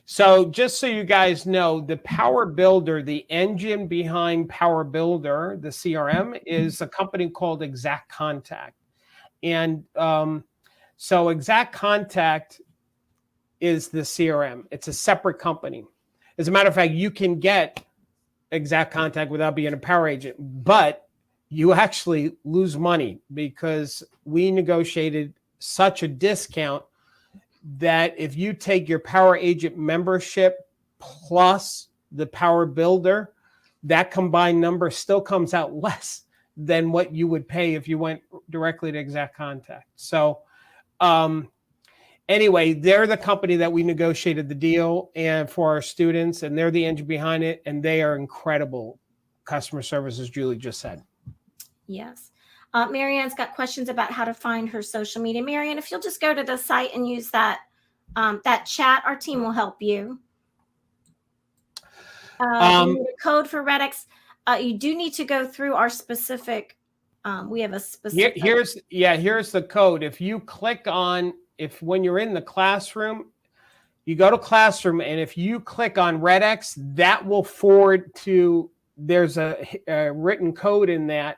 So just so you guys know, the Power Builder, the engine behind Power Builder, the CRM, is a company called Exact Contact. And so Exact Contact is the CRM. It's a separate company. As a matter of fact, you can get Exact Contact without being a power agent, but you actually lose money because we negotiated such a discount that if you take your Power Agent membership plus the Power Builder, that combined number still comes out less than what you would pay if you went directly to Exact Contact. So anyway, they're the company that we negotiated the deal and for our students, and they're the engine behind it, and they are incredible customer service, as Julie just said. Yes. Marianne's got questions about how to find her social media. Marianne, if you'll just go to the site and use that chat, our team will help you. You need a code for Redx. You do need to go through our specific. We have a specific. Here's the code. If you click on, when you're in the classroom, you go to classroom, and if you click on Redx, that will forward to. There's a written code in that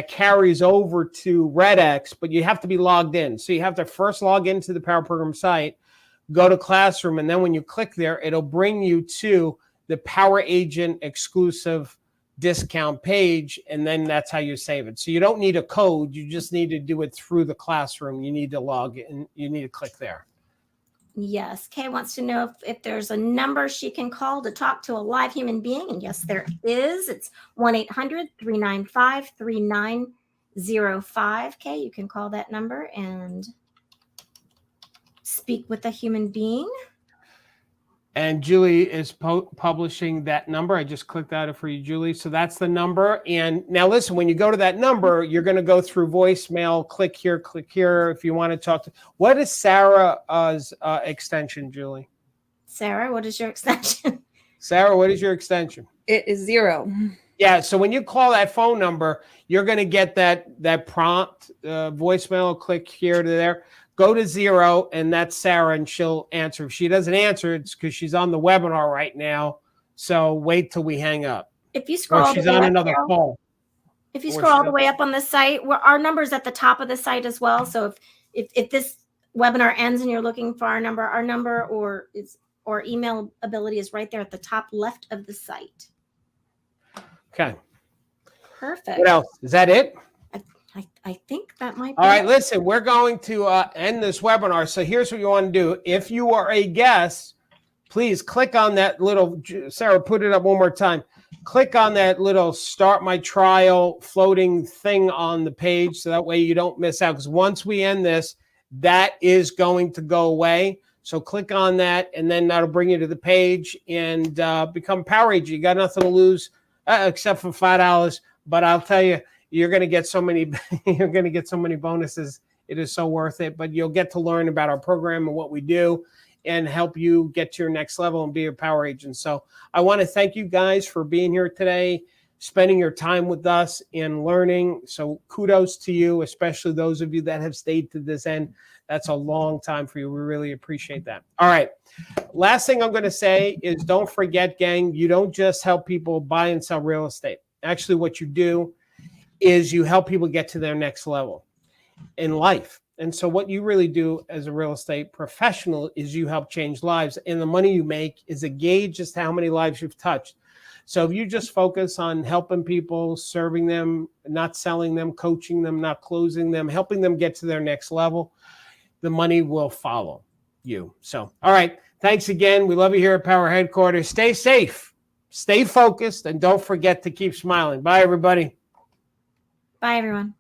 carries over to Redx, but you have to be logged in. So you have to first log into the Power Program site, go to classroom, and then when you click there, it'll bring you to the Power Agent exclusive discount page, and then that's how you save it. So you don't need a code. You just need to do it through the classroom. You need to log in. You need to click there. Yes. Kay wants to know if there's a number she can call to talk to a live human being. And yes, there is. It's 1-800-395-3905. Kay, you can call that number and speak with a human being. And Julie is publishing that number. I just clicked out it for you, Julie. So that's the number. And now listen, when you go to that number, you're going to go through voicemail, click here if you want to talk to. What is Sarah's extension, Julie? Sarah, what is your extension? Sarah, what is your extension? It is 0. Yeah, so when you call that phone number, you're going to get that prompt voicemail, click here to there. Go to 0, and that's Sarah, and she'll answer. If she doesn't answer, it's because she's on the webinar right now. So wait till we hang up. If you scroll, or she's on another call. If you scroll all the way up on the site, our number's at the top of the site as well. So if this webinar ends and you're looking for our number or email ability is right there at the top left of the site. Okay. Perfect. What else? Is that it? I think that might be. All right, listen, we're going to end this webinar. So here's what you want to do. If you are a guest, please click on that little, Sarah, put it up one more time. Click on that little start my trial floating thing on the page so that way you don't miss out. Because once we end this, that is going to go away. So click on that, and then that'll bring you to the page and become Power Agent. You got nothing to lose except for $5. But I'll tell you, you're going to get so many bonuses. It is so worth it. But you'll get to learn about our program and what we do and help you get to your next level and be a Power Agent. So I want to thank you guys for being here today, spending your time with us and learning. So kudos to you, especially those of you that have stayed to this end. That's a long time for you. We really appreciate that. All right. Last thing I'm going to say is don't forget, gang, you don't just help people buy and sell real estate. Actually, what you do is you help people get to their next level in life. And so what you really do as a real estate professional is you help change lives. And the money you make is a gauge as to how many lives you've touched. So if you just focus on helping people, serving them, not selling them, coaching them, not closing them, helping them get to their next level, the money will follow you. So, all right. Thanks again. We love you here at Power Headquarters. Stay safe, stay focused, and don't forget to keep smiling. Bye, everybody. Bye, everyone.